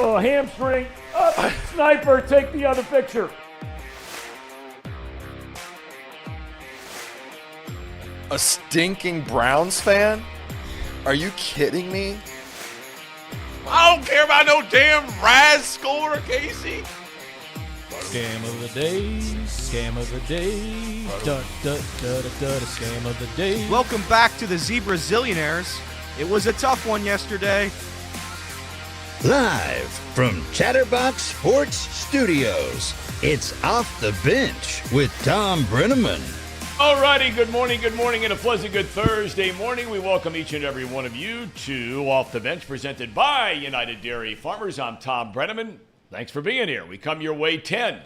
Oh, hamstring. Up. Sniper, take the other picture. A stinking Browns fan? Are you kidding me? I don't care about no damn Raz score, Casey. Scam of the day, scam of the day, scam of the day. Welcome back to the Zebra Zillionaires. It was a tough one yesterday. Live from Chatterbox Sports Studios, it's Off the Bench with Tom Brenneman. Alrighty, good morning, and a pleasant good Thursday morning. We welcome each and every one of you to Off the Bench, presented by United Dairy Farmers. I'm Tom Brenneman. Thanks for being here. We come your way 10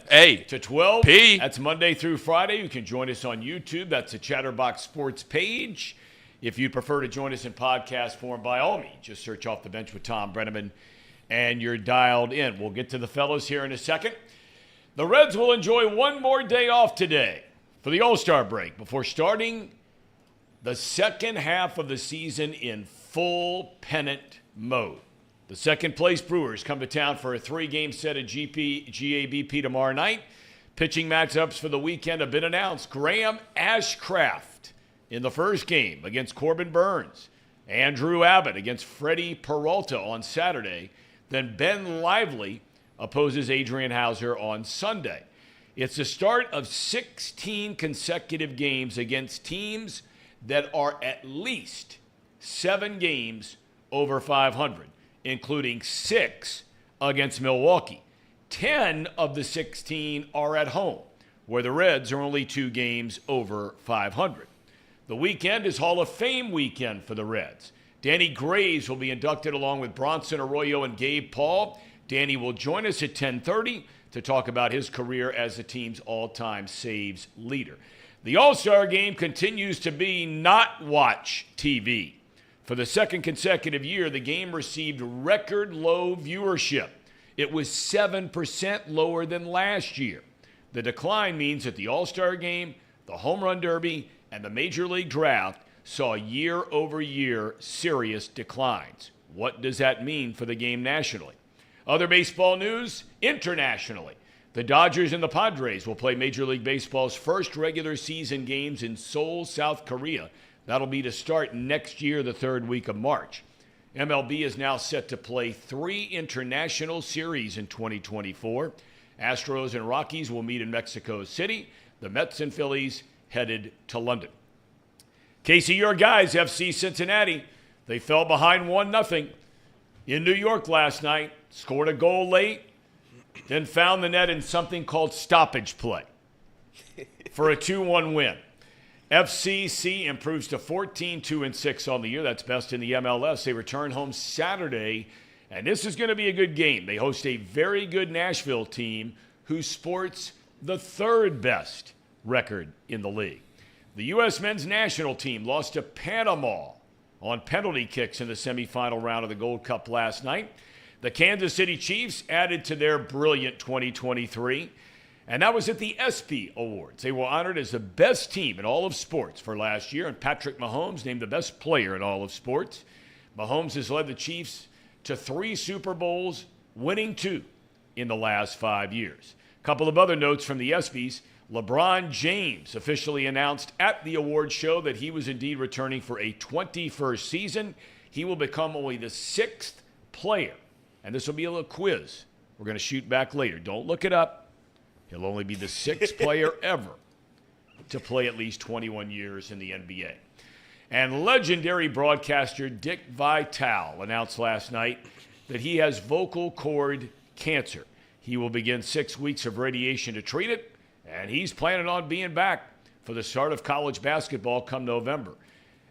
to 12. That's Monday through Friday. You can join us on YouTube. That's the Chatterbox Sports page. If you'd prefer to join us in podcast form, by all means, just search Off the Bench with Tom Brenneman, and you're dialed in. We'll get to the fellas here in a second. The Reds will enjoy one more day off today for the All-Star break before starting the second half of the season in full pennant mode. The second-place Brewers come to town for a three-game set of GABP tomorrow night. Pitching matchups for the weekend have been announced. Graham Ashcraft in the first game against Corbin Burns. Andrew Abbott against Freddie Peralta on Saturday. Then Ben Lively opposes Adrian Hauser on Sunday. It's the start of 16 consecutive games against teams that are at least 7 games over 500. Including 6 against Milwaukee. 10 of the 16 are at home, where the Reds are only 2 games over 500. The weekend is Hall of Fame weekend for the Reds. Danny Graves will be inducted along with Bronson Arroyo and Gabe Paul. Danny will join us at 10:30 to talk about his career as the team's all-time saves leader. The All-Star Game continues to be not watch TV. For the second consecutive year, the game received record low viewership. It was 7% lower than last year. The decline means that the All-Star Game, the Home Run Derby, and the Major League Draft saw year-over-year serious declines. What does that mean for the game nationally? Other baseball news internationally. The Dodgers and the Padres will play Major League Baseball's first regular season games in Seoul, South Korea. That'll be to start next year, the third week of March. MLB is now set to play 3 international series in 2024. Astros and Rockies will meet in Mexico City. The Mets and Phillies headed to London. Casey, your guys, FC Cincinnati, they fell behind 1-0 in New York last night, scored a goal late, then found the net in something called stoppage play for a 2-1 win. FCC improves to 14-2-6 on the year. That's best in the MLS. They return home Saturday, and this is going to be a good game. They host a very good Nashville team who sports the third best record in the league. The U.S. men's national team lost to Panama on penalty kicks in the semifinal round of the Gold Cup last night. The Kansas City Chiefs added to their brilliant 2023. And that was at the ESPY Awards. They were honored as the best team in all of sports for last year, and Patrick Mahomes named the best player in all of sports. Mahomes has led the Chiefs to 3 Super Bowls, winning 2 in the last 5 years. A couple of other notes from the ESPYs. LeBron James officially announced at the awards show that he was indeed returning for a 21st season. He will become only the 6th player, and this will be a little quiz. We're going to shoot back later. Don't look it up. He'll only be the 6th player ever to play at least 21 years in the NBA. And legendary broadcaster Dick Vitale announced last night that he has vocal cord cancer. He will begin 6 weeks of radiation to treat it, and he's planning on being back for the start of college basketball come November.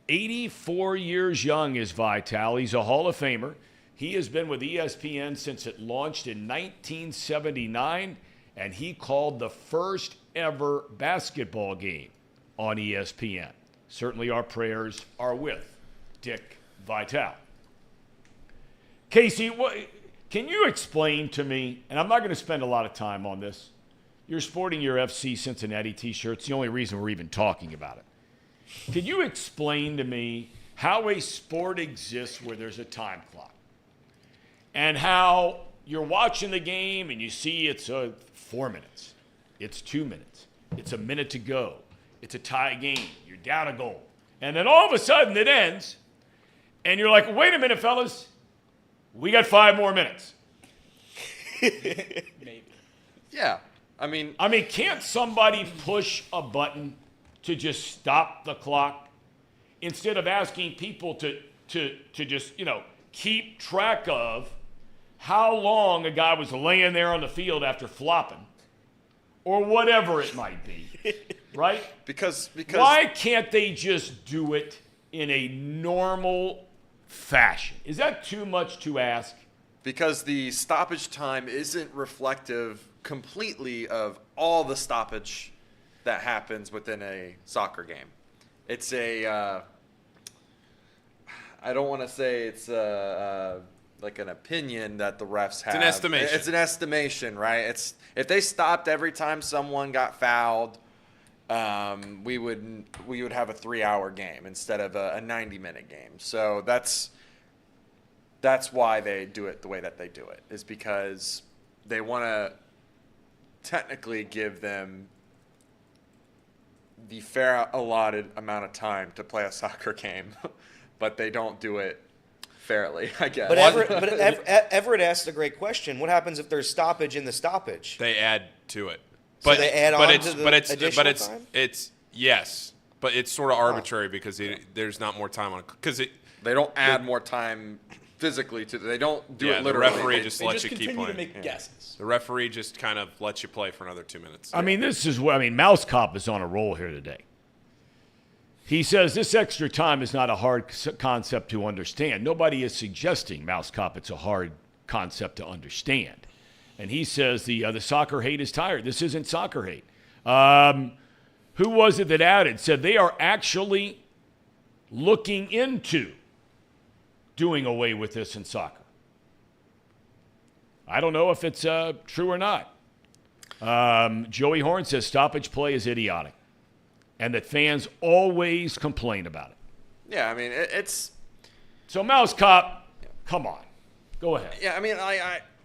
84 years young is Vitale. He's a Hall of Famer. He has been with ESPN since it launched in 1979. And he called the first ever basketball game on ESPN. Certainly our prayers are with Dick Vitale. Casey, can you explain to me, and I'm not going to spend a lot of time on this, you're sporting your FC Cincinnati t-shirt. It's the only reason we're even talking about it. Can you explain to me how a sport exists where there's a time clock? And how you're watching the game and you see it's 4 minutes. It's 2 minutes. It's a minute to go. It's a tie game. You're down a goal. And then all of a sudden it ends, and you're like, wait a minute, fellas. We got 5 more minutes. Maybe. Yeah. I mean, can't somebody push a button to just stop the clock instead of asking people to just, keep track of how long a guy was laying there on the field after flopping or whatever it might be, right? because Why can't they just do it in a normal fashion? Is that too much to ask? Because the stoppage time isn't reflective completely of all the stoppage that happens within a soccer game. It's I don't want to say it's like an opinion that the refs have. an estimation. It's an estimation, right? It's if they stopped every time someone got fouled, we would have a 3-hour game instead of a 90-minute game. So that's why they do it the way that they do it, is because they want to technically give them the fair allotted amount of time to play a soccer game, but they don't do it fairly, I guess. But Everett asked a great question. What happens if there's stoppage in the stoppage? They add to it. So they add on to the additional time? Yes, but it's sort of arbitrary because there's not more time on it. Because they don't add more time physically to. They don't do it literally. The referee just They lets just you keep continue playing. to make guesses. The referee just kind of lets you play for another 2 minutes. This is what Mouse Cop is on a roll here today. He says this extra time is not a hard concept to understand. Nobody is suggesting, Mouse Cop, it's a hard concept to understand. And he says the soccer hate is tired. This isn't soccer hate. Who was it that added? Said they are actually looking into doing away with this in soccer. I don't know if it's true or not. Joey Horn says stoppage play is idiotic and that fans always complain about it. Yeah, it's... So, Mouse Cop, come on. Go ahead. Yeah,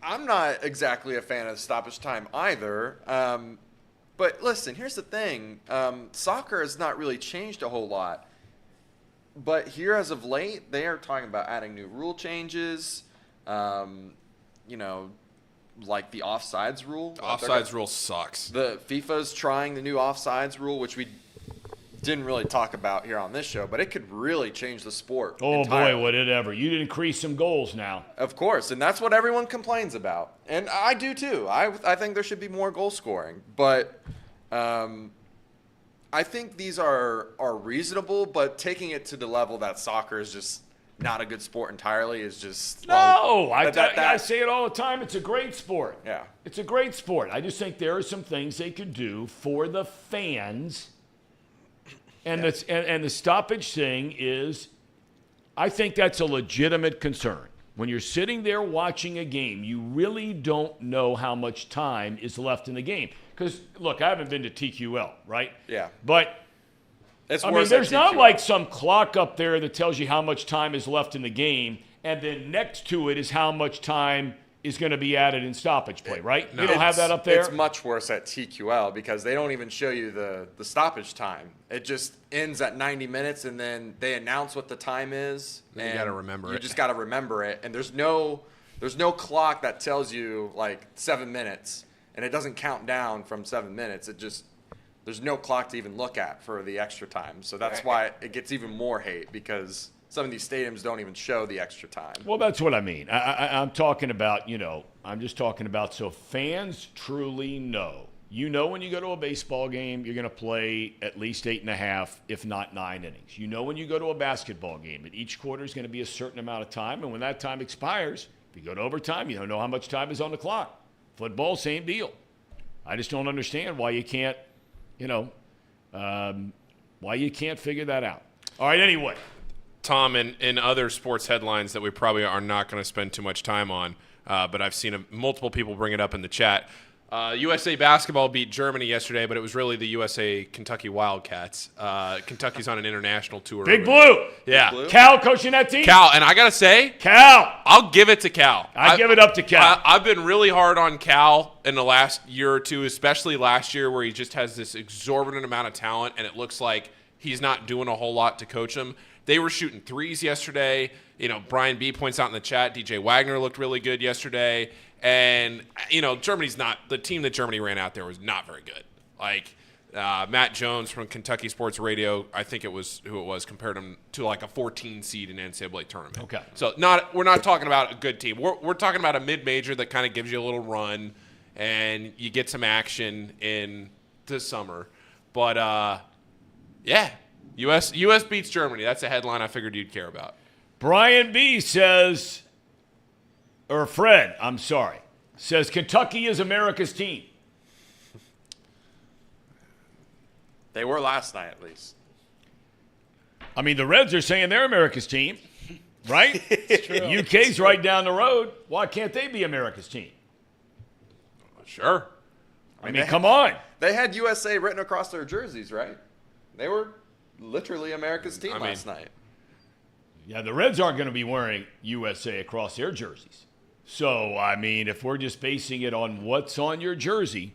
I'm not exactly a fan of stoppage time either. But listen, here's the thing. Soccer has not really changed a whole lot. But here as of late, they are talking about adding new rule changes, like the offsides rule. The offsides rule sucks. The FIFA's trying the new offsides rule, which we didn't really talk about here on this show, but it could really change the sport. Oh, entirely. boy, would it ever. You'd increase some goals now. Of course, and that's what everyone complains about. And I do too. I think there should be more goal scoring. But I think these are reasonable, but taking it to the level that soccer is just not a good sport entirely is just... I say it all the time. It's a great sport. Yeah. It's a great sport. I just think there are some things they could do for the fans. And the stoppage thing is, I think that's a legitimate concern. When you're sitting there watching a game, you really don't know how much time is left in the game. Because, look, I haven't been to TQL, right? Yeah. But, It's there's not like some clock up there that tells you how much time is left in the game, and then next to it is how much time is going to be added in stoppage play, right? No. You don't have that up there? It's much worse at TQL because they don't even show you the stoppage time. It just ends at 90 minutes, and then they announce what the time is. Then you gotta remember it. You just got to remember it. And there's no clock that tells you, 7 minutes, and it doesn't count down from 7 minutes. There's no clock to even look at for the extra time. So that's why it gets even more hate, because some of these stadiums don't even show the extra time. Well, that's what I mean. I'm talking about, I'm just talking about so fans truly know. When you go to a baseball game, you're going to play at least 8.5, if not 9 innings. When you go to a basketball game, that each quarter is going to be a certain amount of time, and when that time expires, if you go to overtime, you don't know how much time is on the clock. Football, same deal. I just don't understand why you can't, why you can't figure that out. All right, anyway. Tom, in other sports headlines that we probably are not going to spend too much time on, but I've seen multiple people bring it up in the chat. USA basketball beat Germany yesterday, but it was really the USA Kentucky Wildcats. Kentucky's on an international tour. Big Blue. Yeah. Blue. Cal coaching that team? Cal, and I got to say, Cal. I'll give it to Cal. I give it up to Cal. I've been really hard on Cal in the last year or two, especially last year where he just has this exorbitant amount of talent, and it looks like he's not doing a whole lot to coach him. They were shooting threes yesterday. Brian B. points out in the chat, DJ Wagner looked really good yesterday. And, Germany's not – the team that Germany ran out there was not very good. Like, Matt Jones from Kentucky Sports Radio, I think it was who it was, compared him to like a 14 seed in NCAA tournament. Okay. So we're not talking about a good team. We're talking about a mid-major that kind of gives you a little run and you get some action in the summer. But, yeah, U.S. beats Germany. That's a headline I figured you'd care about. Brian B. says – or Fred, I'm sorry, says Kentucky is America's team. They were last night, at least. I mean, the Reds are saying they're America's team, right? UK's right down the road. Why can't they be America's team? Sure. I mean, come on. They had USA written across their jerseys, right? They were literally America's team last night. Yeah, the Reds aren't going to be wearing USA across their jerseys. So, I mean, if we're just basing it on what's on your jersey,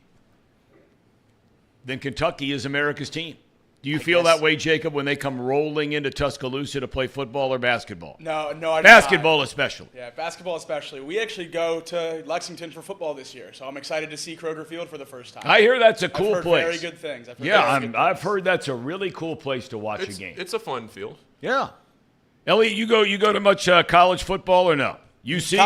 then Kentucky is America's team. Do you feel that way, Jacob, when they come rolling into Tuscaloosa to play football or basketball? No, I do basketball not. especially. Yeah, basketball especially. We actually go to Lexington for football this year, so I'm excited to see Kroger Field for the first time. I hear that's a cool I've heard place. Very good things. I've heard that's a really cool place to watch a game. It's a fun field. Yeah. Ellie, you go to much college football or no? UC,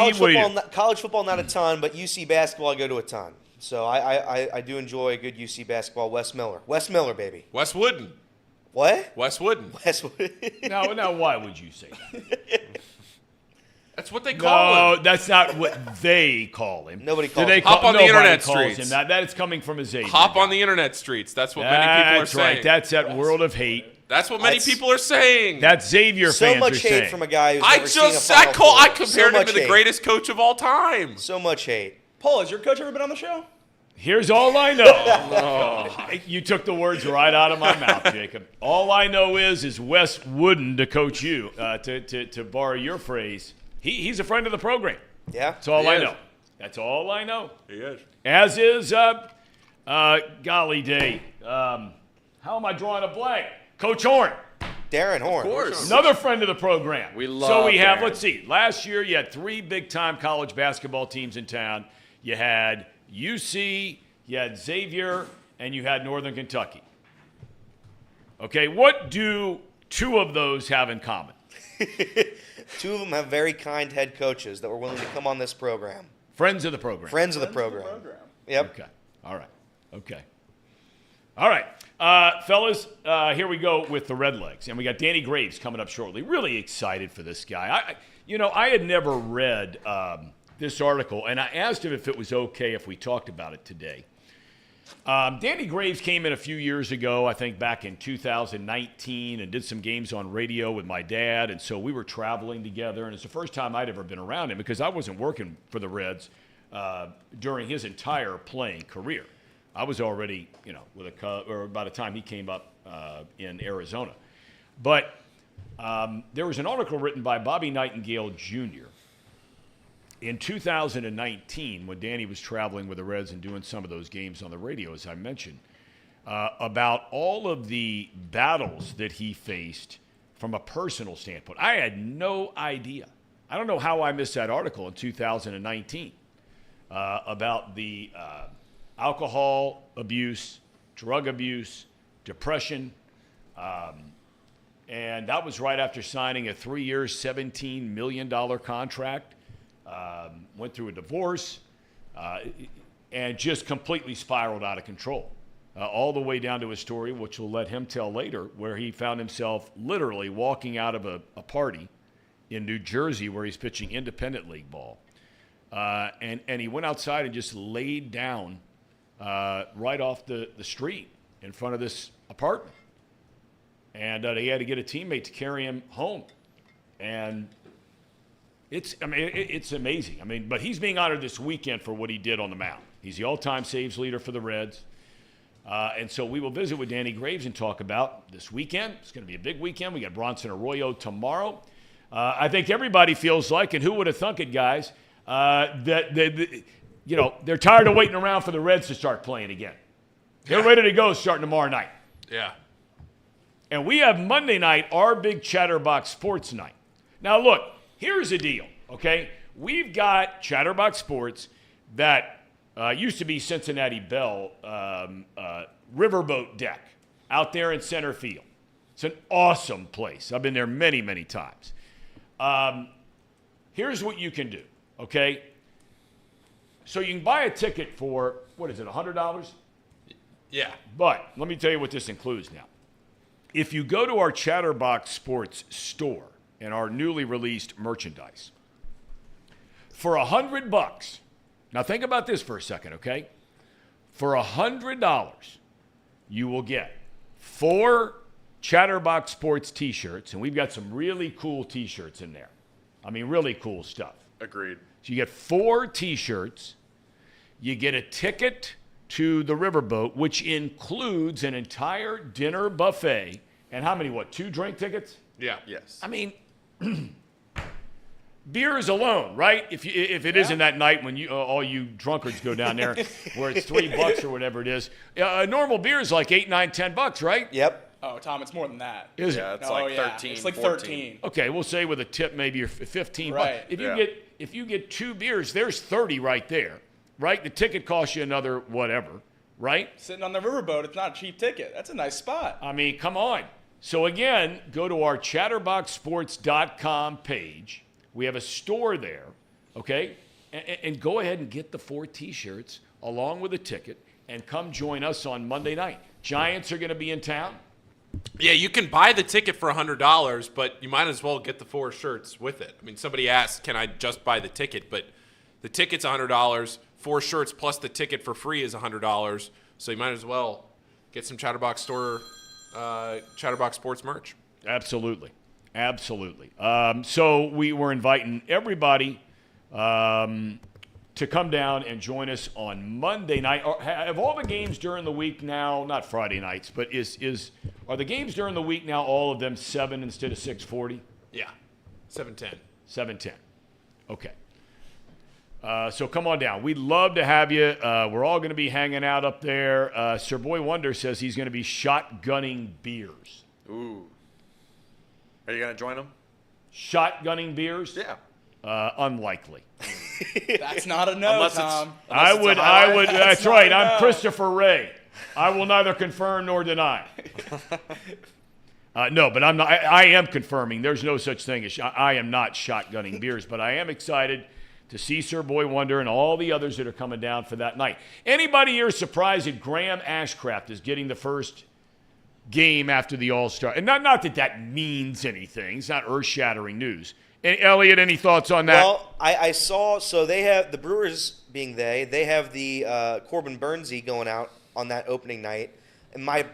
college football, not a ton, but UC basketball, I go to a ton. So I do enjoy a good UC basketball. Wes Miller, baby. Wes Wooden. What? Wes Wooden. Now, why would you say that? That's what they call him. No, that's not what they call him. Nobody calls him. Hop on the internet streets. Him that is coming from a Xavier. Hop on the internet streets. That's what many people are saying. That's right. That's that world of hate. That's what many people are saying. That's Xavier so fans much are hate saying. from a guy who's never seen a Final Four. I compared him to the greatest coach of all time. So much hate. Paul, has your coach ever been on the show? Here's all I know. You took the words right out of my mouth, Jacob. All I know is Wes Wooden to coach you, to borrow your phrase. He's a friend of the program. Yeah. That's all I know. That's all I know. He is. As is, golly day. How am I drawing a blank? Coach Horn. Darren Horn. Of course. Another friend of the program. We love So we have, Darren. let's see, last year you had 3 big-time college basketball teams in town. You had UC, you had Xavier, and you had Northern Kentucky. Okay, what do 2 of those have in common? 2 of them have very kind head coaches that were willing to come on this program. Friends of the program. Friends of the program. Yep. Okay, all right, okay. All right, fellas, here we go with the Redlegs. And we got Danny Graves coming up shortly. Really excited for this guy. I had never read this article, and I asked him if it was okay if we talked about it today. Danny Graves came in a few years ago, I think back in 2019, and did some games on radio with my dad. And so we were traveling together, and it's the first time I'd ever been around him because I wasn't working for the Reds during his entire playing career. I was already, with a Cub, or by the time he came up in Arizona. But there was an article written by Bobby Nightingale Jr. in 2019 when Danny was traveling with the Reds and doing some of those games on the radio, as I mentioned, about all of the battles that he faced from a personal standpoint. I had no idea. I don't know how I missed that article in 2019 about the alcohol abuse, drug abuse, depression, and that was right after signing a 3-year, $17 million contract. Went through a divorce, and just completely spiraled out of control, all the way down to a story, which we'll let him tell later, where he found himself literally walking out of a party in New Jersey where he's pitching independent league ball. And he went outside and just laid down right off the street in front of this apartment. And he had to get a teammate to carry him home. And it's amazing. But he's being honored this weekend for what he did on the mound. He's the all-time saves leader for the Reds. And so we will visit with Danny Graves and talk about this weekend. It's going to be a big weekend. We got Bronson Arroyo tomorrow. I think everybody feels like, and who would have thunk it, guys, that they're tired of waiting around for the Reds to start playing again. They're ready to go starting tomorrow night. Yeah. And we have Monday night, our big Chatterbox Sports night. Now, look, here's the deal, okay? We've got Chatterbox Sports that used to be Cincinnati Bell riverboat deck out there in center field. It's an awesome place. I've been there many, many times. Here's what you can do, okay? So you can buy a ticket for, what is it, $100? Yeah. But let me tell you what this includes now. If you go to our Chatterbox Sports store and our newly released merchandise, for $100, now think about this for a second, okay? For $100, you will get 4 Chatterbox Sports t-shirts, and we've got some really cool t-shirts in there. I mean, really cool stuff. Agreed. So you get 4 t-shirts, you get a ticket to the riverboat, which includes an entire dinner buffet, and how many, 2 drink tickets? Yeah. Yes. I mean, beers alone, right? If it isn't that night when you all you drunkards go down there, where it's $3 or whatever it is, a normal beer is like $8, $9, $10, right? Yep. Oh, Tom, it's more than that. Is Yeah, it? it's like 13. It's like 14. 13. Okay, we'll say with a tip maybe you're $15. Right. If you get 2 beers, there's 30 right there, right? The ticket costs you another whatever, right? Sitting on the riverboat, it's not a cheap ticket. That's a nice spot. I mean, come on. So again, go to our chatterboxsports.com page. We have a store there, okay? And go ahead and get the 4 t-shirts along with a ticket and come join us on Monday night. Giants are going to be in town. Yeah, you can buy the ticket for $100, but you might as well get the 4 shirts with it. I mean, somebody asked, can I just buy the ticket? But the ticket's $100, 4 shirts plus the ticket for free is $100. So you might as well get some Chatterbox Sports merch. Absolutely. So we were inviting everybody to come down and join us on Monday night. Have all the games during the week now, not Friday nights, but are the games during the week now all of them 7 instead of 6:40? Yeah, 7:10. 7:10. Okay. So come on down. We'd love to have you. We're all going to be hanging out up there. Sir Boy Wonder says he's going to be shotgunning beers. Ooh. Are you going to join them? Shotgunning beers? Yeah. Unlikely. That's not a no, Tom. I would. That's right. I'm Christopher Ray. I will neither confirm nor deny. No, but I'm not. I am confirming. There's no such thing as. I am not shotgunning beers, but I am excited to see Sir Boy Wonder and all the others that are coming down for that night. Anybody here surprised that Graham Ashcraft is getting the first game after the All-Star? And not that means anything. It's not earth-shattering news. And Elliot, any thoughts on that? Well, I saw, so they have, the Brewers being they have the Corbin Burnsy going out on that opening night. And my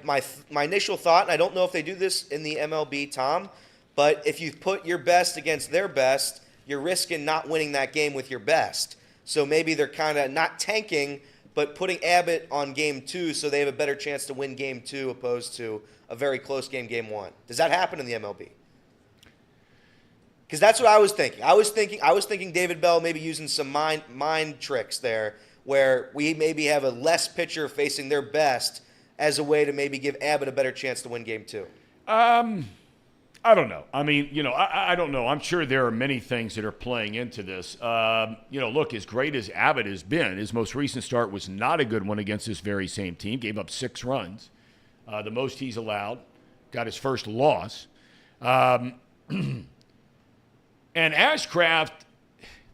initial thought, and I don't know if they do this in the MLB, Tom, but if you put your best against their best, you're risking not winning that game with your best. So maybe they're kind of not tanking, but putting Abbott on game 2 so they have a better chance to win game 2 opposed to a very close game 1. Does that happen in the MLB? Because that's what I was thinking. I was thinking David Bell maybe using some mind tricks there, where we maybe have a less pitcher facing their best as a way to maybe give Abbott a better chance to win game 2. I don't know. I mean, I don't know. I'm sure there are many things that are playing into this. Look, as great as Abbott has been, his most recent start was not a good one against this very same team. Gave up 6 runs, the most he's allowed. Got his first loss. And Ashcraft,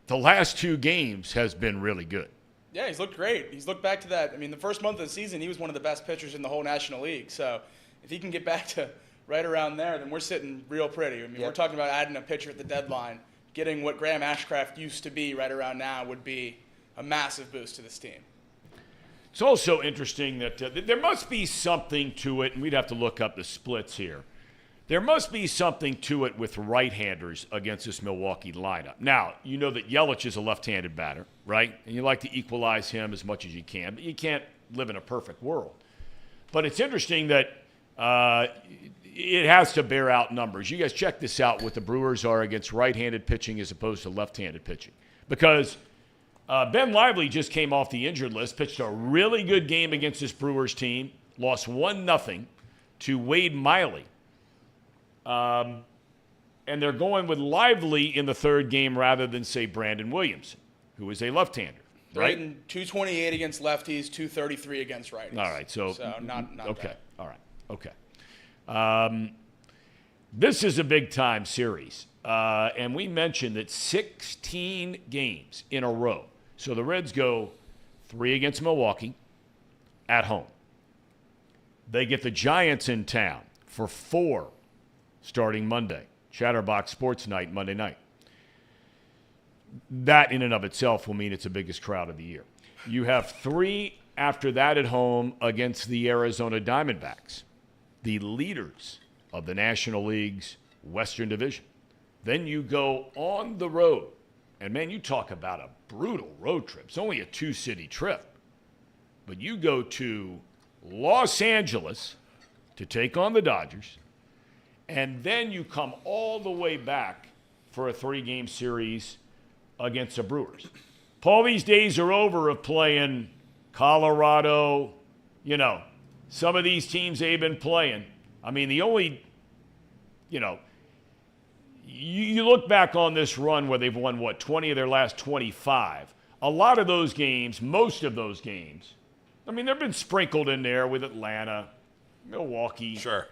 the last 2 games, has been really good. Yeah, he's looked great. He's looked back to that. I mean, the first month of the season, he was one of the best pitchers in the whole National League. So if he can get back to right around there, then we're sitting real pretty. I mean, We're talking about adding a pitcher at the deadline. Getting what Graham Ashcraft used to be right around now would be a massive boost to this team. It's also interesting that there must be something to it, and we'd have to look up the splits here. There must be something to it with right-handers against this Milwaukee lineup. Now, you know that Yelich is a left-handed batter, right? And you like to equalize him as much as you can, but you can't live in a perfect world. But it's interesting that it has to bear out numbers. You guys check this out, what the Brewers are against right-handed pitching as opposed to left-handed pitching. Because Ben Lively just came off the injured list, pitched a really good game against this Brewers team, lost 1-0 to Wade Miley. And they're going with Lively in the third game rather than, say, Brandon Williamson, who is a left-hander. Right? 228 against lefties, 233 against righties. All right, so not okay, bad. all right, okay. This is a big-time series, and we mentioned that 16 games in a row. So the Reds go 3 against Milwaukee at home. They get the Giants in town for 4 starting Monday. Chatterbox Sports Night, Monday night. That in and of itself will mean it's the biggest crowd of the year. You have 3 after that at home against the Arizona Diamondbacks, the leaders of the National League's Western Division. Then you go on the road. And, man, you talk about a brutal road trip. It's only a 2-city trip. But you go to Los Angeles to take on the Dodgers. And then you come all the way back for a 3-game series against the Brewers. Paul, these days are over of playing Colorado, some of these teams they've been playing. I mean, the only, you look back on this run where they've won, 20 of their last 25. A lot of those games, most of those games, I mean, they've been sprinkled in there with Atlanta, Milwaukee. Sure.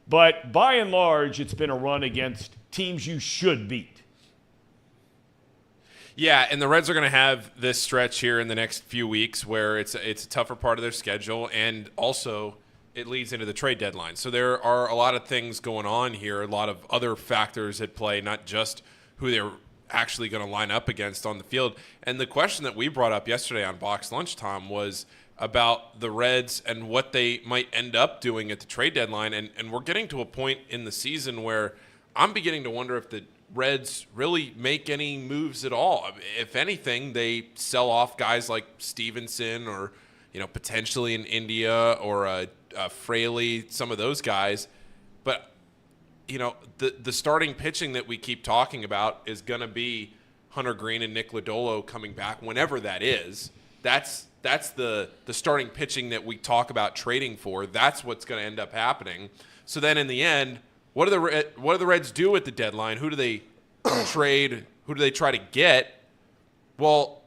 But by and large, it's been a run against teams you should beat. Yeah, and the Reds are going to have this stretch here in the next few weeks where it's a tougher part of their schedule, and also it leads into the trade deadline. So there are a lot of things going on here, a lot of other factors at play, not just who they're actually going to line up against on the field. And the question that we brought up yesterday on Box Lunchtime was about the Reds and what they might end up doing at the trade deadline. And we're getting to a point in the season where I'm beginning to wonder if the Reds really make any moves at all. If anything, they sell off guys like Stevenson or, potentially in India or Fraley, some of those guys. But, the starting pitching that we keep talking about is going to be Hunter Green and Nick Lodolo coming back whenever that is. That's the starting pitching that we talk about trading for. That's what's going to end up happening. So then in the end, what do the Reds do at the deadline? Who do they trade? Who do they try to get? Well,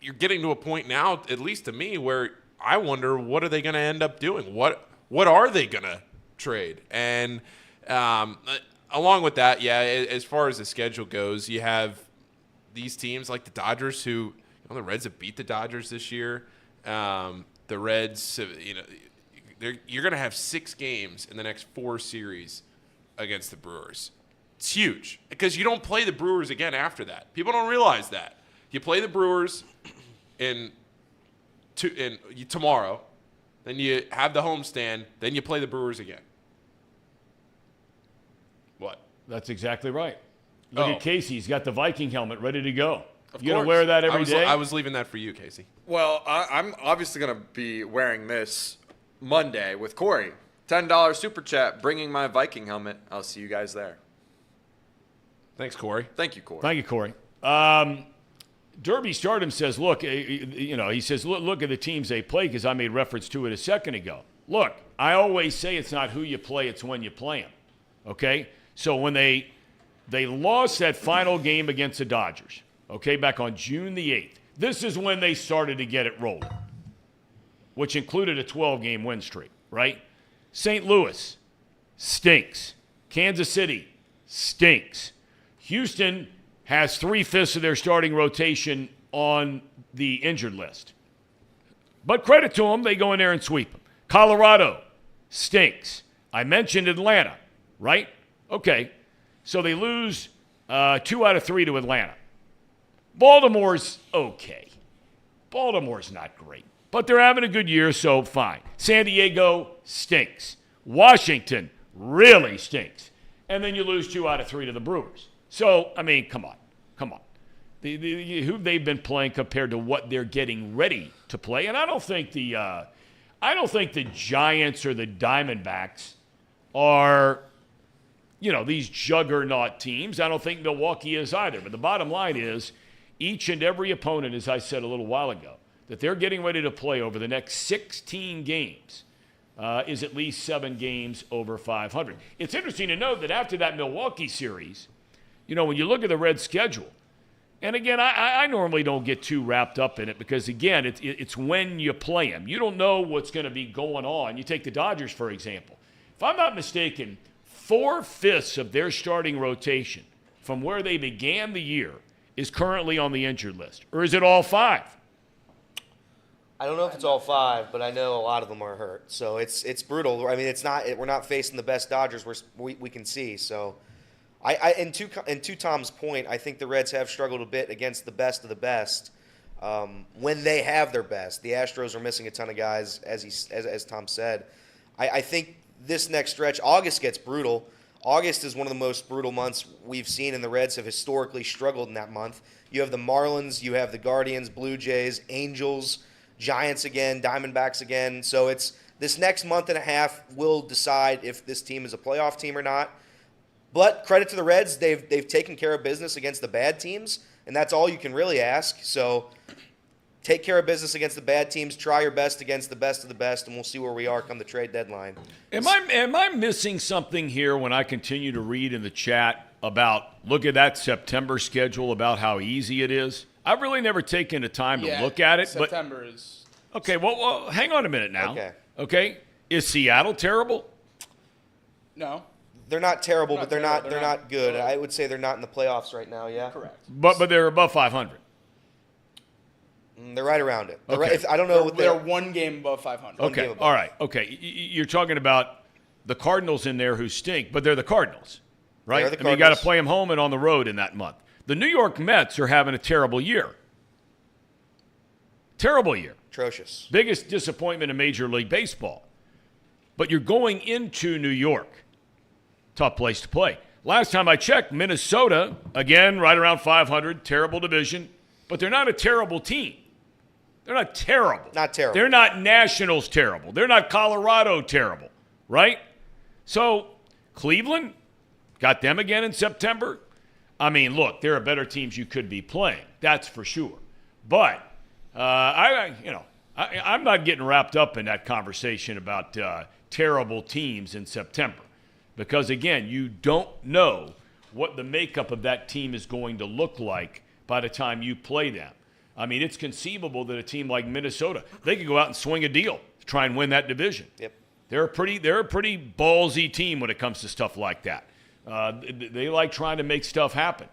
you're getting to a point now, at least to me, where I wonder what are they going to end up doing? What are they going to trade? And along with that, as far as the schedule goes, you have these teams like the Dodgers who the Reds have beat the Dodgers this year. The Reds, you're going to have 6 games in the next 4 series against the Brewers. It's huge because you don't play the Brewers again after that. People don't realize that. You play the Brewers tomorrow, then you have the homestand, then you play the Brewers again. What? That's exactly right. Look at Casey. He's got the Viking helmet ready to go. Of You going to course. wear that every day? I was leaving that for you, Casey. Well, I'm obviously going to be wearing this Monday with Corey. $10 super chat, bringing my Viking helmet. I'll see you guys there. Thanks, Corey. Thank you, Corey. Thank you, Corey. Derby Stardom says, look, he says, look at the teams they play because I made reference to it a second ago. Look, I always say it's not who you play, it's when you play them. Okay? So when they lost that final game against the Dodgers, okay, back on June the 8th, this is when they started to get it rolling, which included a 12-game win streak, right? St. Louis stinks. Kansas City stinks. Houston has 3/5 of their starting rotation on the injured list. But credit to them, they go in there and sweep them. Colorado stinks. I mentioned Atlanta, right? Okay, so they lose 2 out of 3 to Atlanta. Baltimore's okay. Baltimore's not great, but they're having a good year, so fine. San Diego stinks. Washington really stinks. And then you lose 2 out of 3 to the Brewers. So, I mean, come on. Who they've been playing compared to what they're getting ready to play. And I don't think the Giants or the Diamondbacks are, these juggernaut teams. I don't think Milwaukee is either. But the bottom line is each and every opponent, as I said a little while ago, that they're getting ready to play over the next 16 games is at least 7 games over 500. It's interesting to note that after that Milwaukee series, when you look at the Reds' schedule, and again, I normally don't get too wrapped up in it because, again, it's when you play them. You don't know what's going to be going on. You take the Dodgers, for example. If I'm not mistaken, 4/5 of their starting rotation from where they began the year is currently on the injured list. Or is it all 5? I don't know if it's all 5, but I know a lot of them are hurt. So it's brutal. I mean, we're not facing the best Dodgers we can see. So, and to Tom's point, I think the Reds have struggled a bit against the best of the best when they have their best. The Astros are missing a ton of guys, as Tom said. I think this next stretch, August gets brutal. August is one of the most brutal months we've seen, and the Reds have historically struggled in that month. You have the Marlins, you have the Guardians, Blue Jays, Angels, Giants again, Diamondbacks again. So it's this next month and a half will decide if this team is a playoff team or not. But credit to the Reds, they've taken care of business against the bad teams, and that's all you can really ask. So take care of business against the bad teams, try your best against the best of the best, and we'll see where we are come the trade deadline. Am I missing something here when I continue to read in the chat about, look at that September schedule, about how easy it is? I've really never taken the time to look at it. September is... Okay, well, hang on a minute now. Okay. Is Seattle terrible? No. They're not terrible, but they're not good. I would say they're not in the playoffs right now, yeah? Correct. But they're above 500. They're right around it. Okay. I don't know. They're 1 game above 500. Okay, all right. Okay, you're talking about the Cardinals in there who stink, but they're the Cardinals, right? They're the I mean, you got to Cardinals. play them home and on the road in that month. The New York Mets are having a terrible year. Terrible year. Atrocious. Biggest disappointment in Major League Baseball. But you're going into New York. Tough place to play. Last time I checked, Minnesota, again, right around 500, terrible division. But they're not a terrible team. They're not terrible. Not terrible. They're not Nationals terrible. They're not Colorado terrible, right? So Cleveland, got them again in September. I mean, look, there are better teams you could be playing. That's for sure. But I'm not getting wrapped up in that conversation about terrible teams in September. Because, again, you don't know what the makeup of that team is going to look like by the time you play them. I mean, it's conceivable that a team like Minnesota, they could go out and swing a deal to try and win that division. Yep. They're a pretty ballsy team when it comes to stuff like that. They like trying to make stuff happen.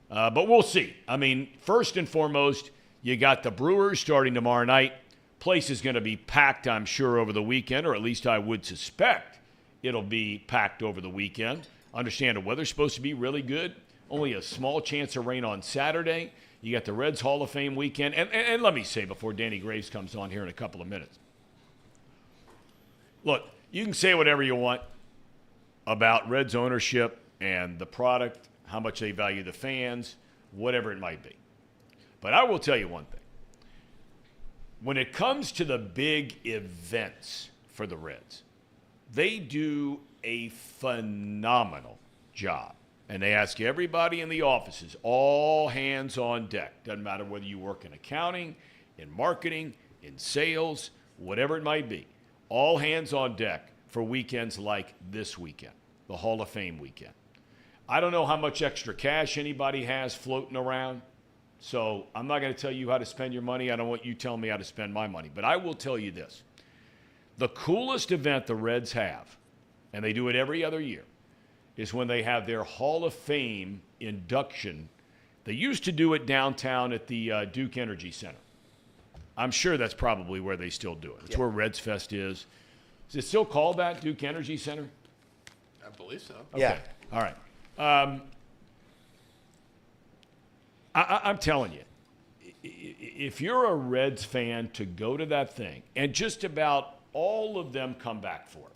But we'll see. I mean, first and foremost, you got the Brewers starting tomorrow night. Place is going to be packed, I'm sure, over the weekend, or at least I would suspect it'll be packed over the weekend. Understand the weather's supposed to be really good. Only a small chance of rain on Saturday. You got the Reds Hall of Fame weekend. And let me say, before Danny Graves comes on here in a couple of minutes, look, you can say whatever you want about Reds ownership and the product, how much they value the fans, whatever it might be. But I will tell you one thing. When it comes to the big events for the Reds, they do a phenomenal job. And they ask everybody in the offices, all hands on deck. Doesn't matter whether you work in accounting, in marketing, in sales, whatever it might be. All hands on deck for weekends like this weekend, the Hall of Fame weekend. I don't know how much extra cash anybody has floating around, so I'm not going to tell you how to spend your money. I don't want you telling me how to spend my money. But I will tell you this. The coolest event the Reds have, and they do it every other year, is when they have their Hall of Fame induction. They used to do it downtown at the Duke Energy Center. I'm sure that's probably where they still do it. It's where Reds Fest is. Is it still called that, Duke Energy Center? I believe so. Okay. Yeah. All right. I'm telling you, if you're a Reds fan, to go to that thing, and just about all of them come back for it.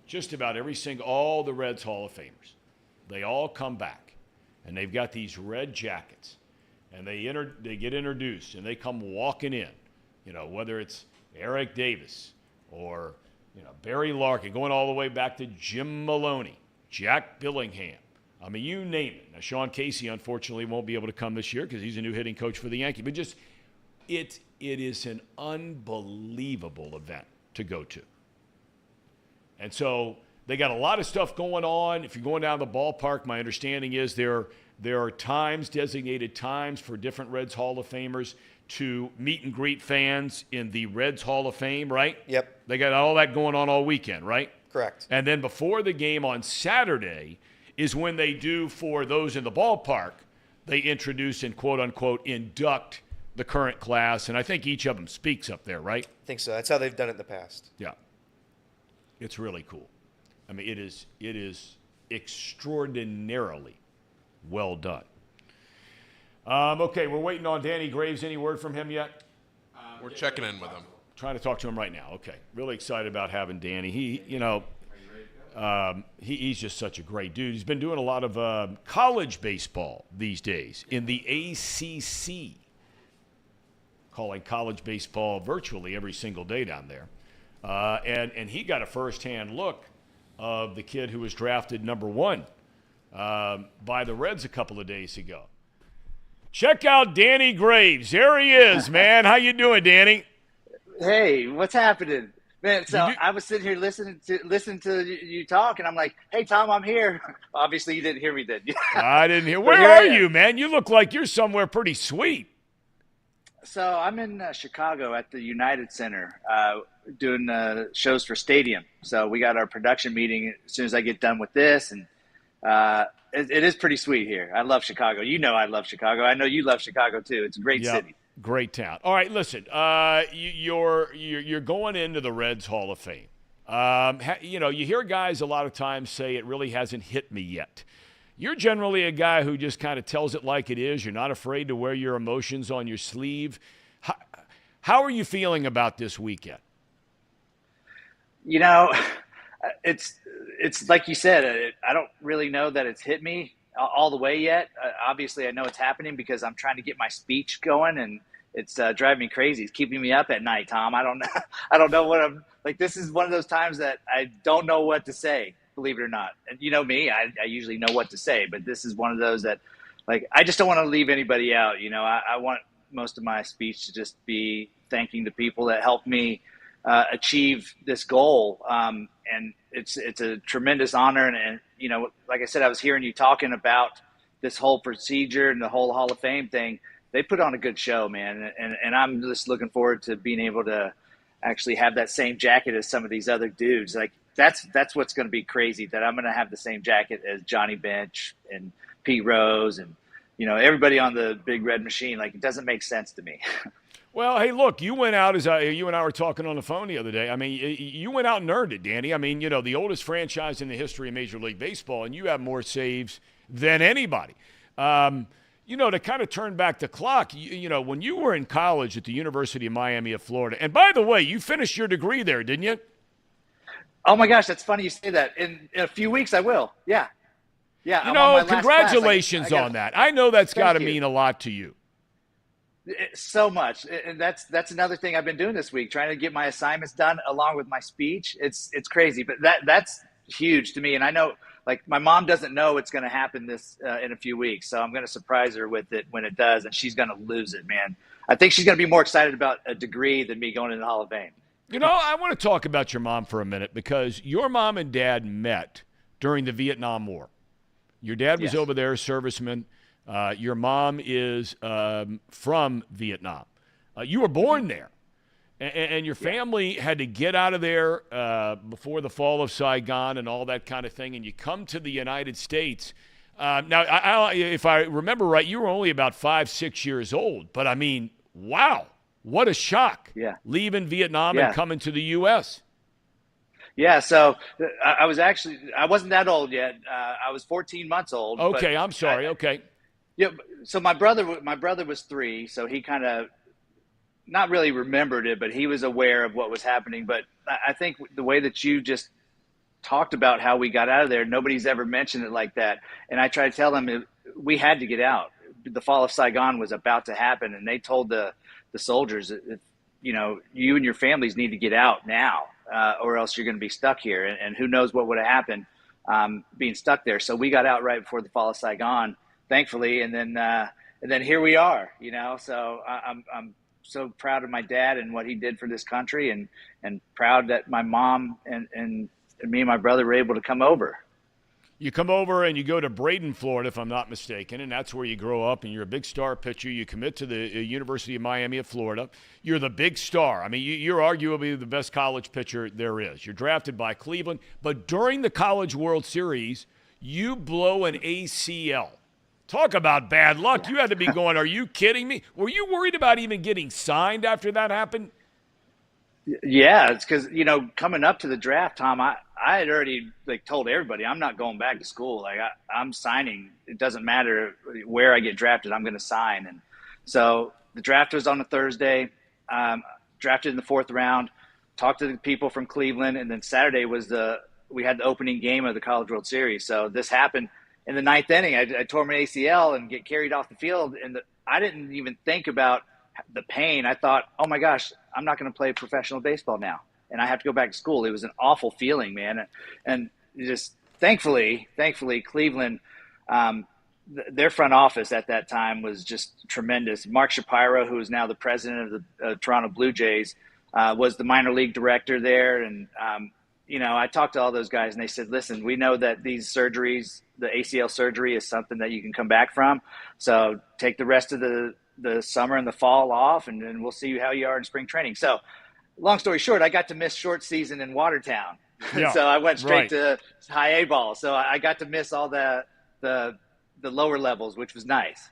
just about all the Reds Hall of Famers, they all come back, and they've got these red jackets, and they get introduced, and they come walking in, whether it's Eric Davis or, Barry Larkin, going all the way back to Jim Maloney, Jack Billingham. I mean, you name it. Now, Sean Casey, unfortunately, won't be able to come this year because he's a new hitting coach for the Yankees. But just, it is an unbelievable event to go to. And so they got a lot of stuff going on. If you're going down to the ballpark, my understanding is there are designated times for different Reds Hall of Famers to meet and greet fans in the Reds Hall of Fame, right? Yep. They got all that going on all weekend, right? Correct. And then before the game on Saturday is when they do, for those in the ballpark, they introduce and quote-unquote induct the current class. And I think each of them speaks up there, right? I think so. That's how they've done it in the past. Yeah. It's really cool. I mean, it is extraordinarily well done. Okay, we're waiting on Danny Graves. Any word from him yet? We're checking in with him. Trying to talk to him right now. Okay, really excited about having Danny. He's just such a great dude. He's been doing a lot of college baseball these days in the ACC, calling college baseball virtually every single day down there. And he got a firsthand look of the kid who was drafted number 1 by the Reds a couple of days ago. Check out Danny Graves. There he is, man. How you doing, Danny? Hey, what's happening? Man, so I was sitting here listening to you talk, and I'm like, hey, Tom, I'm here. Obviously, you didn't hear me then. I didn't hear. Where are you, man? You look like you're somewhere pretty sweet. So I'm in Chicago at the United Center doing shows for Stadium. So we got our production meeting as soon as I get done with this, and it is pretty sweet here. I love Chicago. I love Chicago. I know you love Chicago too. It's a great city. Great town. All right, listen. You're going into the Reds Hall of Fame. You hear guys a lot of times say it really hasn't hit me yet. You're generally a guy who just kind of tells it like it is. You're not afraid to wear your emotions on your sleeve. How are you feeling about this weekend? It's like you said, I don't really know that it's hit me all the way yet. Obviously, I know it's happening because I'm trying to get my speech going, and it's driving me crazy. It's keeping me up at night, Tom. I don't know what I'm like. This is one of those times that I don't know what to say, believe it or not. And you know me, I usually know what to say, but this is one of those that, like, I just don't want to leave anybody out. I want most of my speech to just be thanking the people that helped me achieve this goal. And it's a tremendous honor. And, like I said, I was hearing you talking about this whole procedure and the whole Hall of Fame thing. They put on a good show, man. And I'm just looking forward to being able to actually have that same jacket as some of these other dudes. Like, that's what's going to be crazy, that I'm going to have the same jacket as Johnny Bench and Pete Rose and, everybody on the Big Red Machine. Like, it doesn't make sense to me. Well, hey, look, you went out you and I were talking on the phone the other day. I mean, you went out and earned it, Danny. I mean, the oldest franchise in the history of Major League Baseball, and you have more saves than anybody. To kind of turn back the clock, when you were in college at the University of Miami of Florida, and by the way, you finished your degree there, didn't you? Oh, my gosh, that's funny you say that. In a few weeks, I will. Yeah. Yeah. Congratulations on that. I know that's got to mean a lot to you. So much. And that's another thing I've been doing this week, trying to get my assignments done along with my speech. It's crazy, but that's huge to me. And I know, like, my mom doesn't know it's going to happen this in a few weeks. So I'm going to surprise her with it when it does. And she's going to lose it, man. I think she's going to be more excited about a degree than me going into the Hall of Fame. I want to talk about your mom for a minute, because your mom and dad met during the Vietnam War. Your dad was over there, serviceman. Your mom is from Vietnam. You were born there. And your family had to get out of there before the fall of Saigon and all that kind of thing, and you come to the United States. Now, if I remember right, you were only about 5-6 years old. But, I mean, wow, what a shock leaving Vietnam and coming to the U.S. Yeah, so I wasn't that old yet. I was 14 months old. Okay, I'm sorry. Okay. Yeah, so my brother was 3, so he kind of not really remembered it, but he was aware of what was happening. But I think the way that you just talked about how we got out of there. Nobody's ever mentioned it like that. And I tried to tell them we had to get out. The fall of Saigon was about to happen, and they told the soldiers, you and your families need to get out now, or else you're going to be stuck here. And who knows what would have happened being stuck there. So we got out right before the fall of Saigon, thankfully, and then here we are. So I'm so proud of my dad and what he did for this country, and proud that my mom and me and my brother were able to come over. You come over and you go to Braden, Florida, if I'm not mistaken, and that's where you grow up, and you're a big star pitcher. You commit to the University of Miami of Florida. You're the big star. I mean, you're arguably the best college pitcher there is. You're drafted by Cleveland, but during the College World Series, you blow an ACL. Talk about bad luck. You had to be going, are you kidding me? Were you worried about even getting signed after that happened? Yeah, it's because, coming up to the draft, Tom, I had already told everybody I'm not going back to school. I'm signing. It doesn't matter where I get drafted. I'm going to sign. And so the draft was on a Thursday, drafted in the 4th round, talked to the people from Cleveland. And then Saturday we had the opening game of the College World Series. So this happened in the 9th inning. I tore my ACL and get carried off the field. And I didn't even think about the pain. I thought, oh my gosh, I'm not going to play professional baseball now, and I have to go back to school. It was an awful feeling, man. And just thankfully, Cleveland, their front office at that time was just tremendous. Mark Shapiro, who is now the president of the Toronto Blue Jays, was the minor league director there. And, I talked to all those guys, and they said, listen, we know that these surgeries, the ACL surgery, is something that you can come back from. So take the rest of the summer and the fall off, and then we'll see how you are in spring training. So long story short, I got to miss short season in Watertown. Yeah, so I went straight to high A ball. So I got to miss all the lower levels, which was nice.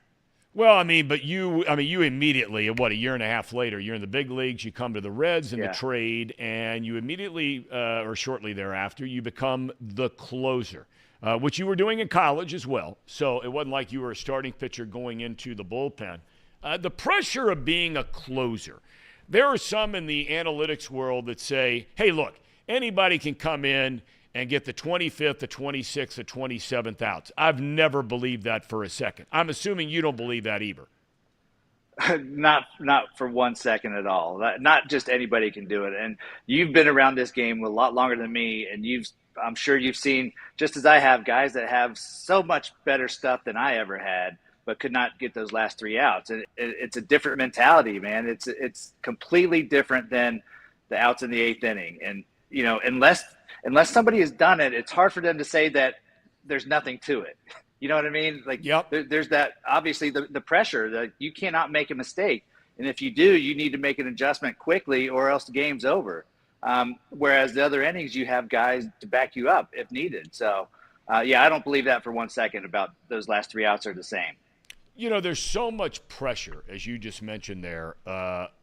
Well, but you immediately, a year and a half later, you're in the big leagues, you come to the Reds in the trade, and you immediately, or shortly thereafter, you become the closer, which you were doing in college as well. So it wasn't like you were a starting pitcher going into the bullpen. The pressure of being a closer. There are some in the analytics world that say, hey, look, anybody can come in and get the 25th, the 26th, the 27th outs. I've never believed that for a second. I'm assuming you don't believe that either. Not for 1 second at all. Not just anybody can do it. And you've been around this game a lot longer than me, and I'm sure you've seen, just as I have, guys that have so much better stuff than I ever had, but could not get those last 3 outs. And it's a different mentality, man. It's completely different than the outs in the 8th inning. And, unless somebody has done it, it's hard for them to say that there's nothing to it. You know what I mean? There's that, obviously, the pressure that you cannot make a mistake. And if you do, you need to make an adjustment quickly, or else the game's over. Whereas the other innings, you have guys to back you up if needed. So, I don't believe that for 1 second about those last 3 outs are the same. There's so much pressure, as you just mentioned there,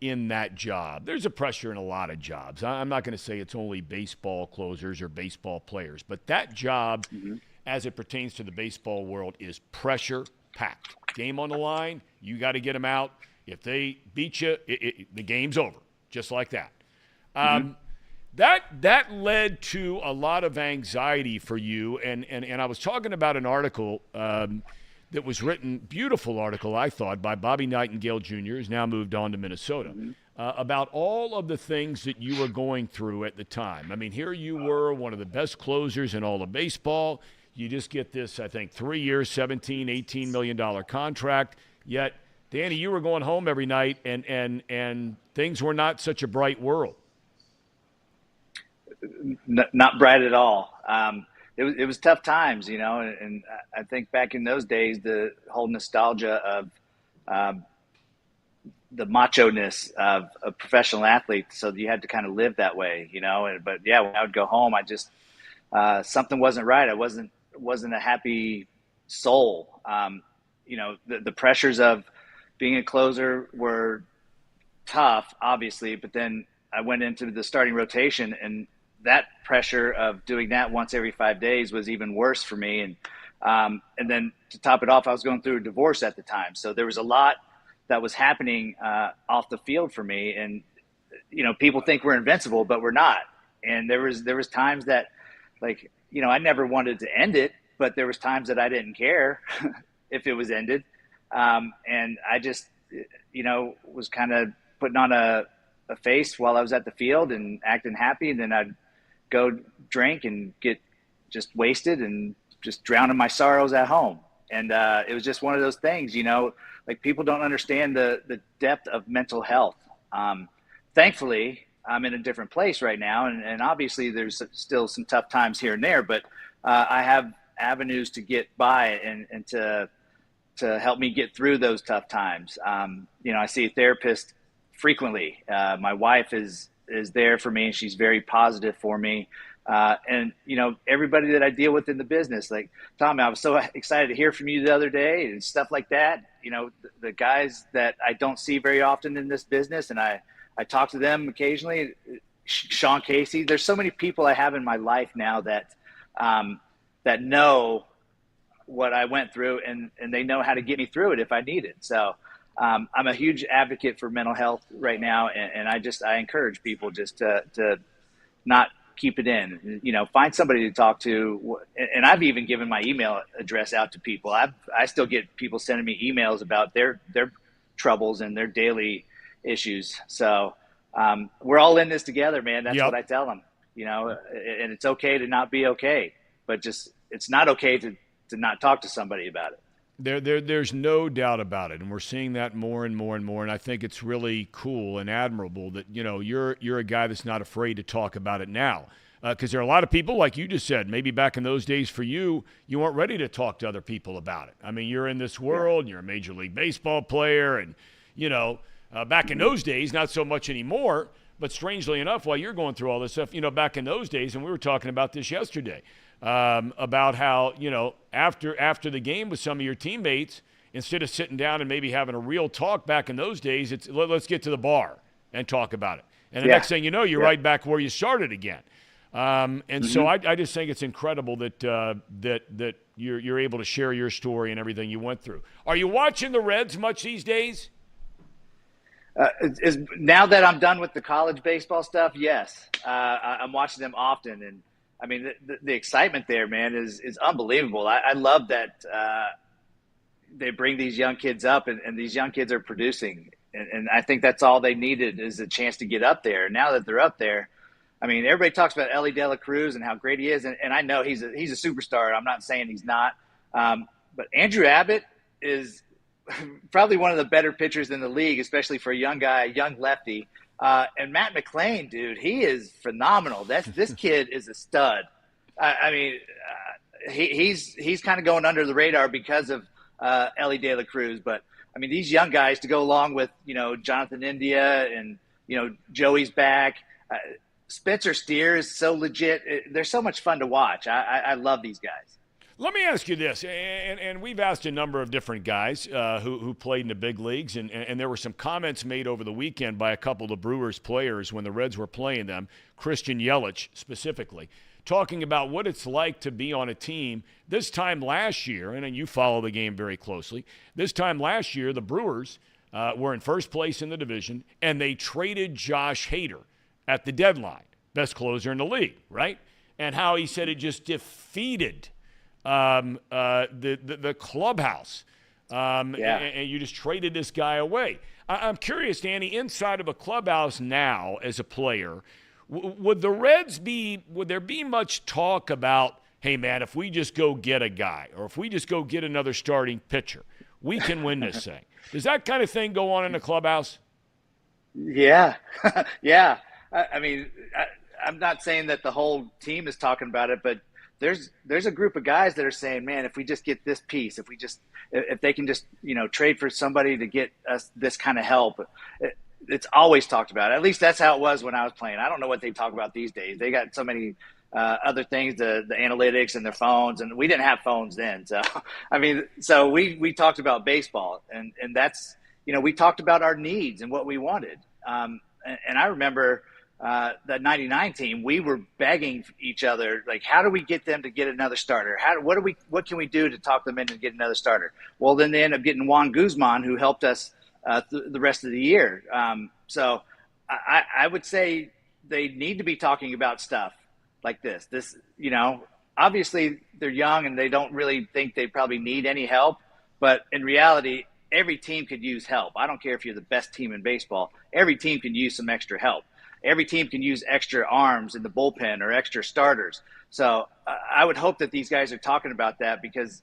in that job. There's a pressure in a lot of jobs. I'm not going to say it's only baseball closers or baseball players, but that job, as it pertains to the baseball world, is pressure-packed. Game on the line, you got to get them out. If they beat you, the game's over, just like that. That led to a lot of anxiety for you, and I was talking about an article that was written, beautiful article, I thought, by Bobby Nightingale Jr., who's now moved on to Minnesota, about all of the things that you were going through at the time. Here you were, one of the best closers in all of baseball. You just get this, I think, 3 years, $17, $18 million contract. Yet, Danny, you were going home every night, and things were not such a bright world. Not bright at all. It was tough times, and I think back in those days, the whole nostalgia of the macho-ness of a professional athlete. So you had to kind of live that way, But when I would go home, I just something wasn't right. I wasn't a happy soul. The pressures of being a closer were tough, obviously, but then I went into the starting rotation, and that pressure of doing that once every 5 days was even worse for me. And then to top it off, I was going through a divorce at the time. So there was a lot that was happening off the field for me. And, people think we're invincible, but we're not. And there was times that like, I never wanted to end it, but there was times that I didn't care if it was ended. And I just, was kind of putting on a face while I was at the field and acting happy. And then I'd go drink and get just wasted and just drown in my sorrows at home. And it was just one of those things, like people don't understand the depth of mental health. Thankfully, I'm in a different place right now. And obviously there's still some tough times here and there, but I have avenues to get by and to help me get through those tough times. I see a therapist frequently. My wife is there for me, and she's very positive for me. And everybody that I deal with in the business, like Tommy, I was so excited to hear from you the other day and stuff like that. The guys that I don't see very often in this business, and I talk to them occasionally. Sean Casey, there's so many people I have in my life now that know what I went through, and they know how to get me through it if I need it. So I'm a huge advocate for mental health right now, and I encourage people just to not keep it in. Find somebody to talk to, and I've even given my email address out to people. I still get people sending me emails about their troubles and their daily issues. So we're all in this together, man. That's what I tell them. And it's okay to not be okay, but just it's not okay to not talk to somebody about it. There's no doubt about it, and we're seeing that more and more and more. And I think it's really cool and admirable that you're a guy that's not afraid to talk about it now, because there are a lot of people, like you just said, maybe back in those days for you weren't ready to talk to other people about it. I mean, you're in this world, and you're a Major League Baseball player, and back in those days, not so much anymore. But strangely enough, while you're going through all this stuff, back in those days, and we were talking about this yesterday. About how, after the game with some of your teammates, instead of sitting down and maybe having a real talk back in those days, it's let's get to the bar and talk about it. And the next thing you know, you're right back where you started again. So I just think it's incredible that you're able to share your story and everything you went through. Are you watching the Reds much these days? Now that I'm done with the college baseball stuff, yes. I'm watching them often, and I mean, the excitement there, man, is unbelievable. I love that they bring these young kids up, and these young kids are producing. And I think that's all they needed is a chance to get up there. Now that they're up there, I mean, everybody talks about Elly De La Cruz and how great he is, and I know he's a superstar. I'm not saying he's not. But Andrew Abbott is probably one of the better pitchers in the league, especially for a young guy, a young lefty. And Matt McClain, dude, he is phenomenal. This kid is a stud. I mean, he's kind of going under the radar because of Elly De La Cruz. But I mean, these young guys to go along with Jonathan India and Joey's back. Spencer Steer is so legit. They're so much fun to watch. I love these guys. Let me ask you this, and we've asked a number of different guys who played in the big leagues, and there were some comments made over the weekend by a couple of the Brewers players when the Reds were playing them, Christian Yelich specifically, talking about what it's like to be on a team. This time last year, and you follow the game very closely, this time last year the Brewers were in first place in the division, and they traded Josh Hader at the deadline, best closer in the league, right? And how he said it just defeated the clubhouse, and you just traded this guy away. I'm curious, Danny, inside of a clubhouse now as a player, would there be much talk about, hey man, if we just go get a guy, or if we just go get another starting pitcher, we can win this thing? Does that kind of thing go on in the clubhouse? Yeah. Yeah. I mean, I'm not saying that the whole team is talking about it, but there's a group of guys that are saying, man, if we just get this piece, if they can just, trade for somebody to get us this kind of help, it's always talked about. At least that's how it was when I was playing. I don't know what they talk about these days. They got so many other things, the analytics and their phones, and we didn't have phones then. So, I mean, we talked about baseball, and that's, we talked about our needs and what we wanted. And I remember that 99 team, we were begging each other, like, how do we get them to get another starter? What can we do to talk them in and get another starter? Well, then they ended up getting Juan Guzman, who helped us the rest of the year. So I would say they need to be talking about stuff. like this. This, obviously they're young and they don't really think they probably need any help. But in reality, every team could use help. I don't care if you're the best team in baseball. Every team can use some extra help. Every team can use extra arms in the bullpen or extra starters. So I would hope that these guys are talking about that, because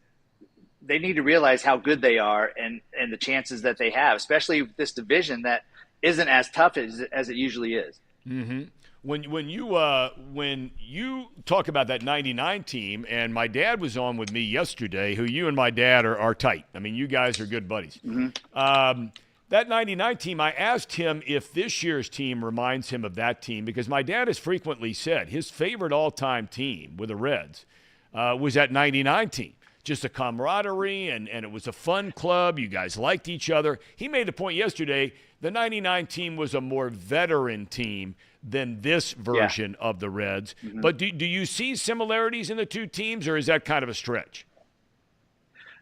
they need to realize how good they are and the chances that they have, especially with this division that isn't as tough as it usually is. Mm-hmm. When you talk about that 99 team, and my dad was on with me yesterday, who you and my dad are tight. I mean, you guys are good buddies. Mm-hmm. That 99 team, I asked him if this year's team reminds him of that team, because my dad has frequently said his favorite all-time team with the Reds was that 99 team. Just a camaraderie, and it was a fun club. You guys liked each other. He made the point yesterday, the 99 team was a more veteran team than this version of the Reds. Mm-hmm. But do you see similarities in the two teams, or is that kind of a stretch?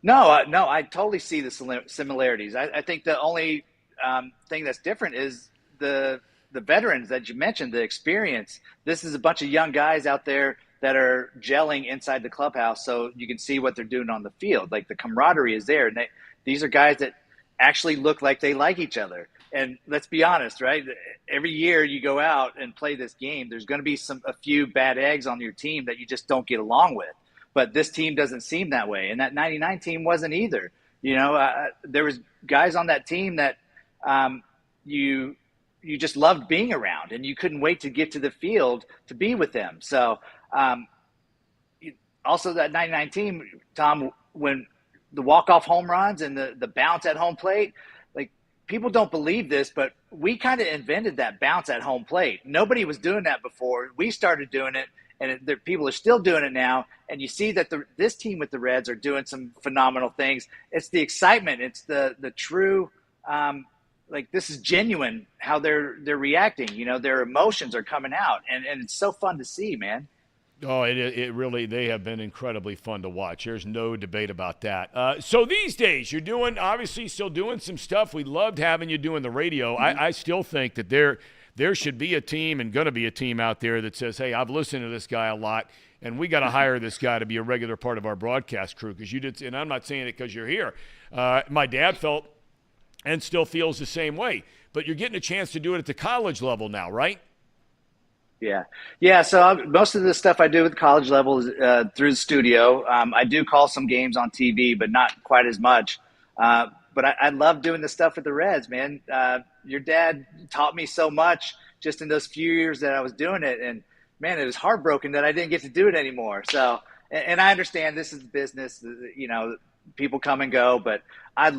No, I totally see the similarities. I think the only thing that's different is the veterans that you mentioned, the experience. This is a bunch of young guys out there that are gelling inside the clubhouse, so you can see what they're doing on the field. Like, the camaraderie is there. And these are guys that actually look like they like each other. And let's be honest, right? Every year you go out and play this game, there's going to be a few bad eggs on your team that you just don't get along with. But this team doesn't seem that way. And that 99 team wasn't either. There was guys on that team that you just loved being around, and you couldn't wait to get to the field to be with them. So also that 99 team, Tom, when the walk-off home runs and the bounce at home plate, like, people don't believe this, but we kind of invented that bounce at home plate. Nobody was doing that before. We started doing it, and people are still doing it now. And you see that this team with the Reds are doing some phenomenal things. It's the excitement. It's the true, this is genuine how they're reacting. Their emotions are coming out, and it's so fun to see, man. Oh, it really, they have been incredibly fun to watch. There's no debate about that. So these days, you're obviously still doing some stuff. We loved having you doing the radio. Mm-hmm. I still think that there should be a team, and going to be a team out there that says, hey, I've listened to this guy a lot, and we got to hire this guy to be a regular part of our broadcast crew, because you did, and I'm not saying it because you're here. My dad felt and still feels the same way. But you're getting a chance to do it at the college level now, right? Yeah. So most of the stuff I do at the college level is through the studio. I do call some games on TV, but not quite as much. But I love doing the stuff with the Reds, man. Your dad taught me so much just in those few years that I was doing it. And, man, it was heartbroken that I didn't get to do it anymore. So, and I understand this is business, people come and go, but I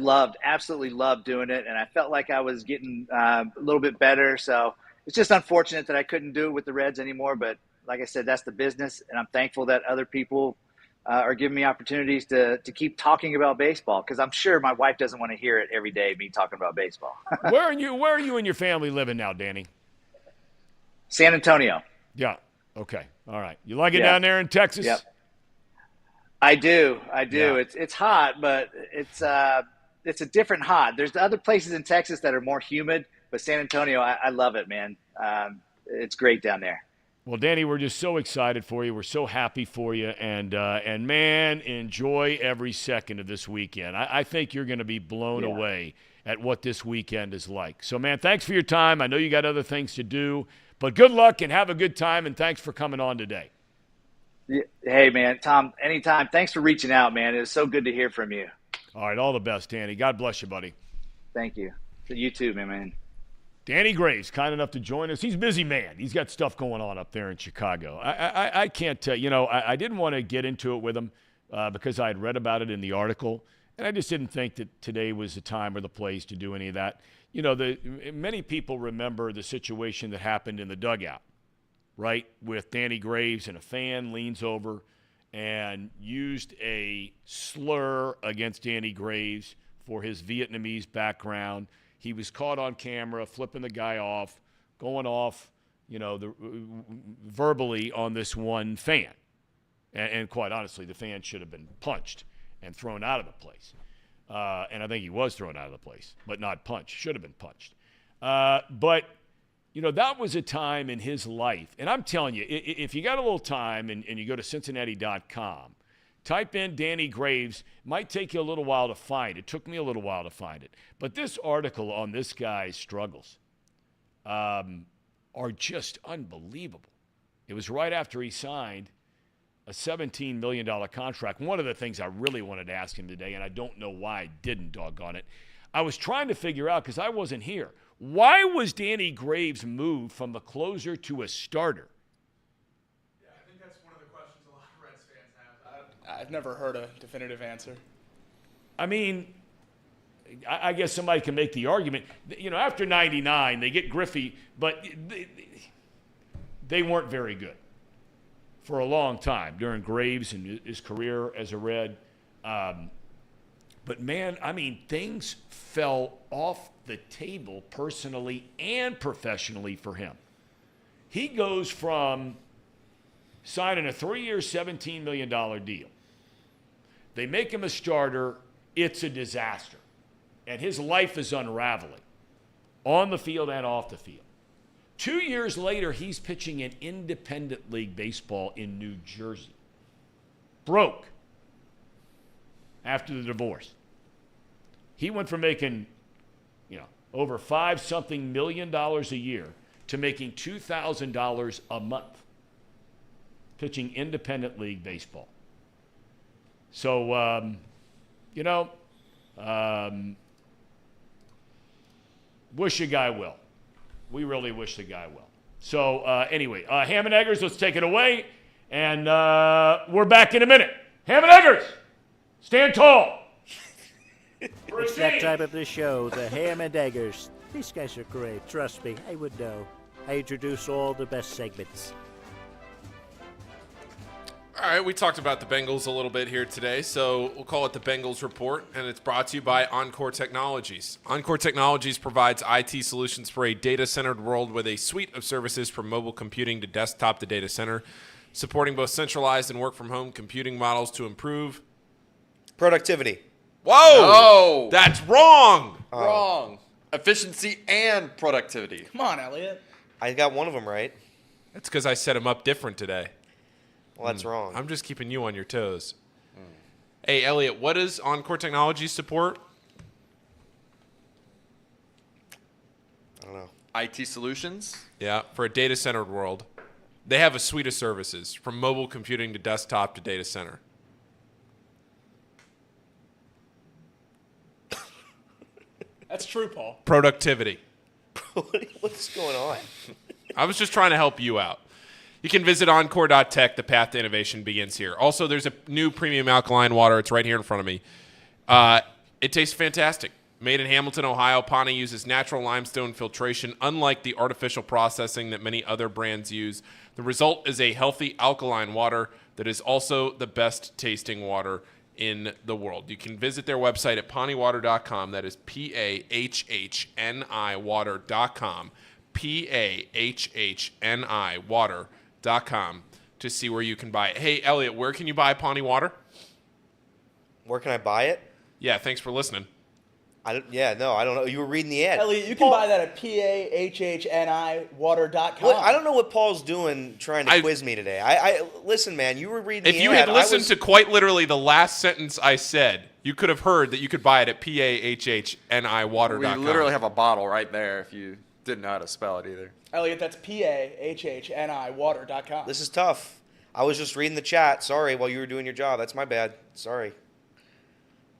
absolutely loved doing it. And I felt like I was getting a little bit better. So it's just unfortunate that I couldn't do it with the Reds anymore. But like I said, that's the business. And I'm thankful that other people are giving me opportunities to keep talking about baseball, because I'm sure my wife doesn't want to hear it every day, me talking about baseball. Where are you and your family living now, Danny? San Antonio. Yeah. Okay. All right. You like it down there in Texas? Yep. I do. Yeah. It's hot, but it's a different hot. There's other places in Texas that are more humid, but San Antonio, I love it, man. It's great down there. Well, Danny, we're just so excited for you. We're so happy for you. And man, enjoy every second of this weekend. I think you're going to be blown away at what this weekend is like. So, man, thanks for your time. I know you got other things to do, but good luck and have a good time, and thanks for coming on today. Hey, man, Tom, anytime. Thanks for reaching out, man. It was so good to hear from you. All right, all the best, Danny. God bless you, buddy. Thank you. You too, man. Danny Graves, kind enough to join us. He's a busy man. He's got stuff going on up there in Chicago. I can't tell you. I didn't want to get into it with him because I had read about it in the article, and I just didn't think that today was the time or the place to do any of that. Many people remember the situation that happened in the dugout, right, with Danny Graves, and a fan leans over and used a slur against Danny Graves for his Vietnamese background. He was caught on camera flipping the guy off, going off, verbally on this one fan. And quite honestly, the fan should have been punched and thrown out of the place. And I think he was thrown out of the place, but not punched. Should have been punched. But that was a time in his life. And I'm telling you, if you got a little time and you go to Cincinnati.com, type in Danny Graves. Might take you a little while to find it. Took me a little while to find it. But this article on this guy's struggles are just unbelievable. It was right after he signed a $17 million contract. One of the things I really wanted to ask him today, and I don't know why I didn't, doggone it, I was trying to figure out, because I wasn't here, why was Danny Graves moved from a closer to a starter? Yeah, I think that's one of the questions a lot of Reds fans have. I've never heard a definitive answer. I mean, I guess somebody can make the argument. After 99, they get Griffey, but they weren't very good for a long time during Graves and his career as a Red. But, man, I mean, things fell off the table personally and professionally for him. He goes from signing a 3-year, $17 million deal. They make him a starter. It's a disaster. And his life is unraveling on the field and off the field. 2 years later, he's pitching in independent league baseball in New Jersey. Broke after the divorce. He went from making, over $5-something million a year to making $2,000 a month pitching independent league baseball. So, wish the guy well. We really wish the guy well. So, anyway, Ham and Eggers, let's take it away. And we're back in a minute. Ham and Eggers, stand tall. It's that time of the show, the Ham and Eggers. These guys are great. Trust me, I would know. I introduce all the best segments. All right, we talked about the Bengals a little bit here today, so we'll call it the Bengals Report, and it's brought to you by Encore Technologies. Encore Technologies provides IT solutions for a data-centered world with a suite of services from mobile computing to desktop to data center, supporting both centralized and work-from-home computing models to improve Productivity. Whoa! No. That's wrong! Wrong. Efficiency and productivity. Come on, Elliot. I got one of them right. That's because I set them up different today. Well, that's wrong. I'm just keeping you on your toes. Hey, Elliot, what does Encore Technologies support? I don't know. IT solutions? Yeah, for a data-centered world. They have a suite of services, from mobile computing to desktop to data center. That's true, Paul. Productivity. What's going on? I was just trying to help you out. You can visit Encore.tech. The path to innovation begins here. Also, there's a new premium alkaline water. It's right here in front of me. It tastes fantastic. Made in Hamilton, Ohio, Pawnee uses natural limestone filtration, unlike the artificial processing that many other brands use. The result is a healthy alkaline water that is also the best tasting water in the world. You can visit their website at pawneewater.com. That is PAHHNI water.com. PAHHNI water.com to see where you can buy it. Hey, Elliot, where can you buy Pawnee water? Where can I buy it? Yeah, thanks for listening. I don't know. You were reading the ad. Elliot, you can buy that at PAHHNIwater.com. Look, I don't know what Paul's doing trying to quiz me today. I listen, man, you were reading the ad. If you had listened to quite literally the last sentence I said, you could have heard that you could buy it at PAHHNIwater.com. We literally have a bottle right there if you didn't know how to spell it either. Elliot, that's PAHHNIwater.com. This is tough. I was just reading the chat. Sorry, while you were doing your job. That's my bad. Sorry.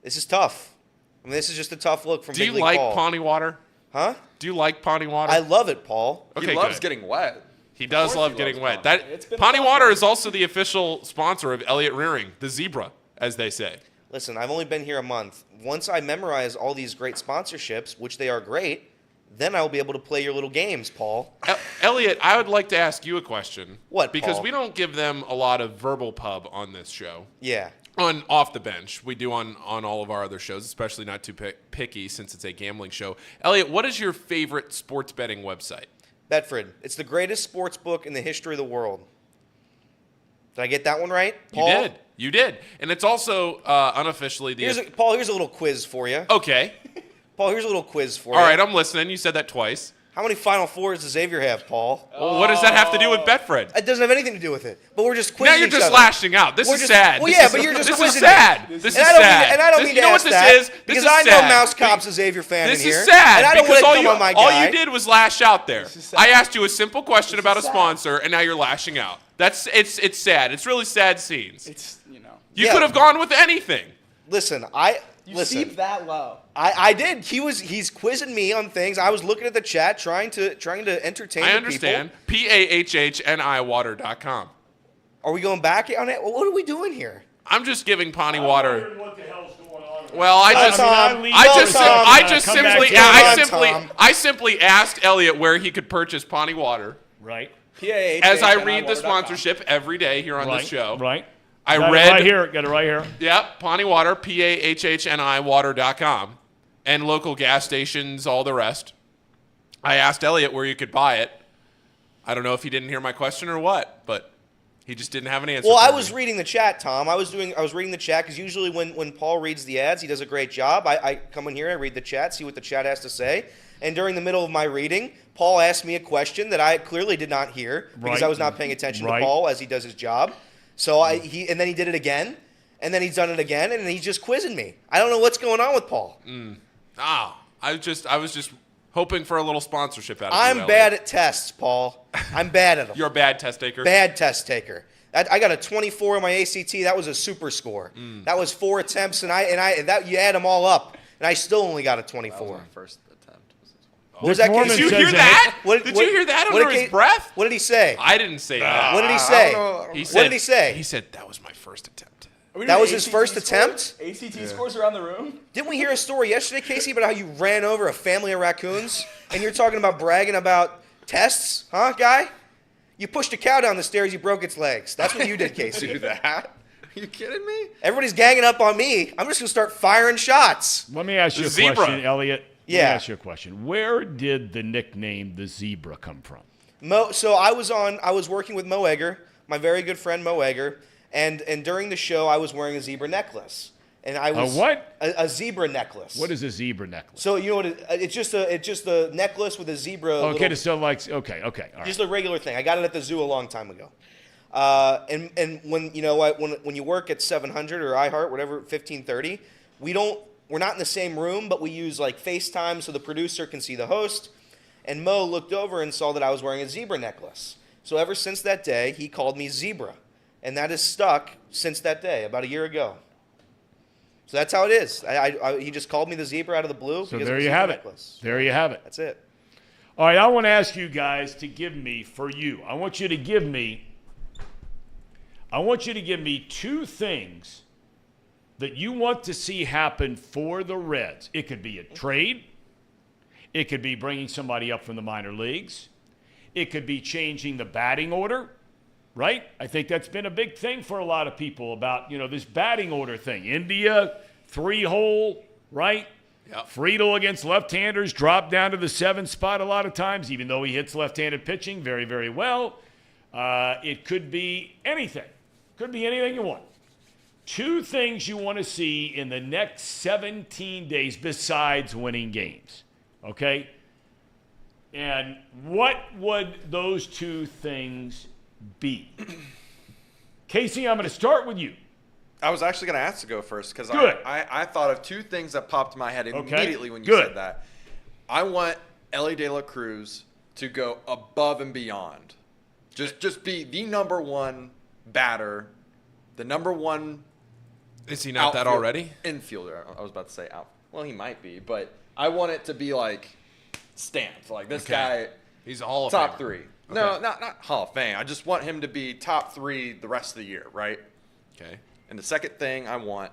This is tough. I mean, this is just a tough look from Big League Paul. Do you like Pawnee water? Huh? Do you like Pawnee water? I love it, Paul. Okay, he loves good. getting wet. He does love getting wet. Pawnee. Pawnee water is also the official sponsor of Elliot Rearing, the zebra, as they say. Listen, I've only been here a month. Once I memorize all these great sponsorships, which they are great, then I'll be able to play your little games, Paul. Elliot, I would like to ask you a question. What, Because Paul? we don't give them a lot of verbal pub on this show. Yeah. On Off the Bench. We do on all of our other shows, especially not too picky since it's a gambling show. Elliot, what is your favorite sports betting website? Betfred. It's the greatest sports book in the history of the world. Did I get that one right, Paul? You did. And it's also unofficially the... Paul, here's a little quiz for you. Okay. Paul, here's a little quiz for you. All right, I'm listening. You said that twice. How many Final Fours does Xavier have, Paul? Well, what does that have to do with Betfred? It doesn't have anything to do with it. But we're just quizzing Now you're each just other. lashing out. This is sad. Well, yeah, but you're just this quizzing is sad. me. This is And I don't sad. mean, and I don't mean you to know ask what this that is? This because is I know sad. Mouse Cop's a Xavier fan This in here. is sad and I don't because want to come on my guy. all you did was lash out there. I asked you a simple question about a sponsor, and now you're lashing out. It's sad. It's really sad scenes. It's, you know. You could have gone with anything. Listen, You seep that low. I did. He's quizzing me on things. I was looking at the chat, trying to entertain I the understand. people. PAHHNIwater.com. Are we going back on it? What are we doing here? I'm just giving Pawnee Water. What the hell's going on? Well, I simply asked Elliot where he could purchase Pawnee Water. Right. As I read the sponsorship every day here on this show. Right. I Got read it right here. Got it right here. Yep, Pawnee Water, PAHHNIwater.com, and local gas stations, all the rest. I asked Elliot where you could buy it. I don't know if he didn't hear my question or what, but he just didn't have an answer. Well, for I me. was reading the chat, Tom. I was reading the chat because usually when Paul reads the ads, he does a great job. I come in here, I read the chat, see what the chat has to say, and during the middle of my reading, Paul asked me a question that I clearly did not hear because I was not paying attention to Paul as he does his job. So then he did it again, and then he's done it again, and he's just quizzing me. I don't know what's going on with Paul. I was just hoping for a little sponsorship out of you, I'm Elliot. bad at tests, Paul. I'm bad at them. You're a bad test taker? Bad test taker. I got a 24 on my ACT. That was a super score. That was 4 attempts, and you add them all up, and I still only got a 24. That was my first attempt. Was that Mormon Did you says hear that? What- Did what- you hear that what under did his breath? What did he say? I didn't say that. What did he say? What did he say? He said that was my first attempt. That was his first attempt? ACT scores around the room? Didn't we hear a story yesterday, Casey, about how you ran over a family of raccoons? And you're talking about bragging about tests? Huh, guy? You pushed a cow down the stairs, you broke its legs. That's what you did, Casey. Do that? Are you kidding me? Everybody's ganging up on me. I'm just going to start firing shots. Let me ask you a Zebra. question, Elliot. Let me Yeah. ask you a question. Where did the nickname the Zebra come from? So I was working with Mo Egger, my very good friend Mo Egger, and during the show I was wearing a zebra necklace. And I was what? A zebra necklace. What is a zebra necklace? So you know what? It's just a necklace with a zebra. Okay, little, so like all right. just a regular thing. I got it at the zoo a long time ago. And when when you work at 700 or iHeart, whatever, 1530, we're not in the same room, but we use like FaceTime so the producer can see the host. And Mo looked over and saw that I was wearing a zebra necklace. So ever since that day, he called me Zebra, and that has stuck since that day, about a year ago. So that's how it is. He just called me the Zebra out of the blue. So because there of a you zebra have it. necklace. There you have it. That's it. All right, I want to ask you guys to give me, for you, I want you to give me 2 things that you want to see happen for the Reds. It could be a trade. It could be bringing somebody up from the minor leagues. It could be changing the batting order, right? I think that's been a big thing for a lot of people about, this batting order thing. India, 3-hole, right? Yep. Friedel against left-handers dropped down to the 7th spot a lot of times, even though he hits left-handed pitching very, very well. It could be anything. Could be anything you want. 2 things you want to see in the next 17 days besides winning games, okay? And what would those 2 things be? Casey, I'm going to start with you. I was actually going to ask to go first because Good. I thought of 2 things that popped in my head Okay. immediately when you Good. said that. I want Elly De La Cruz to go above and beyond. Just be the number 1 batter, the number 1 Is he not that outfield- already? Infielder. I was about to say out. Well, he might be, but I want it to be like stamped. Like this guy, He's a Hall of top Famer. 3. Okay. No, not Hall of Fame. I just want him to be top 3 the rest of the year, right? Okay. And the second thing I want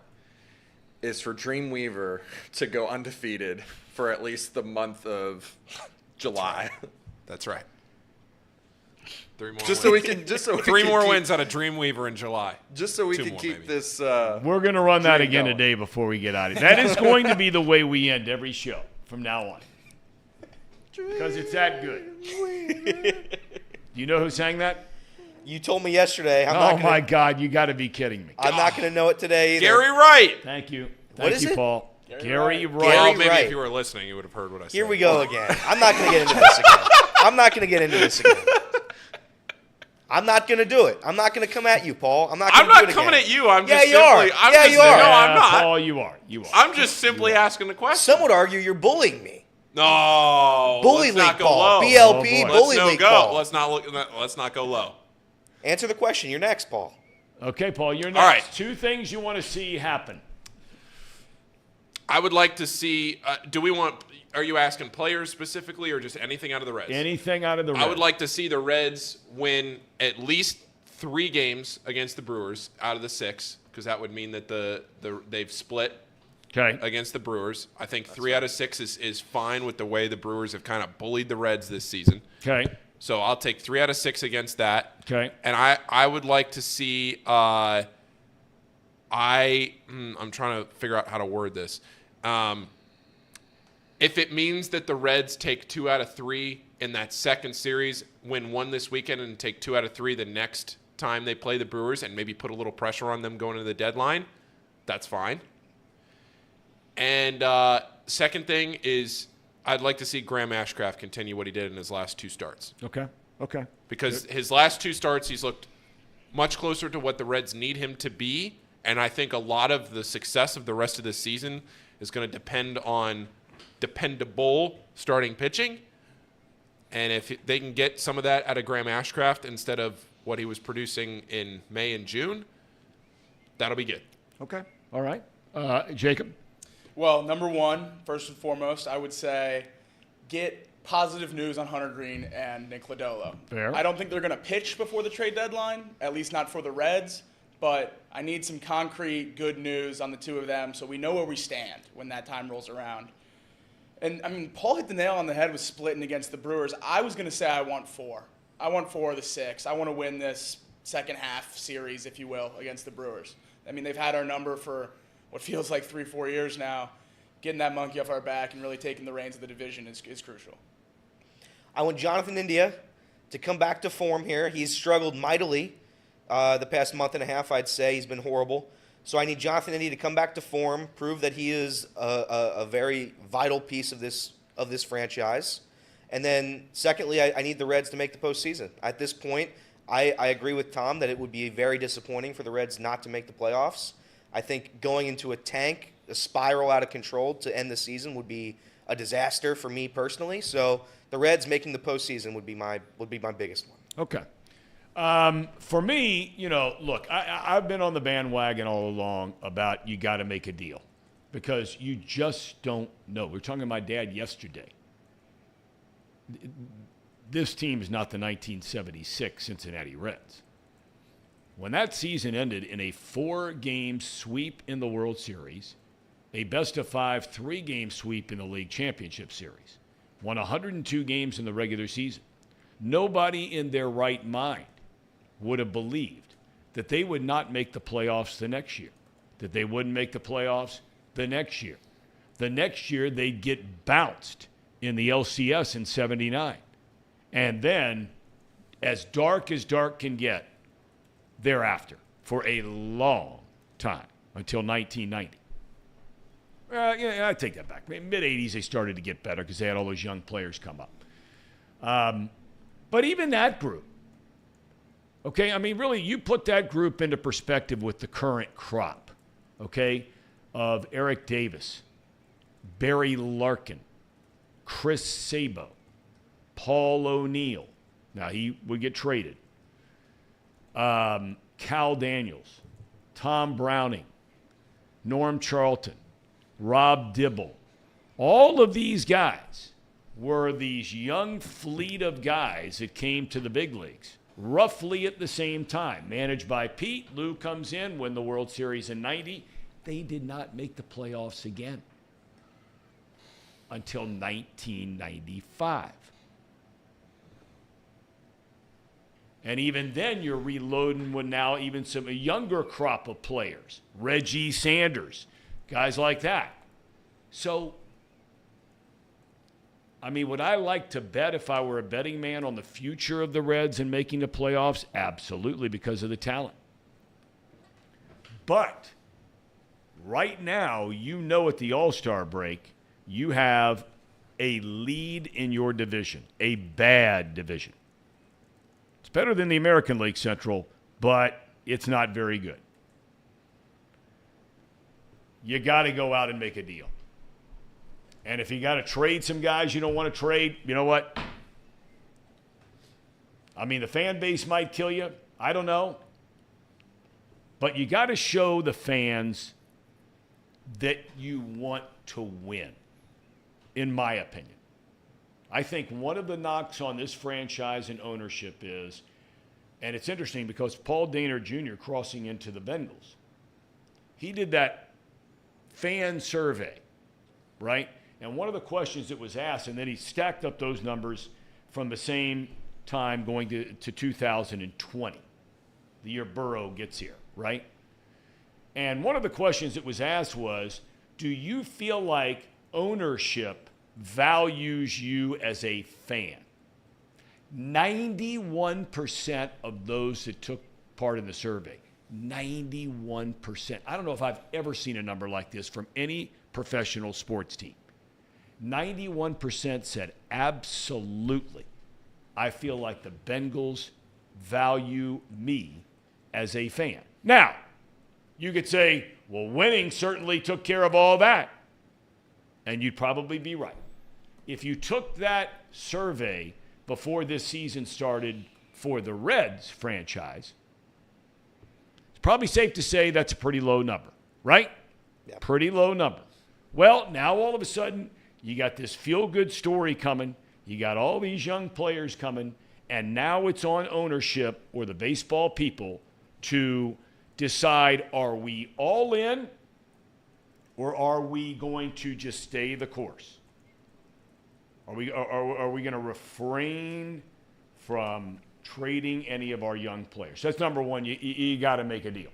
is for Dreamweaver to go undefeated for at least the month of July. That's right. 3 more Just wins. so we 3 can more keep- wins out of Dreamweaver in July. Just so we 2 can more, keep maybe. this. We're going to run that Dream again going. today before we get out of here. That is going to be the way we end every show from now on. Because it's that good. Do you know who sang that? You told me yesterday. My God, you got to be kidding me. I'm not going to know it today either. Gary Wright. Thank you. What Thank is you, it? Paul. Gary Wright. Well, maybe Wright. if you were listening, you would have heard what I said. Here we go again. I'm not going to get into this again. I'm not going to get into this again. I'm not going to do it. I'm not going to come at you, Paul. I'm not going to do it again. coming at you. I'm Yeah, just you simply, are. I'm Yeah, just, you are. No, I'm not. Paul, you are. I'm just simply asking the question. Some would argue you're bullying me. No. Bully let's not League go Paul. low. BLP, boy. Bully Let's League go. Paul. Let's not go low. Answer the question. You're next, Paul. Okay, Paul, you're next. All right. 2 things you want to see happen. I would like to see. Are you asking players specifically, or just anything out of the Reds? Anything out of the Reds. I would like to see the Reds win at least 3 games against the Brewers out of the 6, because that would mean that they've split against the Brewers. I think 3 out of 6 is fine with the way the Brewers have kind of bullied the Reds this season. Okay. So I'll take 3 out of 6 against that. Okay. And I would like to see. I'm trying to figure out how to word this. If it means that the Reds take 2 out of 3 in that second series, win 1 this weekend, and take 2 out of 3 the next time they play the Brewers, and maybe put a little pressure on them going to the deadline, that's fine. And second thing is, I'd like to see Graham Ashcraft continue what he did in his last 2 starts. Okay. Because his last 2 starts, he's looked much closer to what the Reds need him to be, and I think a lot of the success of the rest of the season is going to depend on dependable starting pitching. And if they can get some of that out of Graham Ashcraft instead of what he was producing in May and June, that'll be good. Okay. All right. Jacob? Well, number 1, first and foremost, I would say get positive news on Hunter Green and Nick Lodolo. Fair. I don't think they're going to pitch before the trade deadline, at least not for the Reds, but I need some concrete good news on the 2 of them so we know where we stand when that time rolls around. And, I mean, Paul hit the nail on the head with splitting against the Brewers. I was going to say I want 4. I want 4 of the 6. I want to win this second half series, if you will, against the Brewers. I mean, they've had our number for what feels like 3-4 years now. Getting that monkey off our back and really taking the reins of the division is crucial. I want Jonathan India to come back to form here. He's struggled mightily the past month and a half, I'd say. He's been horrible. So I need Jonathan India to come back to form, prove that he is a very vital piece of this franchise. And then, secondly, I need the Reds to make the postseason. At this point, I agree with Tom that it would be very disappointing for the Reds not to make the playoffs. I think going into a tank, a spiral out of control to end the season would be a disaster for me personally. So the Reds making the postseason would be my biggest one. Okay. For me, look, I've been on the bandwagon all along about you got to make a deal because you just don't know. We were talking to my dad yesterday. This team is not the 1976 Cincinnati Reds. When that season ended in a 4-game sweep in the World Series, a best-of-5 3-game sweep in the League Championship Series, won 102 games in the regular season, nobody in their right mind would have believed that they would not make the playoffs the next year, that they wouldn't make the playoffs the next year. The next year, they'd get bounced in the LCS in 79. And then, as dark can get, thereafter, for a long time, until 1990. I take that back. Mid-'80s, they started to get better because they had all those young players come up. But even that group, okay, I mean, really, you put that group into perspective with the current crop, okay, of Eric Davis, Barry Larkin, Chris Sabo, Paul O'Neill. Now, he would get traded. Cal Daniels, Tom Browning, Norm Charlton, Rob Dibble. All of these guys were these young fleet of guys that came to the big leagues roughly at the same time. Managed by Pete, Lou comes in, win the World Series in 90. They did not make the playoffs again until 1995. And even then, you're reloading with now even a younger crop of players. Reggie Sanders, guys like that. So, I mean, would I like to bet if I were a betting man on the future of the Reds and making the playoffs? Absolutely, because of the talent. But right now, at the All-Star break, you have a lead in your division, a bad division. It's better than the American League Central, but it's not very good. You got to go out and make a deal. And if you got to trade some guys you don't want to trade, you know what? I mean, the fan base might kill you. I don't know. But you got to show the fans that you want to win, in my opinion. I think one of the knocks on this franchise and ownership is, and it's interesting because Paul Dehner Jr. crossing into the Bengals, he did that fan survey, right? And one of the questions that was asked, and then he stacked up those numbers from the same time going to 2020, the year Burrow gets here, right? And one of the questions that was asked was, do you feel like ownership values you as a fan? 91% of those that took part in the survey, 91%. I don't know if I've ever seen a number like this from any professional sports team. 91% said, absolutely. I feel like the Bengals value me as a fan. Now, you could say, well, winning certainly took care of all that. And you'd probably be right. If you took that survey before this season started for the Reds franchise, it's probably safe to say that's a pretty low number, right? Yep. Pretty low number. Well, now all of a sudden, you got this feel-good story coming. You got all these young players coming, and now it's on ownership or the baseball people to decide, are we all in or are we going to just stay the course? Are we going to refrain from trading any of our young players? That's number one. You got to make a deal.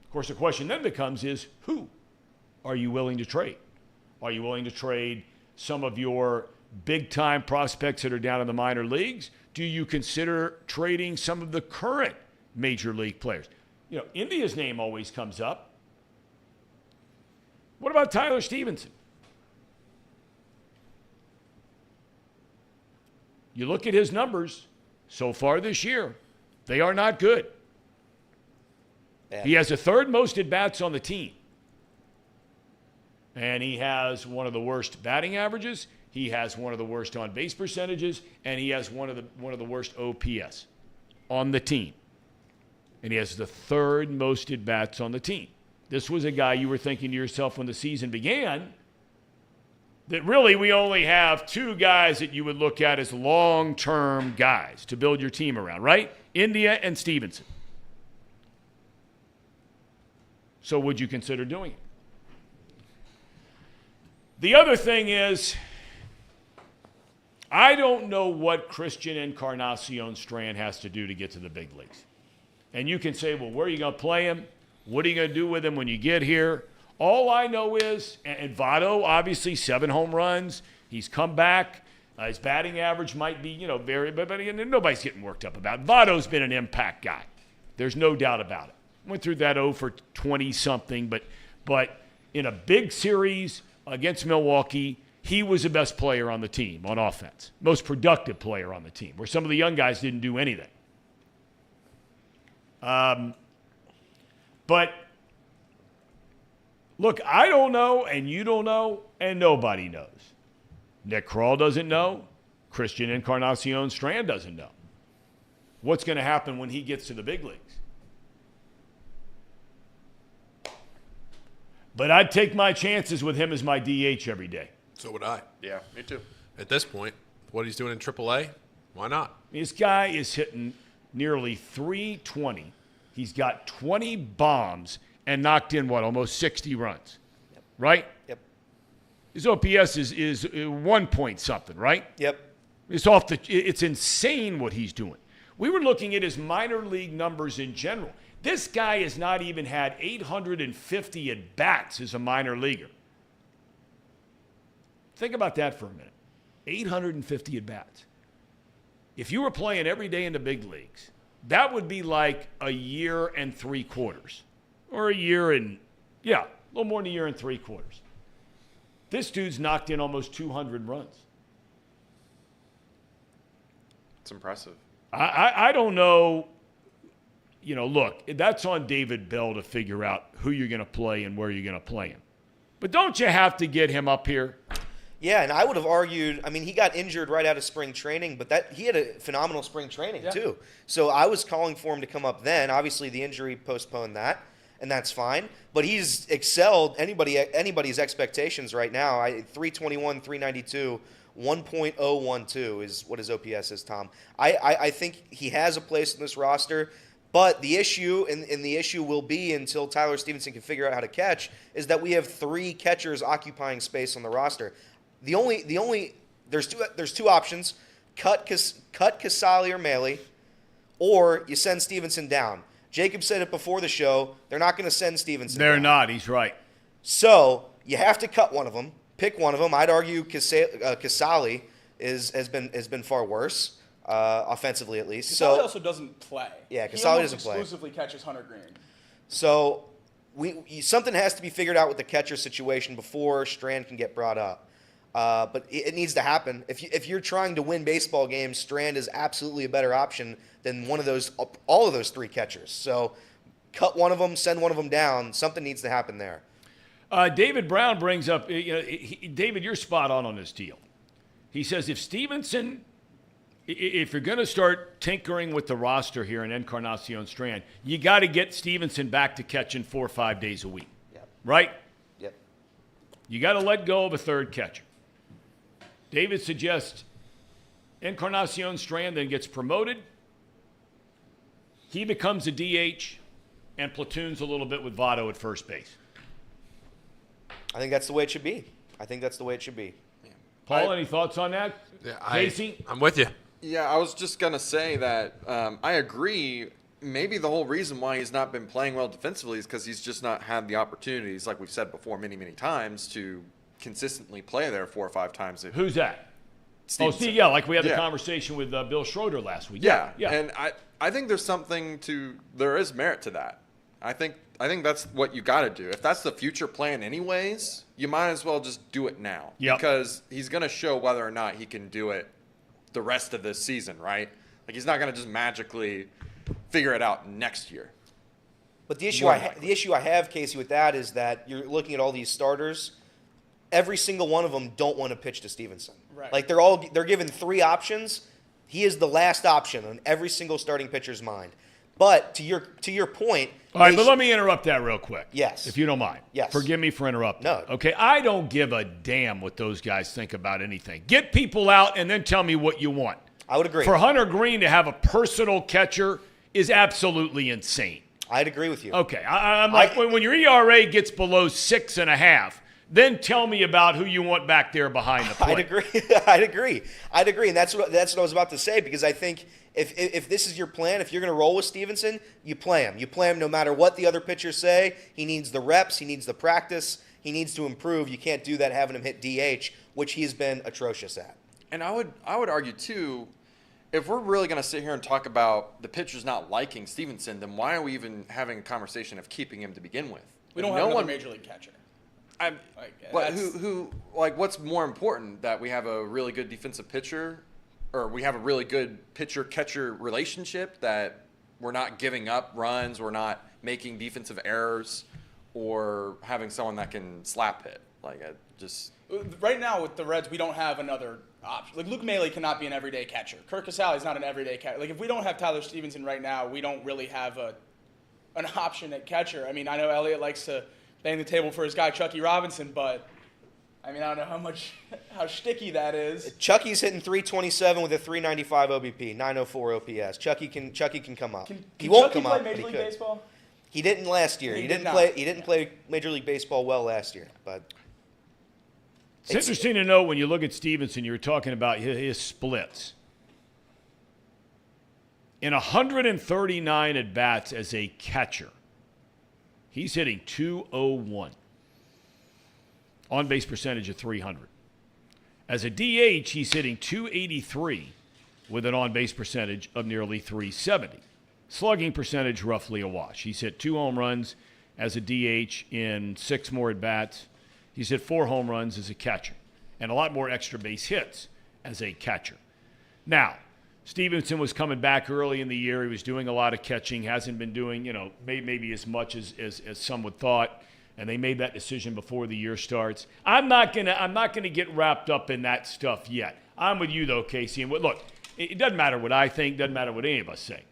Of course, the question then becomes is, who are you willing to trade? Are you willing to trade some of your big-time prospects that are down in the minor leagues? Do you consider trading some of the current major league players? You know, India's name always comes up. What about Tyler Stevenson? You look at his numbers so far this year, they are not good. Yeah. He has the third most at-bats on the team. And he has one of the worst batting averages. He has one of the worst on-base percentages, and he has one of the worst OPS on the team. And he has the third most at-bats on the team. This was a guy you were thinking to yourself when the season began that really we only have two guys that you would look at as long-term guys to build your team around, right? India and Stevenson. So would you consider doing it? The other thing is, I don't know what Christian Encarnacion Strand has to do to get to the big leagues. And you can say, well, where are you going to play him? What are you going to do with him when you get here? All I know is, and Votto, obviously, 7 home runs. He's come back. His batting average might be, very, but nobody's getting worked up about it. Votto's been an impact guy. There's no doubt about it. Went through that 0 for 20-something, but in a big series against Milwaukee, he was the best player on the team on offense, most productive player on the team, where some of the young guys didn't do anything. But look, I don't know, and you don't know, and nobody knows. Nick Krall doesn't know. Christian Encarnacion Strand doesn't know. What's going to happen when he gets to the big leagues? But I'd take my chances with him as my DH every day. So would I. Yeah, me too. At this point, what he's doing in AAA, why not? This guy is hitting nearly 320. He's got 20 bombs and knocked in, almost 60 runs, right? Yep. His OPS is 1 point something, right? Yep. It's insane what he's doing. We were looking at his minor league numbers in general. This guy has not even had 850 at-bats as a minor leaguer. Think about that for a minute. 850 at-bats. If you were playing every day in the big leagues, that would be like a year and 3/4, or a year and Yeah, a little more than a year and 3/4. This dude's knocked in almost 200 runs. It's impressive. I don't know. You know, look, that's on David Bell to figure out who you're going to play and where you're going to play him. But don't you have to get him up here? Yeah, and I would have argued, I mean, he got injured right out of spring training, but he had a phenomenal spring training too. So I was calling for him to come up then. Obviously, the injury postponed that, and that's fine. But he's excelled anybody's expectations right now. 321, 392, 1.012 is what his OPS is, Tom. I think he has a place in this roster. But the issue, and the issue will be until Tyler Stevenson can figure out how to catch, is that we have 3 catchers occupying space on the roster. There's two options: cut Casali or Maley, or you send Stevenson down. Jacob said it before the show. They're not going to send Stevenson. They're down. not. He's right. So you have to cut one of them. Pick one of them. I'd argue Casali has been far worse. Offensively, at least. Casali also doesn't play. Yeah, Casali doesn't play. He exclusively catches Hunter Green. So something has to be figured out with the catcher situation before Strand can get brought up. But it needs to happen. If you're trying to win baseball games, Strand is absolutely a better option than all of those 3 catchers. So cut one of them, send one of them down. Something needs to happen there. David Brown brings up, David, you're spot on this deal. He says if you're going to start tinkering with the roster here in Encarnacion Strand, you got to get Stevenson back to catching 4 or 5 days a week. Yep. Right? Yep. You got to let go of a third catcher. David suggests Encarnacion Strand then gets promoted. He becomes a DH and platoons a little bit with Votto at first base. I think that's the way it should be. Paul, any thoughts on that? Yeah, Casey? I'm with you. Yeah, I was just going to say that I agree. Maybe the whole reason why he's not been playing well defensively is because he's just not had the opportunities, like we've said before many, many times, to consistently play there 4 or 5 times. Who's that? Stevenson. Oh, Steve, yeah, like we had the conversation with Bill Schroeder last week. Yeah, and I think there's there is merit to that. I think that's what you got to do. If that's the future plan anyways, you might as well just do it now. Yep. Because he's going to show whether or not he can do it the rest of this season, right? Like he's not going to just magically figure it out next year. But the issue I have, Casey, with that is that you're looking at all these starters. Every single one of them don't want to pitch to Stevenson. Right. Like they're given 3 options. He is the last option on every single starting pitcher's mind. But to your point. All right, but let me interrupt that real quick. Yes. If you don't mind. Yes. Forgive me for interrupting. No. Okay, I don't give a damn what those guys think about anything. Get people out and then tell me what you want. I would agree. For Hunter Green to have a personal catcher is absolutely insane. I'd agree with you. Okay, I'm like, when your ERA gets below 6.5, then tell me about who you want back there behind the plate. I'd agree. And that's what I was about to say, because I think if this is your plan, if you're going to roll with Stevenson, you play him. You play him no matter what the other pitchers say. He needs the reps. He needs the practice. He needs to improve. You can't do that having him hit DH, which he's been atrocious at. And I would argue, too, if we're really going to sit here and talk about the pitchers not liking Stevenson, then why are we even having a conversation of keeping him to begin with? We don't have another major league catcher. What's more important, that we have a really good defensive pitcher, or we have a really good pitcher-catcher relationship, that we're not giving up runs, we're not making defensive errors, or having someone that can slap hit? Right now with the Reds, we don't have another option. Like Luke Maley cannot be an everyday catcher. Kirk Casale is not an everyday catcher. Like if we don't have Tyler Stevenson right now, we don't really have an option at catcher. I mean, I know Elliot likes to bang the table for his guy Chucky Robinson, but I mean, I don't know how sticky that is. Chucky's hitting 327 with a 395 OBP, 904 OPS. Chucky can come up. He won't Chucky come up, play but Major he League could. Baseball? He didn't last year. He didn't play Major League Baseball well last year, but it's interesting to know when you look at Stevenson, you were talking about his splits. In 139 at-bats as a catcher, he's hitting 201. On-base percentage of 300. As a DH, he's hitting 283 with an on-base percentage of nearly 370. Slugging percentage roughly a wash. He's hit 2 home runs as a DH in 6 more at-bats. He's hit 4 home runs as a catcher and a lot more extra base hits as a catcher. Now, Stevenson was coming back early in the year. He was doing a lot of catching, hasn't been doing, maybe as much as some would thought, and they made that decision before the year starts. I'm not gonna get wrapped up in that stuff yet. I'm with you, though, Casey. And look, it doesn't matter what I think, doesn't matter what any of us say.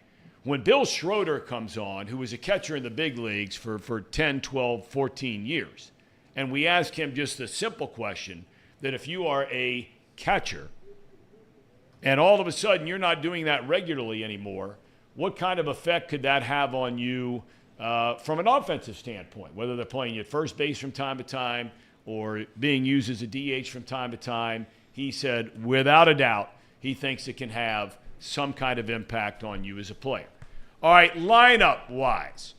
When Bill Schroeder comes on, who was a catcher in the big leagues for 10, 12, 14 years, and we ask him just the simple question that if you are a catcher and all of a sudden you're not doing that regularly anymore, what kind of effect could that have on you from an offensive standpoint, whether they're playing you at first base from time to time or being used as a DH from time to time? He said, without a doubt, he thinks it can have some kind of impact on you as a player. All right, lineup-wise.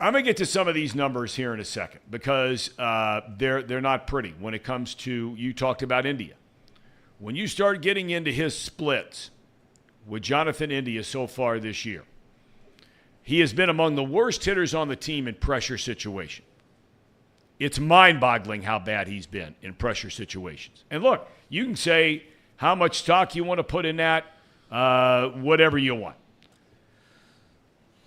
I'm going to get to some of these numbers here in a second because they're not pretty when it comes to, you talked about India. When you start getting into his splits with Jonathan India so far this year, he has been among the worst hitters on the team in pressure situation. It's mind-boggling how bad he's been in pressure situations. And look, you can say how much stock you want to put in that, whatever you want.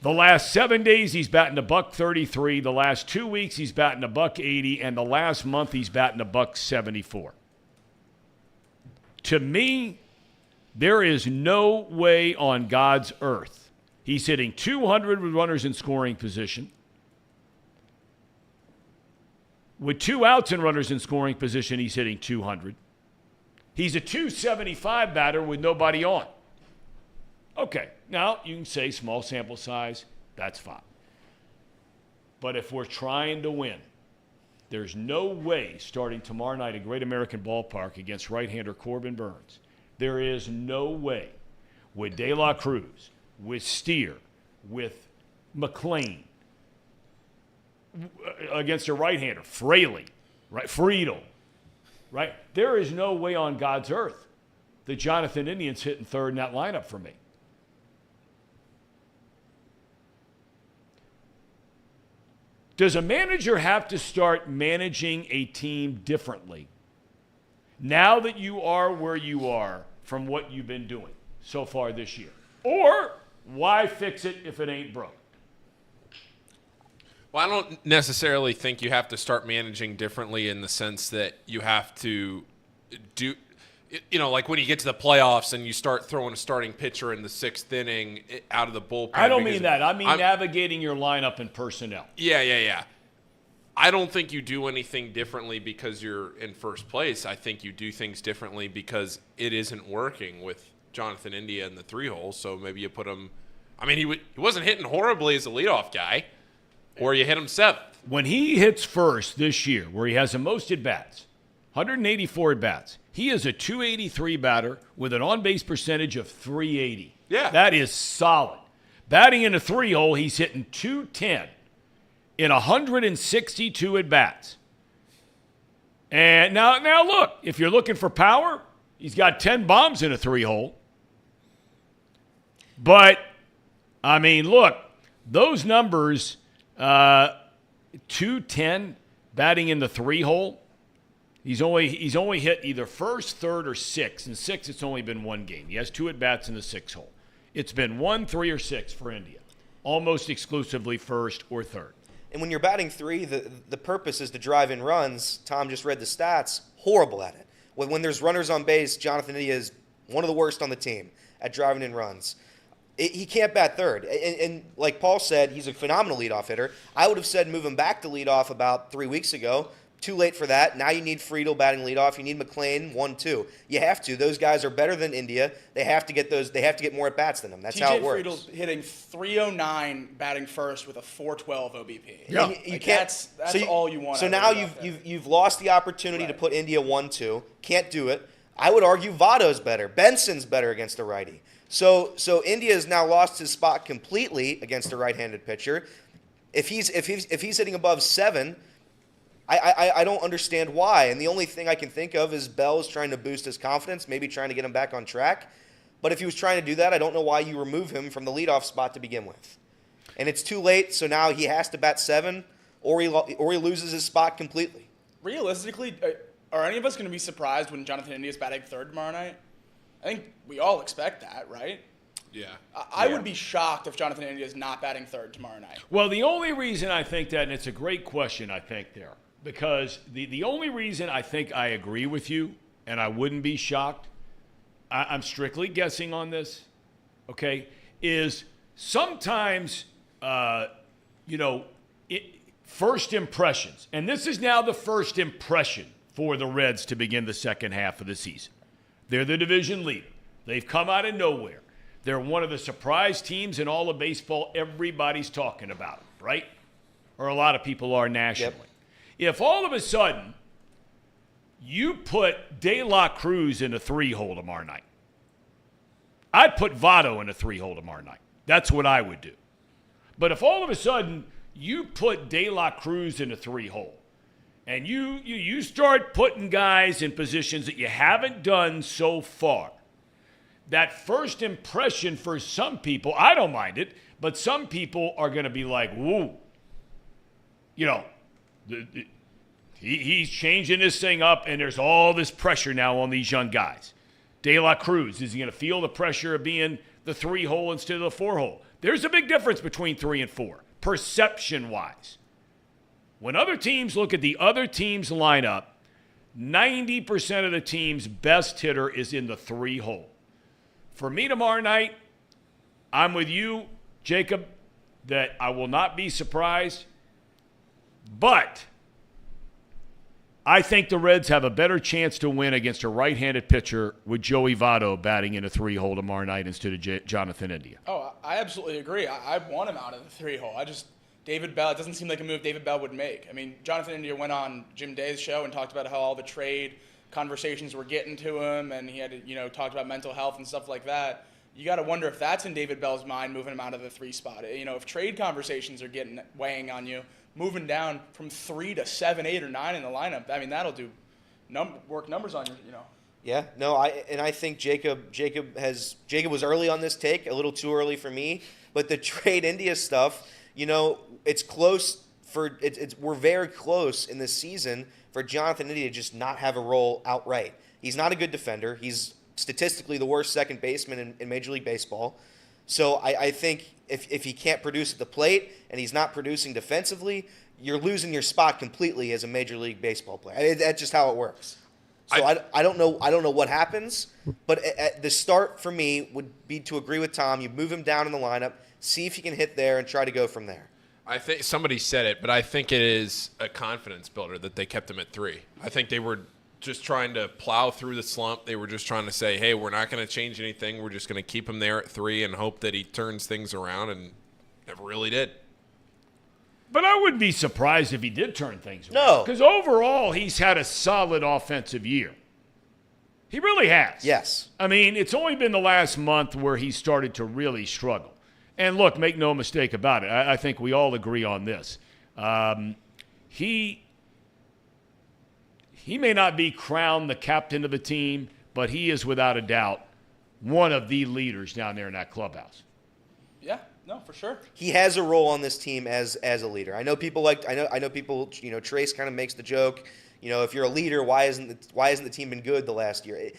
The last 7 days, he's batting $133. The last 2 weeks, he's batting $180. And the last month, he's batting $174. To me, there is no way on God's earth. He's hitting 200 with runners in scoring position. With 2 outs and runners in scoring position, he's hitting 200. He's a 275 batter with nobody on. Okay, now you can say small sample size, that's fine. But if we're trying to win, there's no way starting tomorrow night at Great American Ballpark against right-hander Corbin Burns, there is no way with De La Cruz, with Steer, with McLean, against a right-hander, Fraley, right, Friedel, right? There is no way on God's earth that Jonathan Indian's hitting third in that lineup for me. Does a manager have to start managing a team differently now that you are where you are from what you've been doing so far this year? Or why fix it if it ain't broke? Well, I don't necessarily think you have to start managing differently in the sense that you have to do, like when you get to the playoffs and you start throwing a starting pitcher in the 6th inning out of the bullpen. I don't mean that. I mean navigating your lineup and personnel. Yeah. I don't think you do anything differently because you're in first place. I think you do things differently because it isn't working with Jonathan India in the 3-hole. So maybe you put him. I mean, he wasn't hitting horribly as a leadoff guy, or you hit him 7th. When he hits first this year, where he has the most at-bats, 184 at-bats, he is a 283 batter with an on-base percentage of 380. Yeah. That is solid. Batting in a 3-hole, he's hitting 210 in 162 at-bats. And now look, if you're looking for power, he's got 10 bombs in a 3-hole. But, I mean, look, those numbers, 210 batting in the 3-hole, He's only hit either first, third, or 6. In 6, it's only been 1 game. He has 2 at-bats in the 6-hole. It's been 1, 3, or 6 for India. Almost exclusively first or third. And when you're batting 3, the purpose is to drive in runs. Tom just read the stats. Horrible at it. When there's runners on base, Jonathan India is one of the worst on the team at driving in runs. He can't bat third. And like Paul said, he's a phenomenal leadoff hitter. I would have said move him back to leadoff about 3 weeks ago. Too late for that. Now you need Friedel batting leadoff. You need McLean 1-2. You have to. Those guys are better than India. They have to get those. They have to get more at bats than them. That's how it works. Friedel's hitting 309 batting first with a 412 OBP. Yeah, you can't. That's all you want. So now you've lost the opportunity to put India 1-2. Can't do it. I would argue Votto's better. Benson's better against a righty. So India has now lost his spot completely against a right-handed pitcher. If he's hitting above 7. I don't understand why. And the only thing I can think of is Bell's trying to boost his confidence, maybe trying to get him back on track. But if he was trying to do that, I don't know why you remove him from the leadoff spot to begin with. And it's too late, so now he has to bat 7, or he loses his spot completely. Realistically, are any of us going to be surprised when Jonathan India is batting third tomorrow night? I think we all expect that, right? Yeah. I would be shocked if Jonathan India is not batting third tomorrow night. Well, the only reason I think that, and it's a great question, I think, there, because the only reason I think I agree with you and I wouldn't be shocked, I'm strictly guessing on this, okay, is sometimes, first impressions, and this is now the first impression for the Reds to begin the second half of the season. They're the division leader. They've come out of nowhere. They're one of the surprise teams in all of baseball. Everybody's talking about them, right? Or a lot of people are nationally. Yep. If all of a sudden you put De La Cruz in a 3-hole tomorrow night, I'd put Votto in a 3-hole tomorrow night. That's what I would do. But if all of a sudden you put De La Cruz in a 3-hole and you start putting guys in positions that you haven't done so far, that first impression for some people, I don't mind it, but some people are going to be like, whoa, he's changing this thing up, and there's all this pressure now on these young guys. De La Cruz, is he going to feel the pressure of being the 3-hole instead of the 4-hole? There's a big difference between 3 and 4, perception-wise. When other teams look at the other team's lineup, 90% of the team's best hitter is in the 3-hole. For me tomorrow night, I'm with you, Jacob, that I will not be surprised. But I think the Reds have a better chance to win against a right-handed pitcher with Joey Votto batting in a 3-hole tomorrow night instead of Jonathan India. Oh, I absolutely agree. I want him out of the 3-hole. David Bell, it doesn't seem like a move David Bell would make. I mean, Jonathan India went on Jim Day's show and talked about how all the trade conversations were getting to him, and he had to, talked about mental health and stuff like that. You got to wonder if that's in David Bell's mind, moving him out of the 3 spot. If trade conversations are weighing on you, moving down from 3 to 7, 8, or 9 in the lineup, I mean, that'll do work numbers on you. Yeah, no, I think Jacob was early on this take, a little too early for me. But the trade India stuff, it's close we're very close in this season for Jonathan India to just not have a role outright. He's not a good defender. He's statistically the worst second baseman in Major League Baseball. So I think if he can't produce at the plate and he's not producing defensively, you're losing your spot completely as a Major League Baseball player. That's just how it works. So I don't know what happens, but at the start for me would be to agree with Tom. You move him down in the lineup, see if he can hit there, and try to go from there. I think somebody said it, but I think it is a confidence builder that they kept him at 3. I think they were just trying to plow through the slump. They were just trying to say, hey, we're not going to change anything. We're just going to keep him there at 3 and hope that he turns things around, and never really did. But I wouldn't be surprised if he did turn things around. No. Because overall, he's had a solid offensive year. He really has. Yes. I mean, it's only been the last month where he started to really struggle. And look, make no mistake about it. I think we all agree on this. He may not be crowned the captain of the team, but he is without a doubt one of the leaders down there in that clubhouse. Yeah, no, for sure. He has a role on this team as a leader. I know people Trace kind of makes the joke, if you're a leader, why isn't the team been good the last year?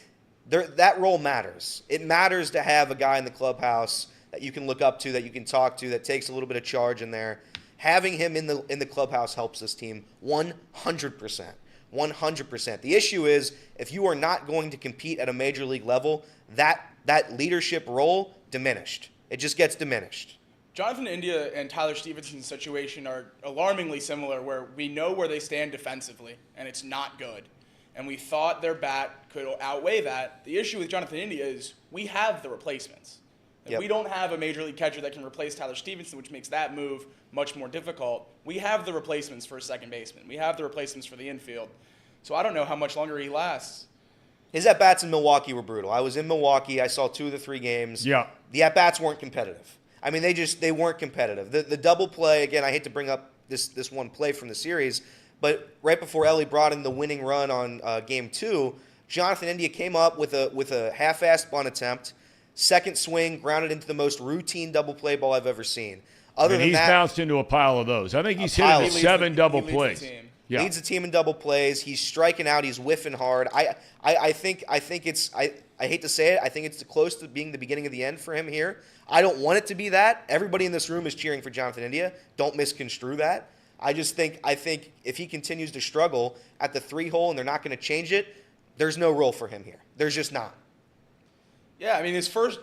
That role matters. It matters to have a guy in the clubhouse that you can look up to, that you can talk to, that takes a little bit of charge in there. Having him in the clubhouse helps this team 100%. 100%. The issue is if you are not going to compete at a major league level, that leadership role diminished. It just gets diminished. Jonathan India and Tyler Stevenson's situation are alarmingly similar, where we know where they stand defensively, and it's not good. And we thought their bat could outweigh that. The issue with Jonathan India is we have the replacements. Yep. We don't have a major league catcher that can replace Tyler Stevenson, which makes that move much more difficult. We have the replacements for a second baseman. We have the replacements for the infield. So I don't know how much longer he lasts. His at-bats in Milwaukee were brutal. I was in Milwaukee. I saw 2 of the 3 games. Yeah. The at-bats weren't competitive. I mean, they weren't competitive. The double play, again, I hate to bring up this one play from the series, but right before Elly brought in the winning run on Game 2, Jonathan India came up with a half-assed bunt attempt. second swing, grounded into the most routine double play ball I've ever seen. Other than he's that, bounced into a pile of those. I think he's hit pile. 7 double He leads plays. the team. Yeah. Leads the team in double plays. He's striking out. He's whiffing hard. I think it's I hate to say it. I think it's close to being the beginning of the end for him here. I don't want it to be that. Everybody in this room is cheering for Jonathan India. Don't misconstrue that. I think if he continues to struggle at the 3-hole and they're not going to change it, there's no role for him here. There's just not. Yeah, I mean,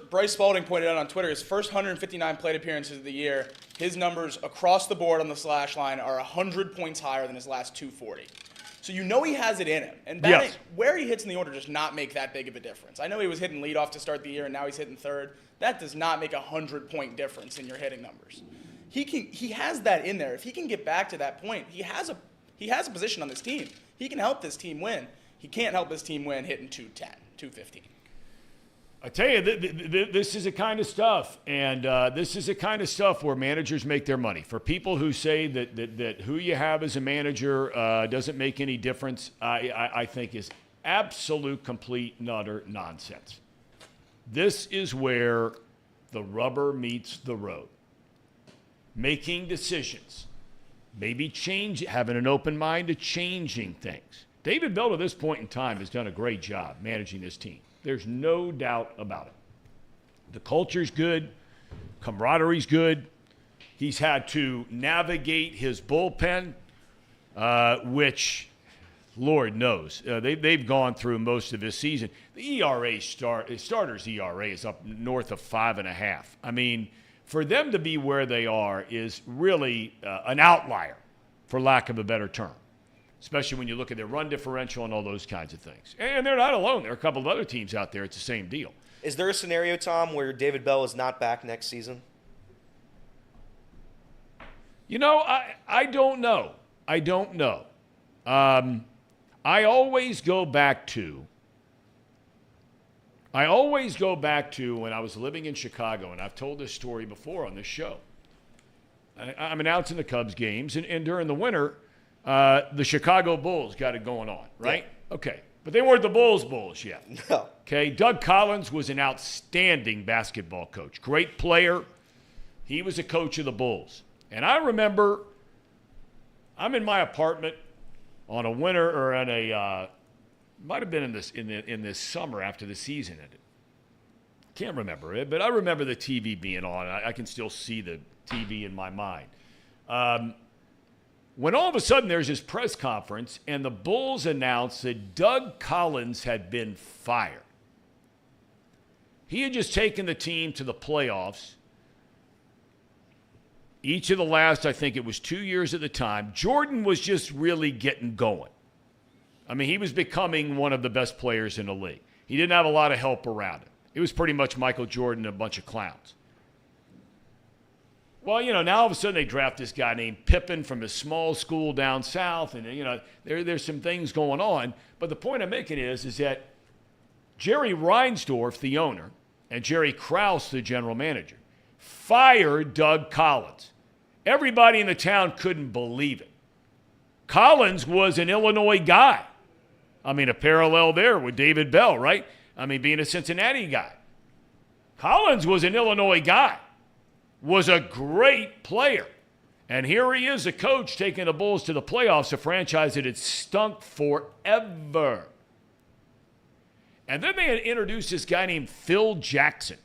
Bryce Spalding pointed out on Twitter, his first 159 plate appearances of the year, his numbers across the board on the slash line are 100 points higher than his last 240. So you know he has it in him. And batting, where he hits in the order does not make that big of a difference. I know he was hitting leadoff to start the year, and now he's hitting third. That does not make a 100-point difference in your hitting numbers. He has that in there. If he can get back to that point, he has a position on this team. He can help this team win. He can't help this team win hitting 210, 215. I tell you, this is the kind of stuff, and this is the kind of stuff where managers make their money. For people who say that who you have as a manager doesn't make any difference, I think is absolute, complete, and utter nonsense. This is where the rubber meets the road. Making decisions, maybe having an open mind to changing things. David Bell, at this point in time, has done a great job managing this team. There's no doubt about it. The culture's good. Camaraderie's good. He's had to navigate his bullpen, which, Lord knows, they've gone through most of this season. The starter's ERA is up north of 5.5. I mean, for them to be where they are is really an outlier, for lack of a better term. Especially when you look at their run differential and all those kinds of things. And they're not alone. There are a couple of other teams out there. It's the same deal. Is there a scenario, Tom, where David Bell is not back next season? You know, I don't know. I don't know. I always go back to when I was living in Chicago, and I've told this story before on this show. I'm announcing the Cubs games, and during the winter, the Chicago Bulls got it going on, right? Yeah. Okay. But they weren't the Bulls yet. No. Okay. Doug Collins was an outstanding basketball coach. Great player. He was a coach of the Bulls. And I remember I'm in my apartment on a winter or on a might have been in this summer after the season ended. Can't remember it, but I remember the TV being on. I can still see the TV in my mind. When all of a sudden there's this press conference and the Bulls announced that Doug Collins had been fired. He had just taken the team to the playoffs. Each of the last, I think it was 2 years at the time, Jordan was just really getting going. I mean, he was becoming one of the best players in the league. He didn't have a lot of help around him. It was pretty much Michael Jordan and a bunch of clowns. Well, you know, now all of a sudden they draft this guy named Pippen from a small school down south, and, you know, there's some things going on. But the point I'm making is that Jerry Reinsdorf, the owner, and Jerry Krause, the general manager, fired Doug Collins. Everybody in the town couldn't believe it. Collins was an Illinois guy. I mean, a parallel there with David Bell, right? I mean, being a Cincinnati guy. Collins was an Illinois guy. Was a great player. And here he is, a coach taking the Bulls to the playoffs, a franchise that had stunk forever. And then they had introduced this guy named Phil Jackson.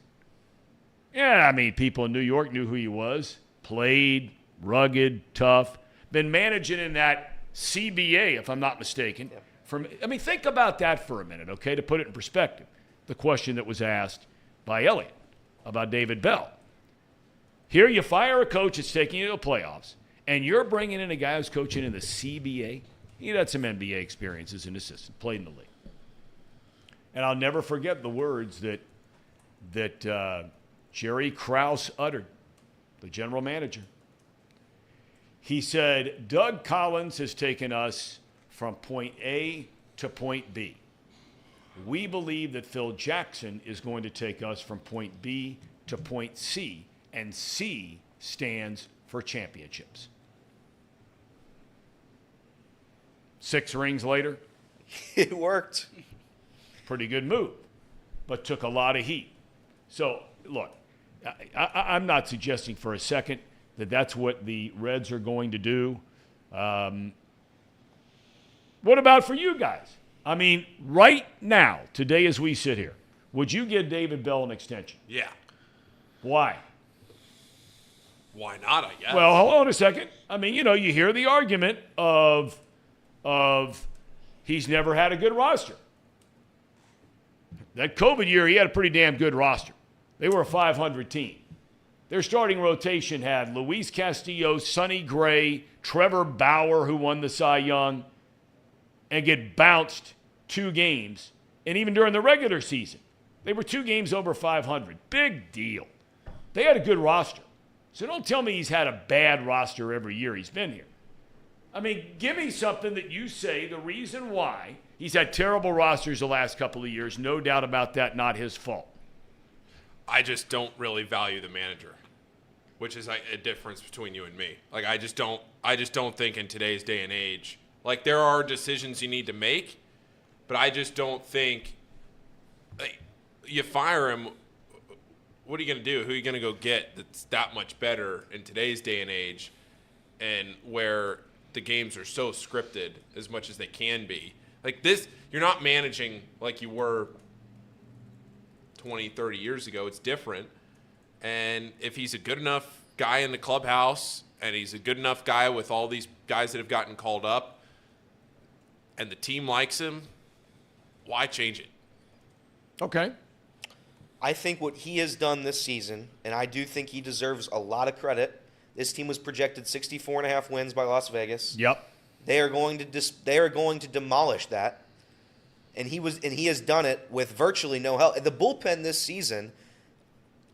Yeah, I mean, people in New York knew who he was. Played, rugged, tough. Been managing in that CBA, if I'm not mistaken. Yeah. Think about that for a minute, okay, to put it in perspective. The question that was asked by Elliott about David Bell. Here you fire a coach that's taking you to the playoffs, and you're bringing in a guy who's coaching in the CBA. He'd had some NBA experience as an assistant, played in the league. And I'll never forget the words that Jerry Krause uttered, the general manager. He said, Doug Collins has taken us from point A to point B. We believe that Phil Jackson is going to take us from point B to point C, and C stands for championships. 6 rings later. It worked. Pretty good move, but took a lot of heat. So, look, I'm not suggesting for a second that that's what the Reds are going to do. What about for you guys? I mean, right now, today as we sit here, would you give David Bell an extension? Yeah. Why? Why not, I guess? Well, hold on a second. I mean, you hear the argument of he's never had a good roster. That COVID year, he had a pretty damn good roster. They were a 500 team. Their starting rotation had Luis Castillo, Sonny Gray, Trevor Bauer, who won the Cy Young, and get bounced 2 games. And even during the regular season, they were 2 games over 500. Big deal. They had a good roster. So don't tell me he's had a bad roster every year he's been here. I mean, give me something that you say the reason why he's had terrible rosters the last couple of years. No doubt about that, not his fault. I just don't really value the manager, which is like a difference between you and me. Like I just don't think in today's day and age, like there are decisions you need to make, but I just don't think like, you fire him. What are you going to do? Who are you going to go get that's that much better in today's day and age, and where the games are so scripted as much as they can be? Like this, you're not managing like you were 20, 30 years ago. It's different. And if he's a good enough guy in the clubhouse and he's a good enough guy with all these guys that have gotten called up and the team likes him, why change it? Okay. I think what he has done this season, and I do think he deserves a lot of credit. This team was projected 64.5 wins by Las Vegas. Yep. They are going to demolish that. And he has done it with virtually no help. The bullpen this season,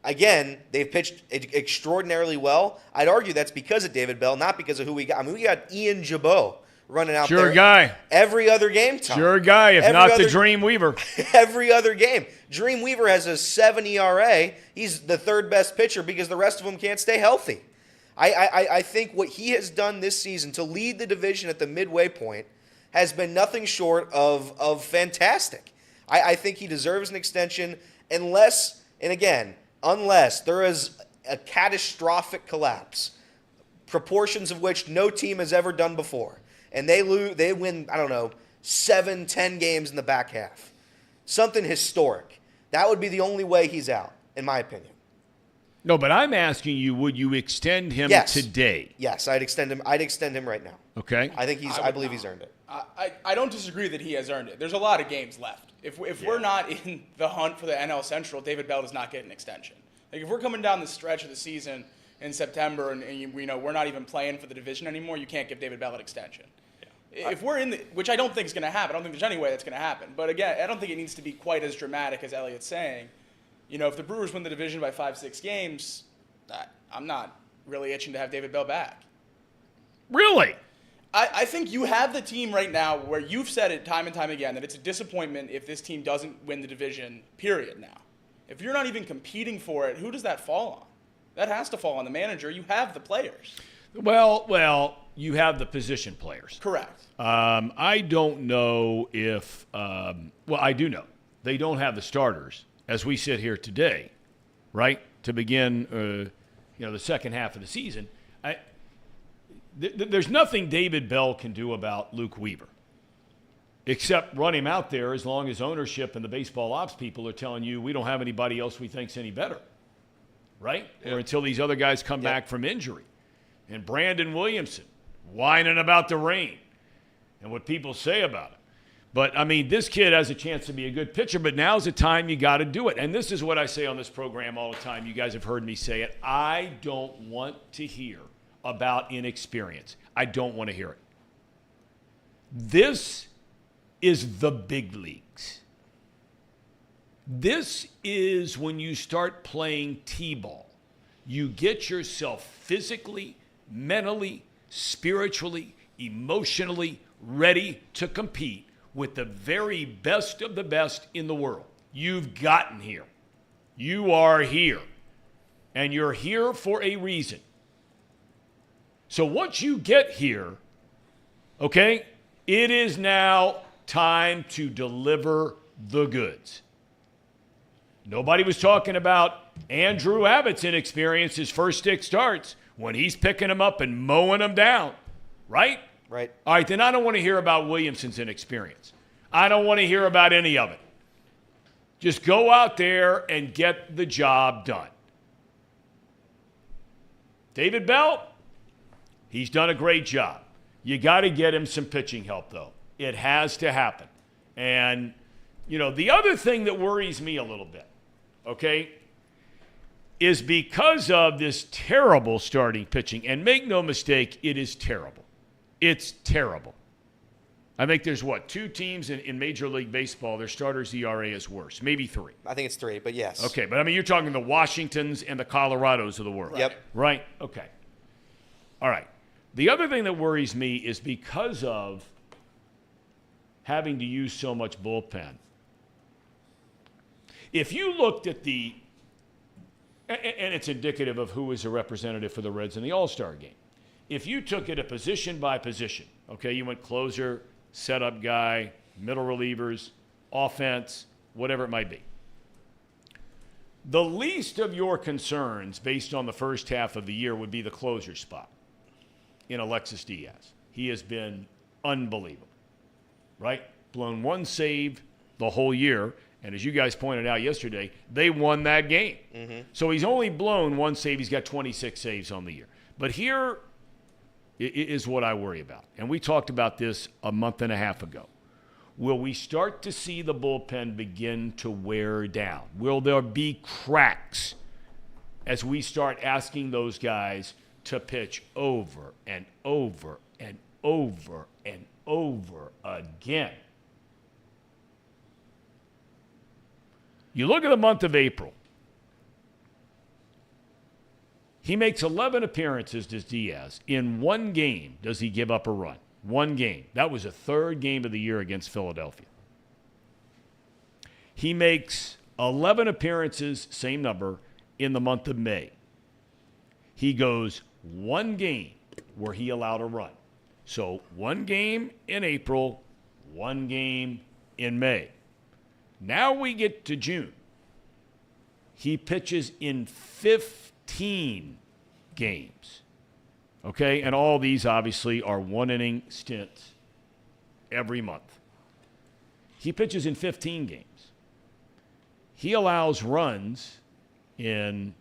again, they've pitched extraordinarily well. I'd argue that's because of David Bell, not because of who we got. I mean, we got Ian Jabot running out there. Sure guy. Every other game, Tom. Sure guy, if not the Dream Weaver. Every other game. Dream Weaver has a 7 ERA. He's the 3rd best pitcher because the rest of them can't stay healthy. I think what he has done this season to lead the division at the midway point has been nothing short of fantastic. I think he deserves an extension unless there is a catastrophic collapse, proportions of which no team has ever done before, and they win, 7-10 games in the back half. Something historic. That would be the only way he's out, in my opinion. No, but I'm asking you, would you extend him today? Yes, I'd extend him. I'd extend him right now. Okay. I believe he's earned it. I don't disagree that he has earned it. There's a lot of games left. If we're not in the hunt for the NL Central, David Bell does not get an extension. Like if we're coming down the stretch of the season in September and we're not even playing for the division anymore, you can't give David Bell an extension. Yeah. If we're in which I don't think is going to happen. I don't think there's any way that's going to happen. But again, I don't think it needs to be quite as dramatic as Elliott's saying. If the Brewers win the division by 5-6 games, I'm not really itching to have David Bell back. Really? I think you have the team right now where you've said it time and time again that it's a disappointment if this team doesn't win the division, period, now. If you're not even competing for it, who does that fall on? That has to fall on the manager. You have the players. Well, you have the position players. Correct. I don't know if I do know. They don't have the starters as we sit here today, right, to begin the second half of the season. There's nothing David Bell can do about Luke Weaver except run him out there as long as ownership and the baseball ops people are telling you we don't have anybody else we think's any better, right? Yeah. Or until these other guys come back from injury. And Brandon Williamson whining about the rain and what people say about it. But, I mean, this kid has a chance to be a good pitcher, but now's the time you got to do it. And this is what I say on this program all the time. You guys have heard me say it. I don't want to hear about inexperience. I don't want to hear it. This is the big leagues. This is when you start playing T-ball. You get yourself physically, mentally, spiritually, emotionally ready to compete with the very best of the best in the world. You've gotten here. You are here. And you're here for a reason. So once you get here, okay, it is now time to deliver the goods. Nobody was talking about Andrew Abbott's inexperience, his first 6 starts, when he's picking them up and mowing them down, right? Right. All right, then I don't want to hear about Williamson's inexperience. I don't want to hear about any of it. Just go out there and get the job done. David Bell, he's done a great job. You got to get him some pitching help, though. It has to happen. And, the other thing that worries me a little bit, okay, is because of this terrible starting pitching. And make no mistake, it is terrible. It's terrible. I think there's, 2 teams in Major League Baseball, their starters' ERA is worse. Maybe 3. I think it's 3, but yes. Okay, but you're talking the Washingtons and the Colorados of the world. Yep. Right? Okay. All right. The other thing that worries me is because of having to use so much bullpen. If you looked at and it's indicative of who is a representative for the Reds in the All-Star game. If you took it a position by position, okay, you went closer, setup guy, middle relievers, offense, whatever it might be. The least of your concerns based on the first half of the year would be the closer spot in Alexis Diaz. He has been unbelievable, right? Blown 1 save the whole year, and as you guys pointed out yesterday, they won that game. Mm-hmm. So he's only blown 1 save. He's got 26 saves on the year. But here is what I worry about. And we talked about this a month and a half ago. Will we start to see the bullpen begin to wear down? Will there be cracks as we start asking those guys to pitch over and over and over and over again? You look at the month of April. He makes 11 appearances, does Diaz. In 1 game, does he give up a run? 1 game. That was the 3rd game of the year against Philadelphia. He makes 11 appearances, same number, in the month of May. He goes 1 game where he allowed a run. So 1 game in April, 1 game in May. Now we get to June. He pitches in 15 games. Okay? And all these obviously are 1-inning stints every month. He pitches in 15 games. He allows runs in,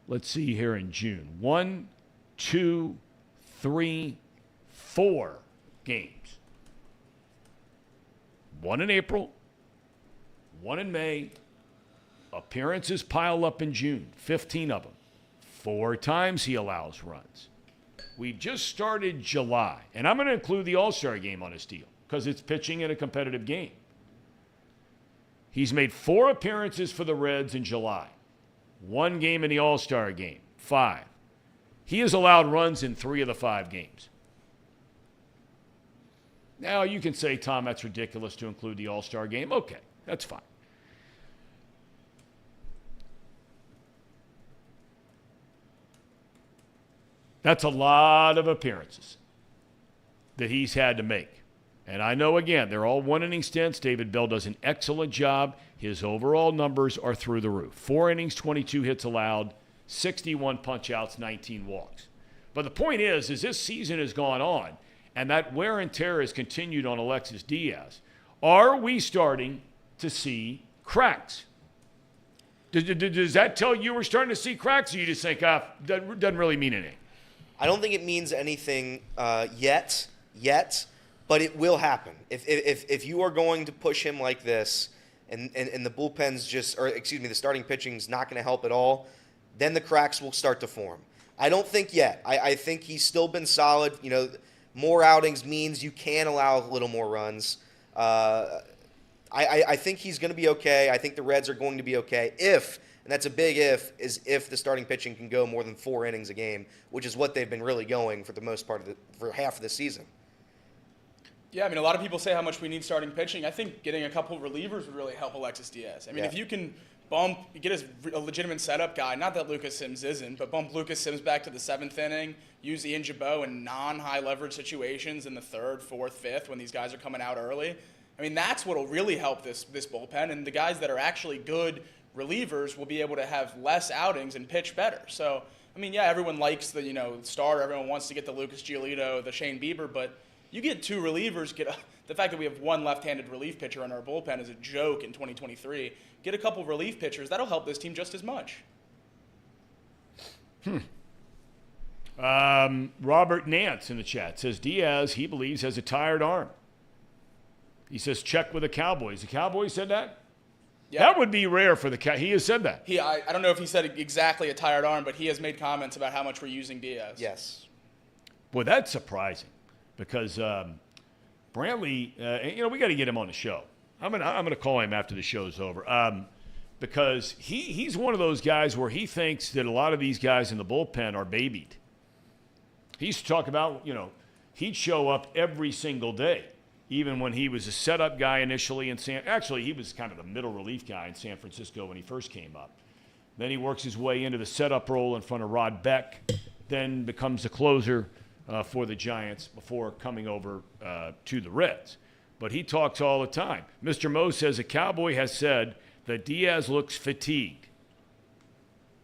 let's see here in June, 1, 2, 3, 4 games. 1 in April, 1 in May. Appearances pile up in June, 15 of them. 4 times he allows runs. We've just started July, and I'm going to include the All-Star game on his deal because it's pitching in a competitive game. He's made 4 appearances for the Reds in July. 1 game in the All-Star game, 5. He has allowed runs in 3 of the 5 games. Now, you can say, Tom, that's ridiculous to include the All-Star game. Okay, that's fine. That's a lot of appearances that he's had to make. And I know, again, they're all 1-inning stints. David Bell does an excellent job. His overall numbers are through the roof. 4 innings, 22 hits allowed, 61 punch-outs, 19 walks. But the point is this season has gone on, and that wear and tear has continued on Alexis Diaz. Are we starting to see cracks? Does that tell you we're starting to see cracks, or you just think, that doesn't really mean anything? I don't think it means anything yet, but it will happen. If you are going to push him like this, and the bullpen's the starting pitching's not going to help at all, then the cracks will start to form. I don't think yet. I think he's still been solid. More outings means you can allow a little more runs. I think he's going to be okay. I think the Reds are going to be okay and that's a big if the starting pitching can go more than 4 innings a game, which is what they've been really going for the most part for half of the season. Yeah, a lot of people say how much we need starting pitching. I think getting a couple relievers would really help Alexis Diaz. If you can get a legitimate setup guy, not that Lucas Sims isn't, but bump Lucas Sims back to the 7th inning, use Ian Jabot in non-high leverage situations in the 3rd, 4th, 5th when these guys are coming out early. That's what will really help this bullpen. And the guys that are actually good relievers will be able to have less outings and pitch better. So, I mean, yeah, everyone likes the, starter. Everyone wants to get the Lucas Giolito, the Shane Bieber, but you get two relievers, the fact that we have one left-handed relief pitcher in our bullpen is a joke in 2023. Get a couple relief pitchers. That'll help this team just as much. Robert Nance in the chat says Diaz, he believes, has a tired arm. He says check with the Cowboys. The Cowboys said that? Yeah. That would be rare for the Cowboys. He has said that. I don't know if he said exactly a tired arm, but he has made comments about how much we're using Diaz. Yes. Well, that's surprising because Brantley, we got to get him on the show. I'm gonna call him after the show's over because he's one of those guys where he thinks that a lot of these guys in the bullpen are babied. He used to talk about, he'd show up every single day, even when he was a setup guy initially actually, he was kind of the middle relief guy in San Francisco when he first came up. Then he works his way into the setup role in front of Rod Beck, then becomes the closer for the Giants before coming over to the Reds. But he talks all the time. Mr. Moe says a Cowboy has said that Diaz looks fatigued.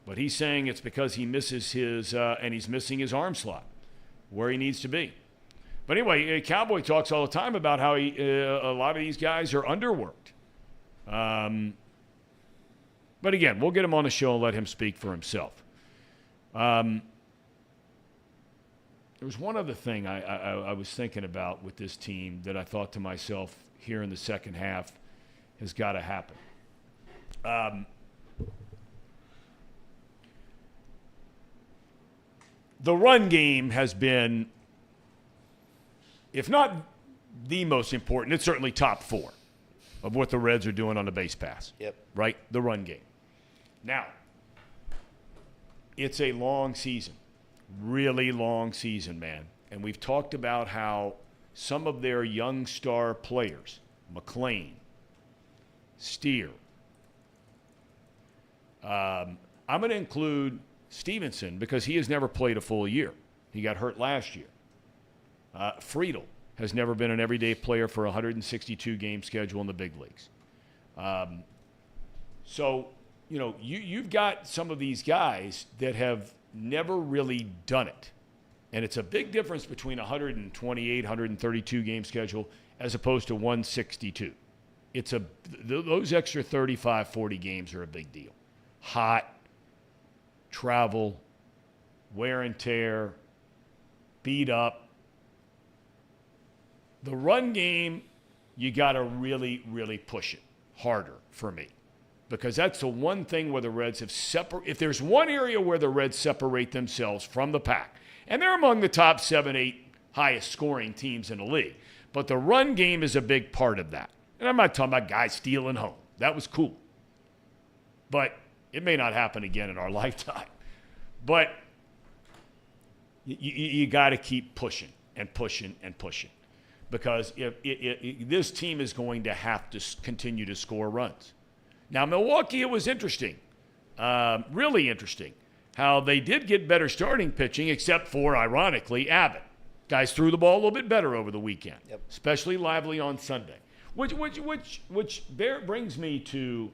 But he's saying it's because he misses and he's missing his arm slot where he needs to be. But anyway, a Cowboy talks all the time about how a lot of these guys are underworked. But again, we'll get him on the show and let him speak for himself. There was one other thing I was thinking about with this team that I thought to myself here in the second half has got to happen. The run game has been, if not the most important, it's certainly top 4 of what the Reds are doing on the base pass. Yep. Right? The run game. Now, it's a long season. Really long season, man. And we've talked about how some of their young star players, McLean, Steer, I'm going to include Stevenson because he has never played a full year. He got hurt last year. Friedel has never been an everyday player for a 162-game schedule in the big leagues. So, you've got some of these guys that have never really done it. And it's a big difference between 128, 132-game schedule as opposed to 162. Those extra 35, 40 games are a big deal. Hot, travel, wear and tear, beat up. The run game, you got to really, really push it harder for me. Because that's the one thing where the Reds have if there's one area where the Reds separate themselves from the pack, and they're among the top 7, 8 highest scoring teams in the league, but the run game is a big part of that. And I'm not talking about guys stealing home. That was cool. But it may not happen again in our lifetime. But you got to keep pushing and pushing and pushing. Because this team is going to have to continue to score runs. Now, Milwaukee, it was interesting, really interesting, how they did get better starting pitching, except for, ironically, Abbott. Guys threw the ball a little bit better over the weekend, especially Lively on Sunday, which brings me to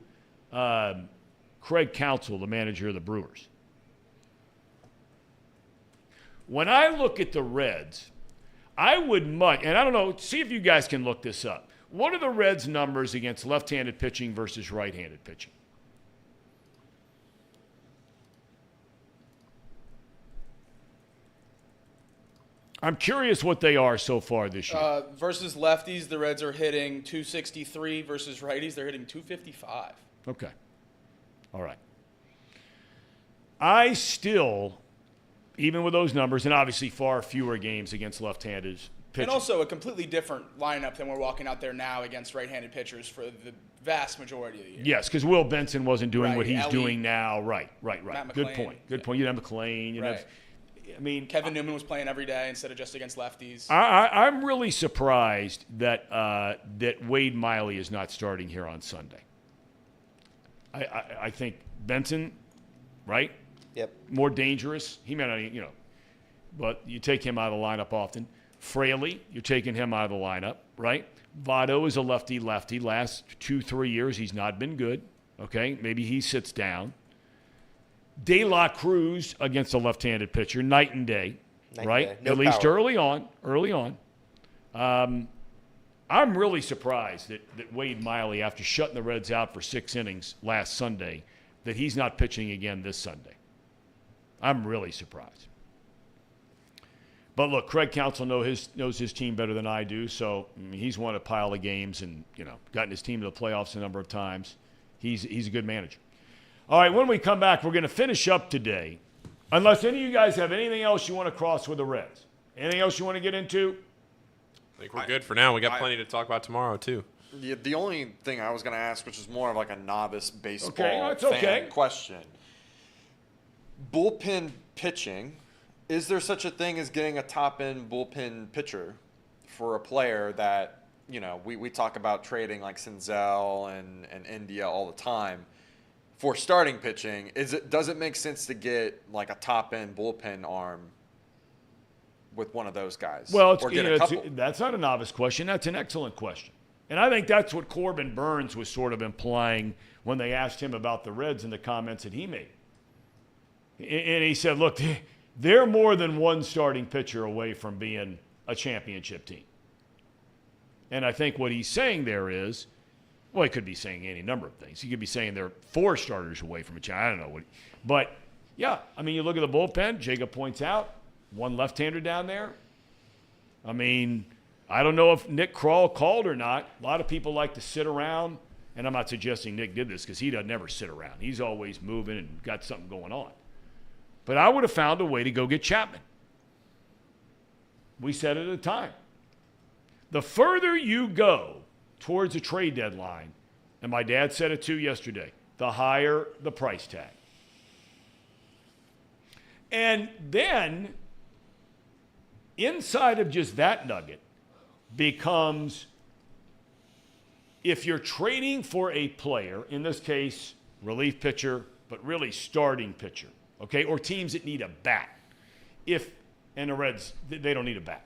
Craig Counsell, the manager of the Brewers. When I look at the Reds, I would and I don't know, see if you guys can look this up. What are the Reds' numbers against left-handed pitching versus right-handed pitching? I'm curious what they are so far this year. Versus lefties, the Reds are hitting 263. Versus righties, they're hitting 255. Okay. All right. I still, even with those numbers, and obviously far fewer games against left-handed pitching. And also a completely different lineup than we're walking out there now against right-handed pitchers for the vast majority of the year. Yes, because Will Benson wasn't doing what he's Elly, doing now. Right. Matt Good McLean. point. Good point. You have McLean. Kevin Newman was playing every day instead of just against lefties. I'm really surprised that Wade Miley is not starting here on Sunday. I think Benson, right? Yep. More dangerous. He may not, but you take him out of the lineup often. Fraley, you're taking him out of the lineup, right? Votto is a lefty. Last 2-3 years, he's not been good. Okay, maybe he sits down. De La Cruz against a left-handed pitcher, night and day, right? No At least power. early on. I'm really surprised that Wade Miley, after shutting the Reds out for 6 innings last Sunday, that he's not pitching again this Sunday. I'm really surprised. But look, Craig Counsell knows his team better than I do, so he's won a pile of games and gotten his team to the playoffs a number of times. He's a good manager. All right, when we come back, we're going to finish up today. Unless any of you guys have anything else you want to cross with the Reds. Anything else you want to get into? I think we're good for now. We got plenty to talk about tomorrow, too. Yeah, the only thing I was going to ask, which is more of like a novice baseball fan question. Bullpen pitching. Is there such a thing as getting a top-end bullpen pitcher for a player that, we talk about trading like Senzel and India all the time for starting pitching? Does it make sense to get like a top-end bullpen arm with one of those guys? Well, that's not a novice question. That's an excellent question. And I think that's what Corbin Burns was sort of implying when they asked him about the Reds and the comments that he made. And he said, look, they're more than one starting pitcher away from being a championship team. And I think what he's saying there is, well, he could be saying any number of things. He could be saying they're 4 starters away from a championship. I don't know. But, yeah, I mean, you look at the bullpen, Jacob points out, one left-hander down there. I mean, I don't know if Nick Krall called or not. A lot of people like to sit around, and I'm not suggesting Nick did this because he doesn't ever sit around. He's always moving and got something going on. But I would have found a way to go get Chapman. We said it at the time. The further you go towards a trade deadline, and my dad said it too yesterday, the higher the price tag. And then inside of just that nugget becomes, if you're trading for a player, in this case, relief pitcher, but really starting pitcher, okay, or teams that need a bat. And the Reds, they don't need a bat.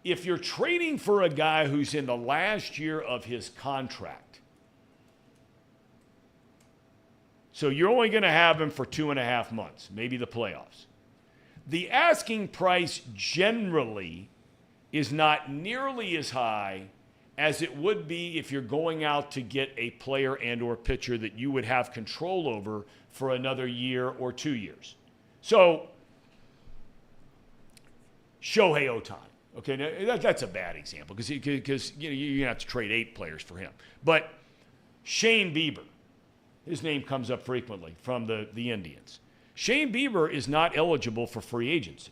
If you're trading for a guy who's in the last year of his contract, so you're only going to have him for 2.5 months, maybe the playoffs. The asking price generally is not nearly as high as it would be if you're going out to get a player and or pitcher that you would have control over for another year or 2 years. So, Shohei Ohtani. Okay, now that's a bad example because you're going to have to trade 8 players for him. But Shane Bieber, his name comes up frequently from the Indians. Shane Bieber is not eligible for free agency.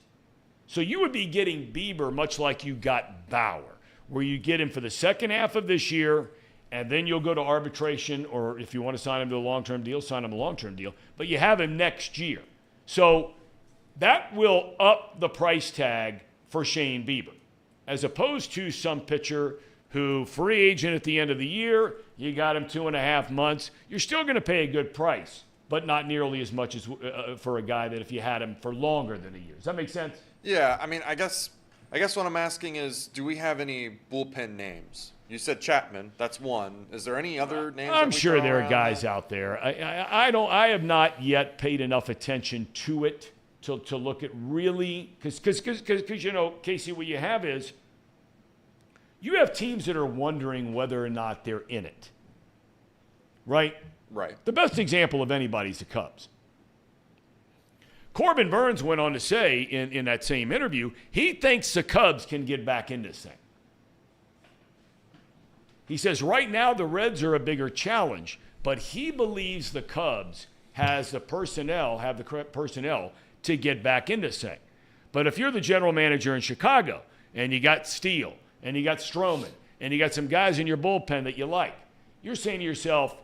So you would be getting Bieber much like you got Bauer, where you get him for the second half of this year, and then you'll go to arbitration, or if you want to sign him to a long-term deal, sign him a long-term deal. But you have him next year. So that will up the price tag for Shane Bieber, as opposed to some pitcher who, free agent at the end of the year, you got him 2.5 months. You're still going to pay a good price, but not nearly as much as for a guy that if you had him for longer than a year. Does that make sense? Yeah, I mean, I guess what I'm asking is, do we have any bullpen names? You said Chapman, that's one. Is there any other names? I'm sure there are guys out there. I have not yet paid enough attention to it to look at really, because Casey, what you have is you have teams that are wondering whether or not they're in it. Right? Right. The best example of anybody is the Cubs. Corbin Burns went on to say in that same interview, he thinks the Cubs can get back in this thing. He says right now the Reds are a bigger challenge, but he believes the Cubs have the correct personnel to get back in this thing. But if you're the general manager in Chicago and you got Steele and you got Stroman and you got some guys in your bullpen that you like, you're saying to yourself,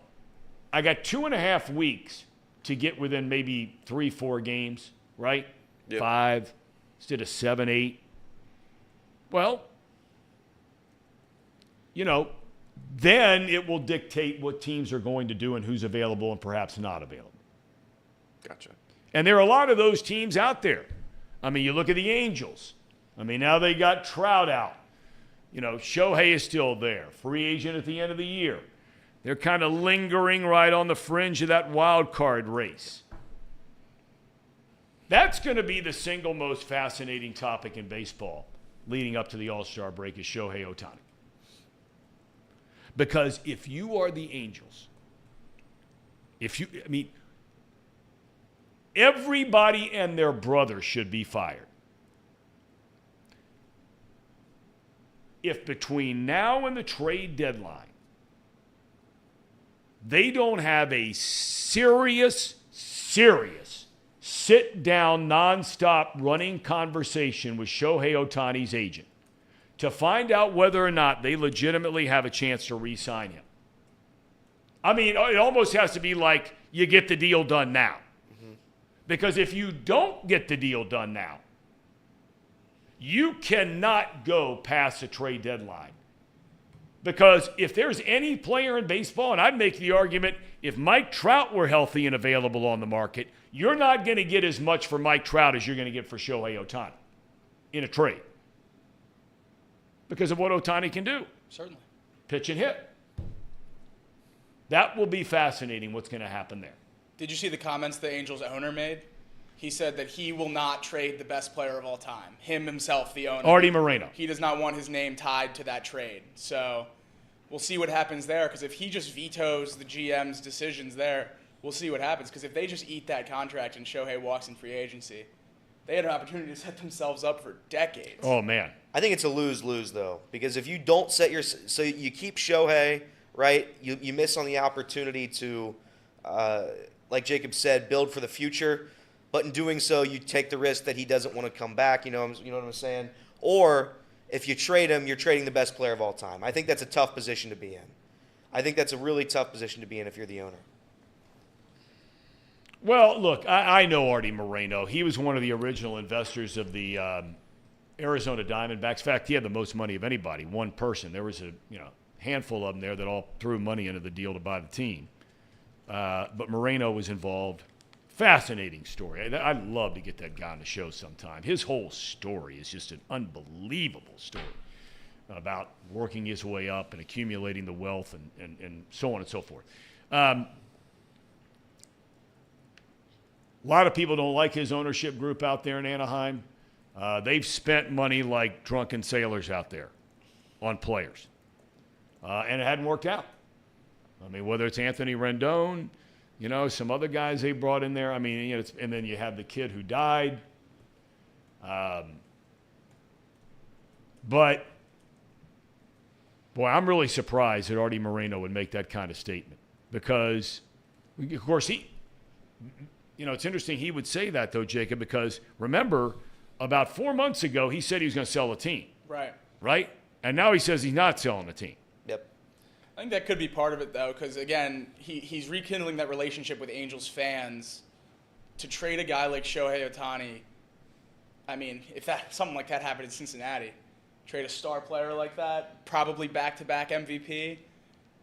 I got 2.5 weeks to get within maybe 3-4 games, right? Yep. 5 instead of 7, 8. Well, then it will dictate what teams are going to do and who's available and perhaps not available. Gotcha. And there are a lot of those teams out there. I mean, you look at the Angels. I mean, now they got Trout out. Shohei is still there, free agent at the end of the year. They're kind of lingering right on the fringe of that wild card race. That's going to be the single most fascinating topic in baseball leading up to the All-Star break is Shohei Ohtani. Because if you are the Angels, everybody and their brother should be fired. If between now and the trade deadline, they don't have a serious sit-down, nonstop running conversation with Shohei Ohtani's agent to find out whether or not they legitimately have a chance to re-sign him. I mean, it almost has to be like you get the deal done now. Mm-hmm. Because if you don't get the deal done now, you cannot go past the trade deadline. Because if there's any player in baseball, and I'd make the argument, if Mike Trout were healthy and available on the market, you're not going to get as much for Mike Trout as you're going to get for Shohei Ohtani in a trade. Because of what Ohtani can do. Certainly. Pitch and hit. That will be fascinating what's going to happen there. Did you see the comments the Angels owner made? He said that he will not trade the best player of all time. Him himself, the owner. Artie Moreno. He does not want his name tied to that trade. So we'll see what happens there, because if he just vetoes the GM's decisions there, we'll see what happens. Because if they just eat that contract and Shohei walks in free agency, they had an opportunity to set themselves up for decades. Oh, man. I think it's a lose-lose, though, because if you don't set your – so you keep Shohei, right? You miss on the opportunity to, like Jacob said, build for the future. But in doing so, you take the risk that he doesn't want to come back, you know what I'm saying? Or if you trade him, you're trading the best player of all time. I think that's a tough position to be in. I think that's a really tough position to be in if you're the owner. Well, look, I know Artie Moreno. He was one of the original investors of the Arizona Diamondbacks. In fact, he had the most money of anybody, one person. There was a handful of them there that all threw money into the deal to buy the team. But Moreno was involved. Fascinating story. I'd love to get that guy on the show sometime. His whole story is just an unbelievable story about working his way up and accumulating the wealth and so on and so forth. A lot of people don't like his ownership group out there in Anaheim. They've spent money like drunken sailors out there on players. And it hadn't worked out. I mean, whether it's Anthony Rendon, some other guys they brought in there. I mean, and then you have the kid who died. But, boy, I'm really surprised that Artie Moreno would make that kind of statement. Because, of course, it's interesting he would say that, though, Jacob, because remember, about 4 months ago, he said he was going to sell the team. Right. Right? And now he says he's not selling the team. Yep. I think that could be part of it, though, because, again, he's rekindling that relationship with Angels fans. To trade a guy like Shohei Ohtani, I mean, if something like that happened in Cincinnati, trade a star player like that, probably back-to-back MVP,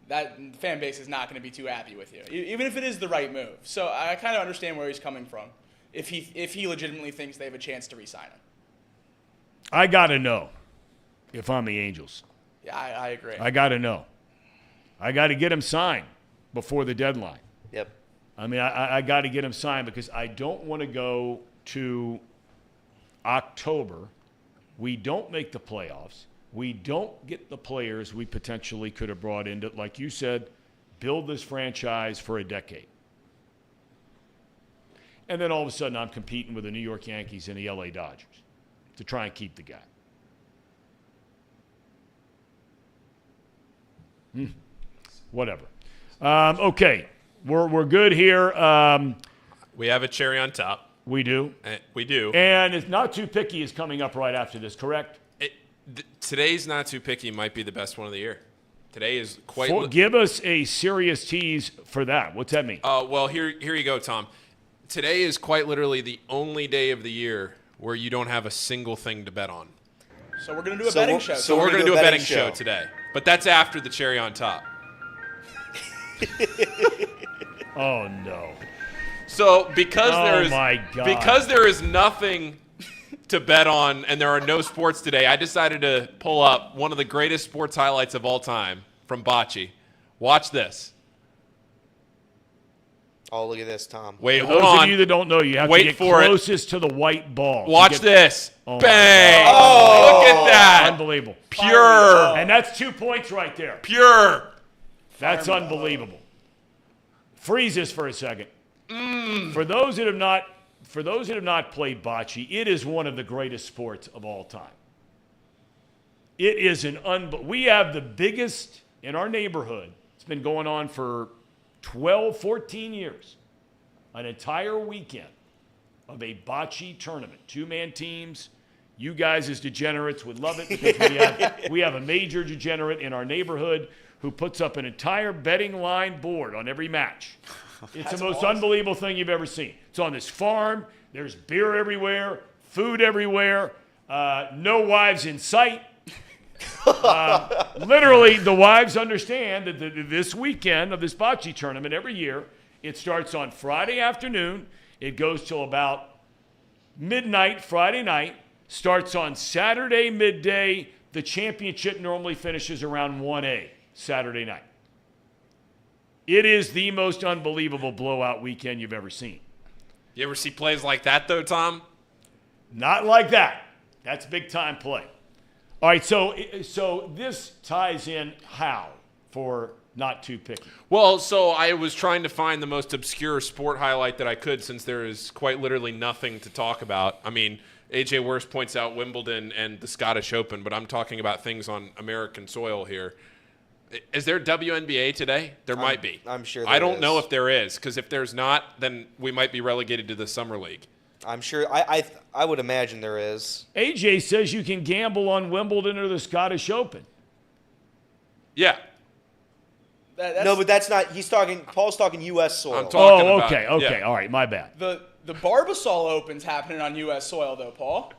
that fan base is not going to be too happy with you, even if it is the right move. So I kind of understand where he's coming from, if he legitimately thinks they have a chance to re-sign him. I got to know if I'm the Angels. Yeah, I agree. I got to know. I got to get him signed before the deadline. Yep. I mean, I got to get him signed because I don't want to go to October. We don't make the playoffs. We don't get the players we potentially could have brought in to, like you said, build this franchise for a decade. And then all of a sudden I'm competing with the New York Yankees and the LA Dodgers to try and keep the guy. Whatever. Okay, we're good here. We have a cherry on top. We do. We do. And it's Not Too Picky is coming up right after this, correct? Today's Not Too Picky might be the best one of the year. Today is quite. Give us a serious tease for that. What's that mean? Well, here you go, Tom. Today is quite literally the only day of the year where you don't have a single thing to bet on. So we're going to do a betting show. So we're going to do a betting show today. But that's after the cherry on top. Oh, no. So because there is nothing to bet on and there are no sports today, I decided to pull up one of the greatest sports highlights of all time from Bocce, Watch this. Oh, look at this, Tom. Wait, For hold those on. of you that don't know, you have Wait to get for it. closest to the white ball. to Watch get- this. Oh, my Bang. God. Look at that. Unbelievable. Pure. And that's 2 points right there. Pure. That's unbelievable. Freeze this for a second. For those that have not played bocce, it is one of the greatest sports of all time. It is we have the biggest in our neighborhood. It's been going on for 12, 14 years. An entire weekend of a bocce tournament. 2-man teams. You guys as degenerates would love it because we have a major degenerate in our neighborhood who puts up an entire betting line board on every match. It's the most unbelievable thing you've ever seen. It's on this farm. There's beer everywhere, food everywhere, no wives in sight. Literally, the wives understand that this weekend of this bocce tournament every year, it starts on Friday afternoon. It goes till about midnight Friday night. Starts on Saturday midday. The championship normally finishes around 1A Saturday night. It is the most unbelievable blowout weekend you've ever seen. You ever see plays like that, though, Tom? Not like that. That's big time play. All right, so this ties in how for not too picky? Well, so I was trying to find the most obscure sport highlight that I could since there is quite literally nothing to talk about. I mean, AJ Worst points out Wimbledon and the Scottish Open, but I'm talking about things on American soil here. Is there WNBA today? There might be. I'm sure I don't is. know if there is, because if there's not, then we might be relegated to the Summer League. I'm sure. I would imagine there is. AJ says you can gamble on Wimbledon or the Scottish Open. Yeah. No, but that's not. Paul's talking U.S. soil. I'm talking about, Okay. yeah. All right, my bad. The Barbasol Open's happening on U.S. soil, though, Paul.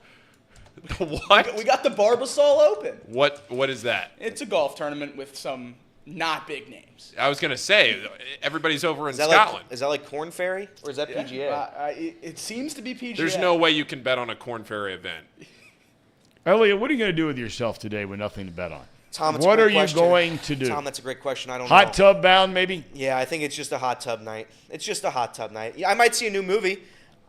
What? We got the Barbasol Open. What is that? It's a golf tournament with some not big names. I was going to say, everybody's over in Is that Scotland. is that like Corn Ferry or is that PGA? It seems to be PGA. There's no way you can bet on a Corn Ferry event. Elliot, what are you going to do with yourself today with nothing to bet on? Tom, it's a what great are you question. going to do? Tom, that's a great question. I don't know. Hot tub bound, maybe? Yeah, I think it's just a hot tub night. It's just a hot tub night. Yeah, I might see a new movie.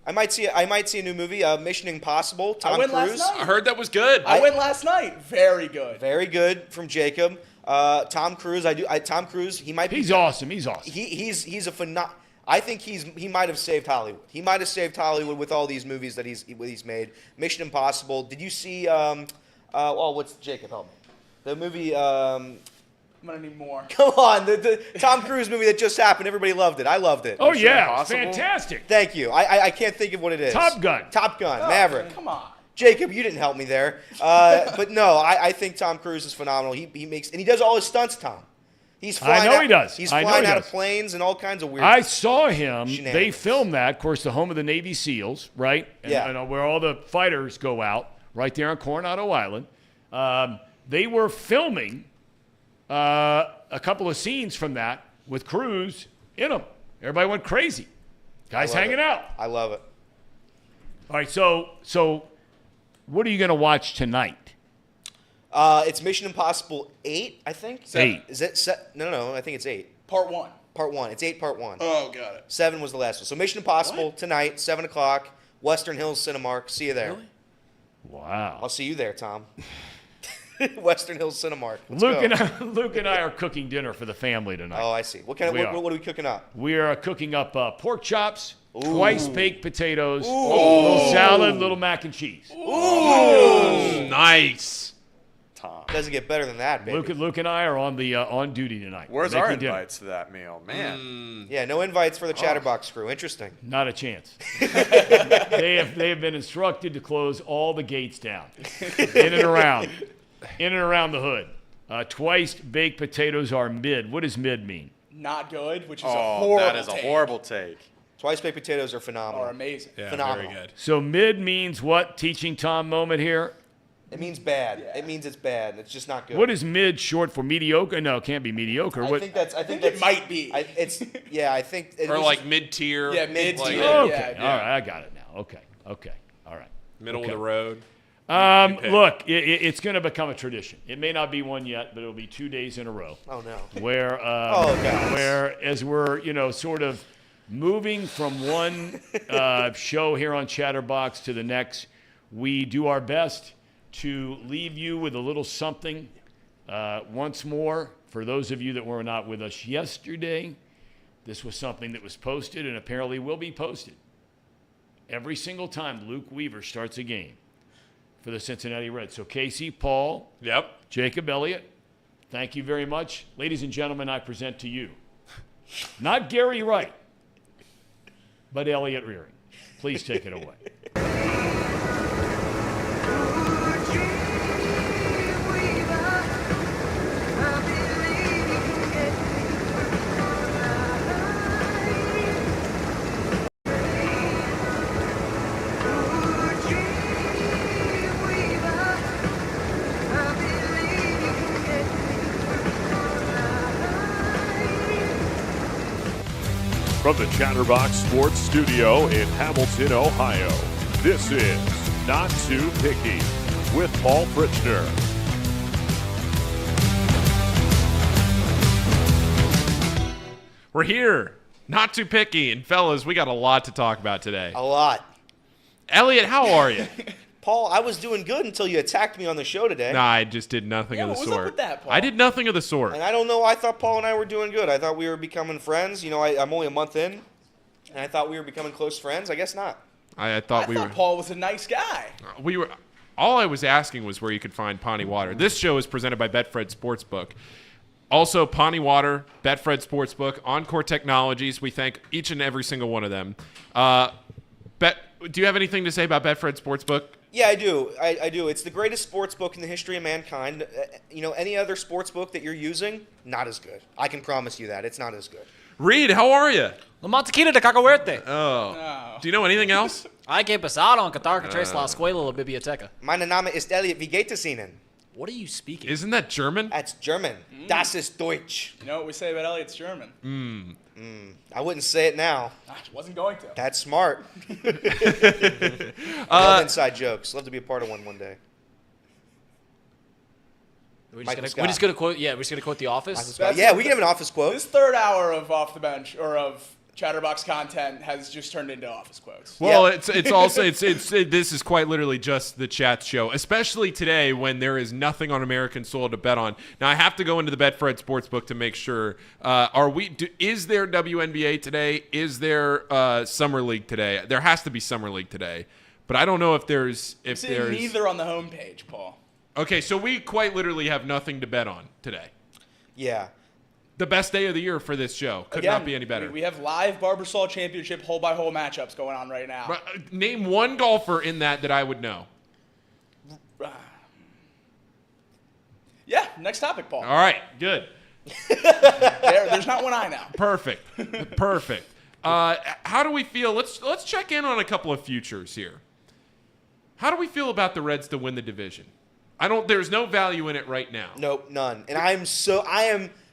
I might see a new movie. Mission Impossible. Tom I went Cruise. last night. I heard that was good. I went last night. Very good. Very good from Jacob. Tom Cruise. Tom Cruise. He might be. He's awesome. He's awesome. He's a phenomenal. I think he might have saved Hollywood. He might have saved Hollywood with all these movies that he's made. Mission Impossible. Did you see? What's Jacob? Help me. The movie. I'm gonna need more. Come on, the Tom Cruise movie that just happened. Everybody loved it. I loved it. Oh, yeah. It's fantastic. Thank you. I can't think of what it is. Top Gun. Maverick. Come on. Jacob, you didn't help me there. But no, I think Tom Cruise is phenomenal. He makes, and he does all his stunts, Tom. He's flying I know out, he does. He's I know flying he out does. of planes and all kinds of weird. I saw him. They shenanigans. filmed that, of course, the home of the Navy SEALs, right? Yeah. And where all the fighters go out, right there on Coronado Island. They were filming a couple of scenes from that with Cruise in them. Everybody went crazy. Guys hanging out. I love it. All right, so what are you going to watch tonight? It's Mission Impossible 8, I think. 8. Is it? No. I think it's 8. Part 1. Part 1. It's 8 part 1. Oh, got it. 7 was the last one. So Mission Impossible tonight, 7 o'clock, Western Hills Cinemark. See you there. Really? Wow. I'll see you there, Tom. Western Hills Cinemark. Let's Luke and I are cooking dinner for the family tonight. Oh, I see. What are we cooking up? We are cooking up pork chops, twice baked potatoes, a little salad, little mac and cheese. Ooh, nice. Tom. Doesn't get better than that, baby. Luke and I are on duty tonight. Where's Making our dinner. invites to that meal? Man. Yeah, no invites for the Chatterbox crew. Interesting. Not a chance. They have been instructed to close all the gates down, in and around the hood. Twice baked potatoes are mid. What does mid mean? Not good, which is a horrible that is a take. horrible take. Twice baked potatoes are phenomenal. Are amazing. Yeah, Phenomenal. very good. So mid means what? Teaching Tom moment here. It means bad. Yeah. It means it's bad. It's just not good. What is mid short for? Mediocre? No, it can't be mediocre. I What? think that's. I think it might be. I think. Or like mid-tier. Yeah, mid-tier. like Yeah, okay. yeah. All right, I got it now. Okay. All right. middle Okay. of the road. Look, it's going to become a tradition. It may not be one yet, but it'll be 2 days in a row. Oh, no. Where, where as we're, sort of moving from one show here on Chatterbox to the next, we do our best to leave you with a little something once more. For those of you that were not with us yesterday, this was something that was posted and apparently will be posted every single time Luke Weaver starts a game for the Cincinnati Reds. So Casey, Paul, Jacob Elliott, thank you very much. Ladies and gentlemen, I present to you, not Gary Wright, but Elliott Rearing. Please take it away. From the Chatterbox Sports Studio in Hamilton, Ohio, this is Not Too Picky with Paul Fritchner. We're here. Not Too Picky. And fellas, we got a lot to talk about today. A lot. Elliot, how are you? Paul, I was doing good until you attacked me on the show today. Nah, I just did nothing of the what was sort. up with that, Paul? I did nothing of the sort. And I don't know. I thought Paul and I were doing good. I thought we were becoming friends. I'm only a month in, and I thought we were becoming close friends. I guess not. I thought we were. Paul was a nice guy. We were. All I was asking was where you could find Pawnee Water. This show is presented by Betfred Sportsbook. Also, Pawnee Water, Betfred Sportsbook, Encore Technologies. We thank each and every single one of them. Do you have anything to say about Betfred Sportsbook? Yeah, I do. I do. It's the greatest sports book in the history of mankind. Any other sports book that you're using, not as good. I can promise you that. It's not as good. Reed, how are you? La Montequita de Cacahuerte. Oh. Do you know anything else? Hay que empezar a encontrar que traes la escuela o la biblioteca. Mein Name ist Elliot. Wie geht es Ihnen? What are you speaking? Isn't that German? That's German. Das ist Deutsch. You know what we say about Elliot's German? I wouldn't say it now. I wasn't going to. That's smart. Love inside jokes. Love to be a part of one day. We're just gonna quote. Yeah, we're just gonna quote The Office. Yeah, we can have an Office quote. This third hour of Off the Bench or of Chatterbox content has just turned into Office quotes. Well, it's also this is quite literally just the chat show, especially today when there is nothing on American soil to bet on. Now I have to go into the Betfred Sportsbook to make sure. Is there WNBA today? Is there Summer League today? There has to be Summer League today, but I don't know if there's neither on the homepage, Paul. Okay, so we quite literally have nothing to bet on today. Yeah. The best day of the year for this show. Could not be any better. We have live Barbasol Championship hole-by-hole matchups going on right now. Name one golfer in that I would know. Yeah, next topic, Paul. All right, good. There's not one I know. Perfect. How do we feel? Let's check in on a couple of futures here. How do we feel about the Reds to win the division? There's no value in it right now. Nope, none. And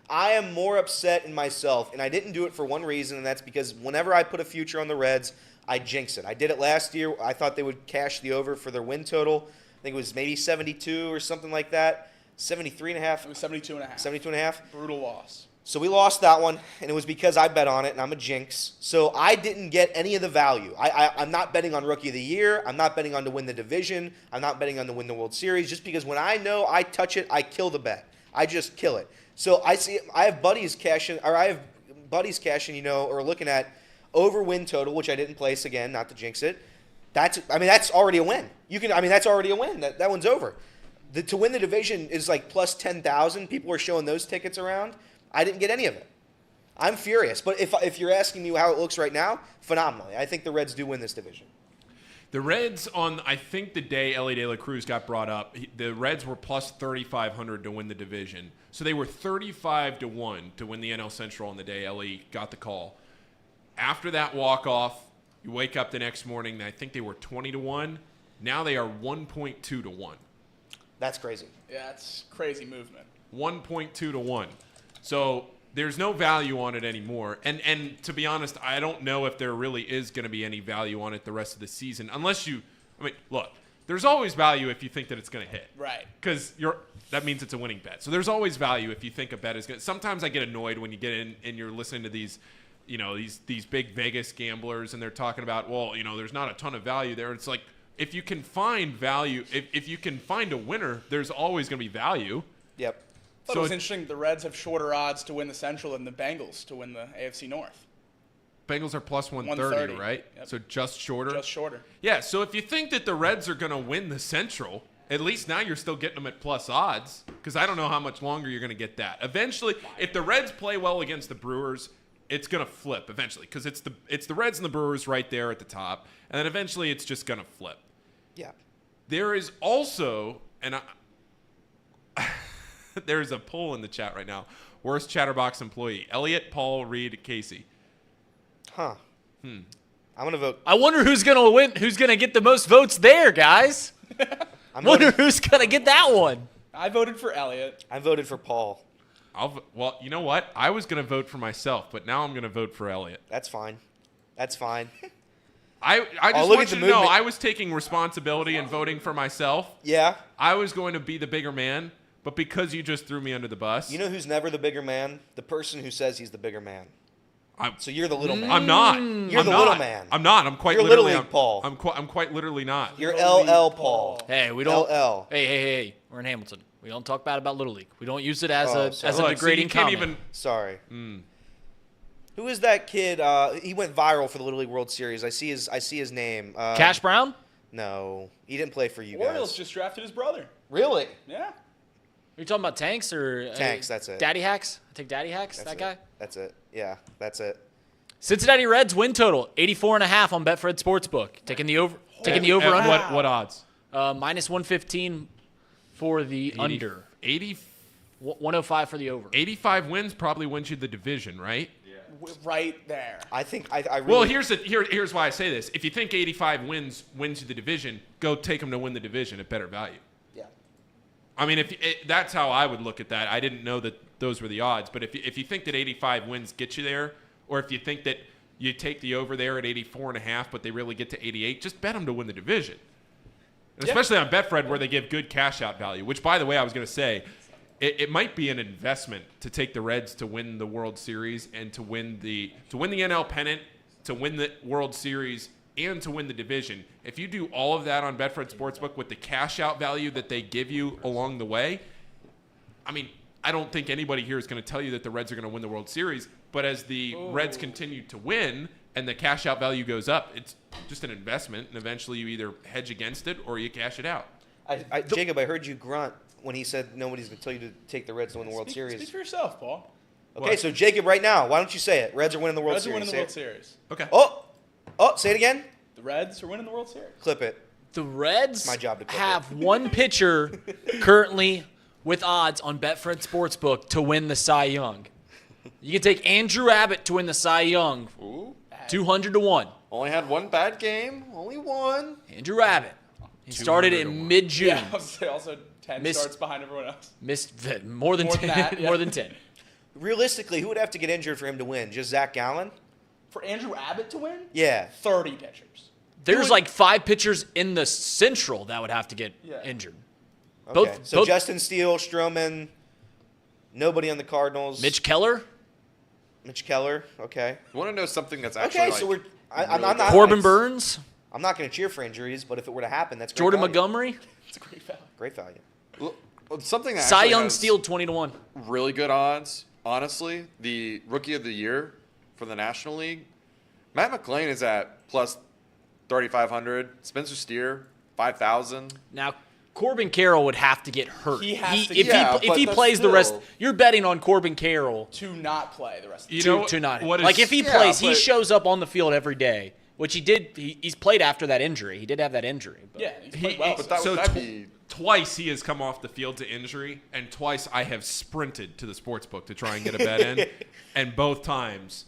I am more upset in myself, and I didn't do it for one reason, and that's because whenever I put a future on the Reds, I jinx it. I did it last year. I thought they would cash the over for their win total. I think it was maybe 72 or something like that. 73.5. It was 72.5. 72.5. Brutal loss. So we lost that one, and it was because I bet on it, and I'm a jinx. So I didn't get any of the value. I'm not betting on Rookie of the Year. I'm not betting on to win the division. I'm not betting on to win the World Series, just because when I know I touch it, I kill the bet. I just kill it. So I have buddies cashing, or looking at over win total, which I didn't place again, not to jinx it. That's already a win. That's already a win. That one's over. To win the division is like plus 10,000. People are showing those tickets around. I didn't get any of it. I'm furious. But if you're asking me how it looks right now, phenomenally. I think the Reds do win this division. The Reds I think the day Elly De La Cruz got brought up, the Reds were plus 3,500 to win the division. So they were 35-1 to win the NL Central on the day Elly got the call. After that walk-off, you wake up the next morning, and I think they were 20-1. Now they are 1.2-1. That's crazy. Yeah, it's crazy movement. 1.2-1. So there's no value on it anymore. And to be honest, I don't know if there really is going to be any value on it the rest of the season. Look, There's always value if you think that it's going to hit. Right. Because that means it's a winning bet. So there's always value if you think a bet is going to. Sometimes I get annoyed when you get in and you're listening to these, these big Vegas gamblers and they're talking about, well, there's not a ton of value there. It's like, if you can find value, if you can find a winner, there's always going to be value. Yep. But it was interesting. The Reds have shorter odds to win the Central than the Bengals to win the AFC North. Bengals are plus 130, right? Yep. So just shorter? Just shorter. Yeah, so if you think that the Reds are going to win the Central, at least now you're still getting them at plus odds, because I don't know how much longer you're going to get that. Eventually, if the Reds play well against the Brewers, it's going to flip eventually, because it's the Reds and the Brewers right there at the top, and then eventually it's just going to flip. Yeah. There is also, there's a poll in the chat right now, worst Chatterbox employee, Elliot, Paul, Reed, Casey. Huh. I'm going to vote. I wonder who's going to win, who's going to get the most votes there, guys. I wonder who's going to get that one. I voted for Elliot. I voted for Paul. Well, you know what? I was going to vote for myself, but now I'm going to vote for Elliot. That's fine. That's fine. I just want you to know I was taking responsibility and voting for myself. Yeah. I was going to be the bigger man, but because you just threw me under the bus. You know who's never the bigger man? The person who says he's the bigger man. So you're the little man. I'm not. You're the little man. I'm not. I'm quite you're literally. Little League Paul. I'm quite literally not. You're LL Paul. Hey, we don't. LL. Hey. We're in Hamilton. We don't talk bad about Little League. We don't use it as a Look, degrading so you can't comment. Sorry. Who is that kid? He went viral for the Little League World Series. I see his name. Cash Brown? No, he didn't play for you Orioles guys. just drafted his brother. Really? Yeah. Are you talking about Tanks or Tanks? That's it. Daddy Hacks? I take Daddy Hacks. That's that it. guy. That's it. Yeah, that's it. Cincinnati Reds win total 84.5 on Betfred Sportsbook. Taking the over. Taking the over under. What odds? Minus 115 for the under. 105 for the over. 85 wins probably wins you the division, right? Yeah. Right there. I think I really. Well, here's why I say this. If you think 85 wins you the division, go take them to win the division at better value. Yeah. I mean, that's how I would look at that. I didn't know that those were the odds, but if you think that 85 wins get you there, or if you think that you take the over there at 84.5, but they really get to 88, just bet them to win the division. And especially on Betfred where they give good cash out value, which, by the way, I was going to say, it might be an investment to take the Reds to win the World Series and to win the NL pennant, to win the World Series, and to win the division. If you do all of that on Betfred Sportsbook with the cash out value that they give you along the way, I mean, I don't think anybody here is going to tell you that the Reds are going to win the World Series, but as the Reds continue to win and the cash out value goes up, it's just an investment, and eventually you either hedge against it or you cash it out. Jacob, I heard you grunt when he said nobody's going to tell you to take the Reds to win the World Series. Speak for yourself, Paul. Okay, so Jacob, right now, why don't you say it? Reds are winning the World Series. Reds are winning the World Series. Okay. Oh, say it again. The Reds are winning the World Series. Clip it. The Reds my job to clip have one pitcher currently with odds on Betfred Sportsbook to win the Cy Young. You can take Andrew Abbott to win the Cy Young. 200 to 1. Only had one bad game. Only one. Andrew Abbott. He started in mid-June. Yeah, I was say also 10 starts behind everyone else. Missed more than 10. That, yeah. More than 10. Realistically, who would have to get injured for him to win? Just Zach Gallen? For Andrew Abbott to win? Yeah. 30 pitchers. There's like 5 pitchers in the Central that would have to get injured. Okay. So Justin Steele, Stroman, nobody on the Cardinals. Mitch Keller. I Okay. want to know something that's actually okay. So I'm not Corbin Burns. I'm not going to cheer for injuries, but if it were to happen, that's great Jordan value. Montgomery. It's a great value. Great value. Well, something that Cy actually Young has Steele 20 to 1. really good odds. Honestly, the Rookie of the Year for the National League, Matt McClain is at plus 3,500. Spencer Steer 5,000. Now, Corbin Carroll would have to get hurt. He has to. If he plays the rest, you're betting on Corbin Carroll to not play the rest of the season. To not. Like if he plays, he shows up on the field every day, which he did. He's played after that injury. He did have that injury. But. Yeah, he's played well. But twice he has come off the field to injury, and twice I have sprinted to the sports book to try and get a bet in, and both times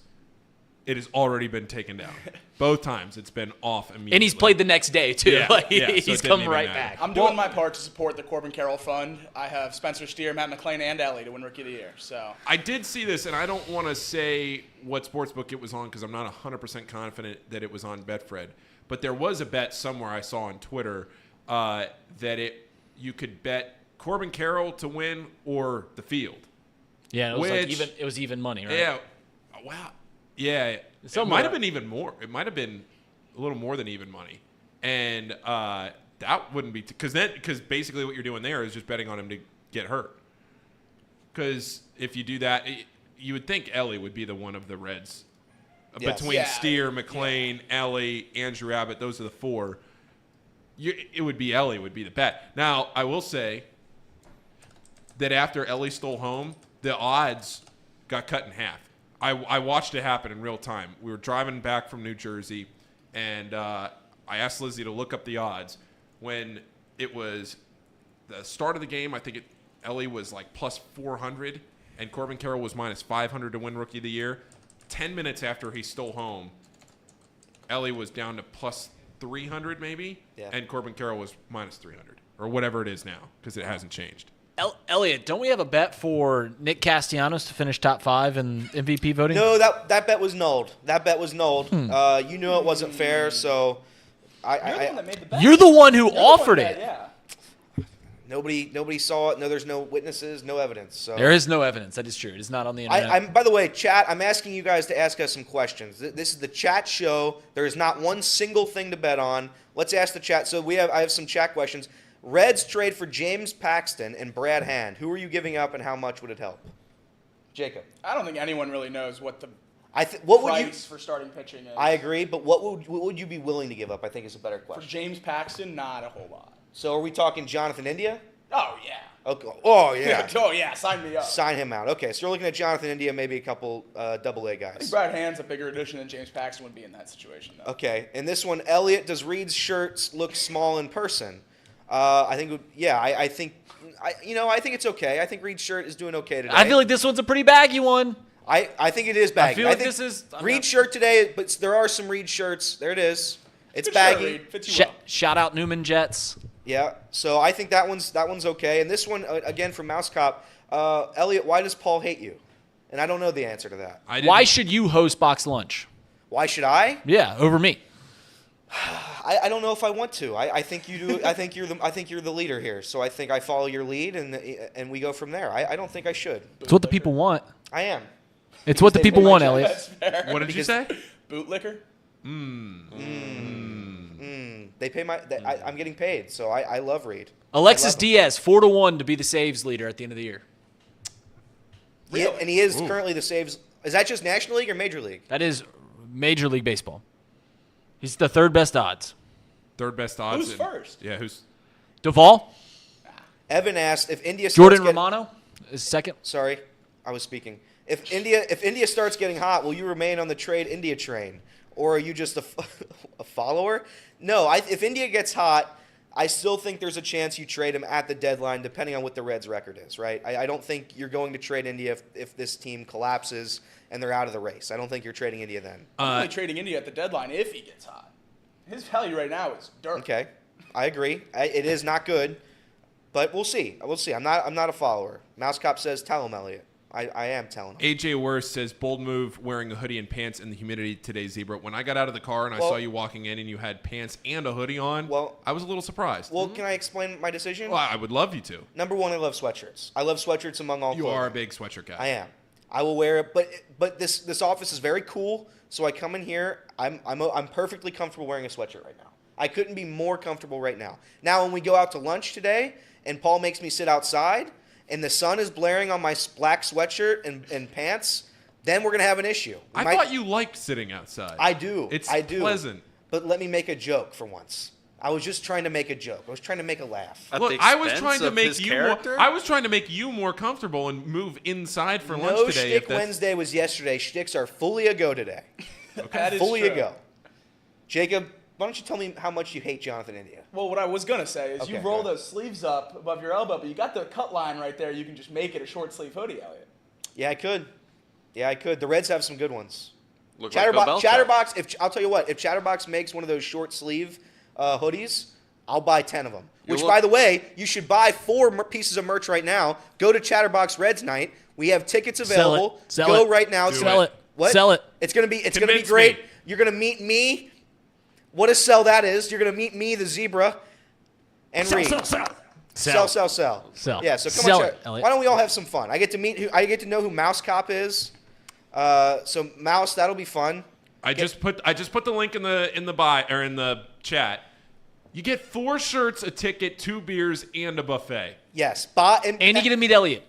it has already been taken down. Both times it's been off immediately. And he's played the next day, too. Yeah, like, so he's come right back. I'm doing my part to support the Corbin Carroll Fund. I have Spencer Steer, Matt McClain, and Elly to win Rookie of the Year. So I did see this, and I don't want to say what sportsbook it was on because I'm not 100% confident that it was on Betfred. But there was a bet somewhere I saw on Twitter that you could bet Corbin Carroll to win or the field. Yeah, it was even money, right? Yeah. Wow. Yeah. It might have been even more. It might have been a little more than even money. And that wouldn't be because basically what you're doing there is just betting on him to get hurt. Because if you do that, you would think Elly would be the one of the Reds. Yes. Between Steer, McClain, Elly, Andrew Abbott, those are the four. It would be Elly would be the bet. Now, I will say that after Elly stole home, the odds got cut in half. I watched it happen in real time. We were driving back from New Jersey, and I asked Lizzie to look up the odds. When it was the start of the game, I think Elly was like plus 400, and Corbin Carroll was minus 500 to win Rookie of the Year. 10 minutes after he stole home, Elly was down to plus 300 maybe, and Corbin Carroll was minus 300, or whatever it is now, because it hasn't changed. Elliot, don't we have a bet for Nick Castellanos to finish top 5 in MVP voting? No, that bet was nulled. That bet was nulled. You knew it wasn't fair, so You're the one that made the bet. You're the one who offered it. Yeah. Nobody saw it. No, there's no witnesses, no evidence. So there is no evidence. That is true. It is not on the internet. By the way, chat, I'm asking you guys to ask us some questions. This is the chat show. There is not one single thing to bet on. Let's ask the chat. So I have some chat questions. Reds trade for James Paxton and Brad Hand. Who are you giving up, and how much would it help? Jacob. I don't think anyone really knows what the what price for starting pitching is. I agree, but what would you be willing to give up? I think is a better question. For James Paxton, not a whole lot. So are we talking Jonathan India? Oh, yeah. Okay. Oh, yeah. Oh, yeah. Sign me up. Sign him out. Okay, so you're looking at Jonathan India, maybe a couple AA guys. I think Brad Hand's a bigger addition than James Paxton would be in that situation, though. Okay, and this one, Elliot, does Reed's shirts look small in person? I think, I think it's okay. I think Reed's shirt is doing okay today. I feel like this one's a pretty baggy one. I think it is baggy. I feel like this is Reed's shirt today, but there are some Reed shirts. There it is. It's baggy. Fits you well. Shout out Newman Jets. Yeah, so I think that one's okay. And this one, again, from Mouse Cop, Elliot, why does Paul hate you? And I don't know the answer to that. Why should you host Box Lunch? Why should I? Yeah, over me. I don't know if I want to. I think you do. I think you're the leader here. So I think I follow your lead, and we go from there. I don't think I should. It's what the people want. I am. It's what the people want, Elliot. What did you say? Bootlicker? They pay I'm getting paid, so I love Reed. Alexis Diaz, 4-1 to be the saves leader at the end of the year. Really? And he is currently the saves. Is that just National League or Major League? That is Major League Baseball. He's the third best odds. Third best odds. Who's first? Yeah, who's? Duvall. Evan asked if India. Jordan Romano is second. Sorry, I was speaking. If India starts getting hot, will you remain on the trade India train, or are you just a follower? No, if India gets hot, I still think there's a chance you trade him at the deadline, depending on what the Reds' record is. Right? I don't think you're going to trade India if this team collapses and they're out of the race. I don't think you're trading India then. I'm only trading India at the deadline if he gets hot. His value right now is dirt. Okay, I agree. It is not good, but we'll see. We'll see. I'm not a follower. Mouse Cop says, tell him, Elliot. I am telling him. AJ Worst says, bold move wearing a hoodie and pants in the humidity today, Zebra. When I got out of the car and I saw you walking in and you had pants and a hoodie on, I was a little surprised. Well, can I explain my decision? Well, I would love you to. Number one, I love sweatshirts. I love sweatshirts among all clothing. You are a big sweatshirt guy. I am. I will wear it, but this office is very cool, so I come in here. I'm perfectly comfortable wearing a sweatshirt right now. I couldn't be more comfortable right now. Now, when we go out to lunch today, and Paul makes me sit outside, and the sun is blaring on my black sweatshirt and pants, then we're gonna have an issue. I thought you liked sitting outside. I do. I do. Pleasant. But let me make a joke for once. I was just trying to make a joke. I was trying to make a laugh. Look, I was trying to make you more. I was trying to make you more comfortable and move inside for lunch today. No Shtick Wednesday was yesterday. Shticks are fully a go today. That is fully true. a go. Jacob, why don't you tell me how much you hate Jonathan India? Well, what I was gonna say is you roll those sleeves up above your elbow, but you got the cut line right there. You can just make it a short sleeve hoodie, Elliot. Yeah, I could. The Reds have some good ones. Chatterbox. I'll tell you what, if Chatterbox makes one of those short sleeve hoodies, I'll buy 10 of them. Which, by the way, you should buy 4 pieces of merch right now. Go to Chatterbox Reds Night. We have tickets available. Sell it. Right now. Sell it. What? Sell it. It's gonna be great. You're gonna meet me. What a sell that is. You're gonna meet me, the zebra. And Reed. Sell. Sell. Yeah, so come Sell on, it, Elliot. why don't we all have some fun? I get to know who Mouse Cop is. So Mouse, that'll be fun. I just put the link in the chat. You get 4 shirts, a ticket, 2 beers, and a buffet. Yes, and you get to meet Elliot.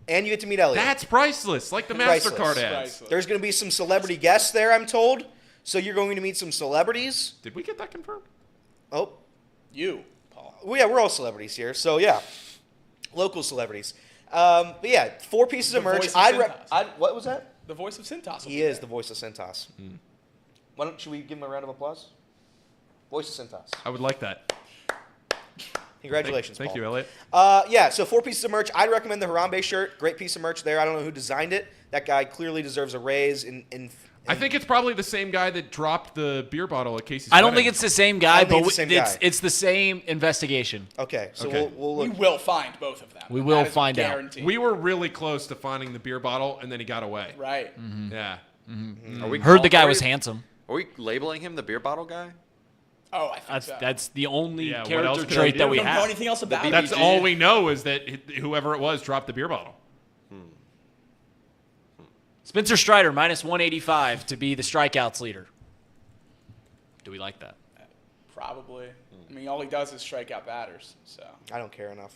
And you get to meet Elliot. That's priceless, like the MasterCard ads. There's going to be some celebrity guests there, I'm told. So you're going to meet some celebrities. Did we get that confirmed? Oh. You, Paul. Well, yeah, we're all celebrities here. So, yeah. Local celebrities. But, yeah, 4 pieces of merch. What was that? The voice of Cintas. He is the voice of Cintas. Should we give him a round of applause? Voice of Cintas. I would like that. Congratulations, Thank Paul. you, Elliot. Yeah, so 4 pieces of merch. I'd recommend the Harambe shirt. Great piece of merch there. I don't know who designed it. That guy clearly deserves a raise. I think it's probably the same guy that dropped the beer bottle at Casey's I don't wedding. think it's the same guy, but guy. it's the same investigation. Okay, so Okay. we'll look. We will find both of them. We will That is find out. guaranteed. We were really close to finding the beer bottle, and then he got away. Right. Yeah. Are we Heard the guy are was we- handsome. Are we labeling him the beer bottle guy? Oh, I think so. That's the only Yeah, what character else could trait I that do? we I don't know have. anything else about it. That's all we know is that whoever it was dropped the beer bottle. Spencer Strider minus 185 to be the strikeouts leader. Do we like that? Probably. I mean, all he does is strike out batters. So I don't care enough.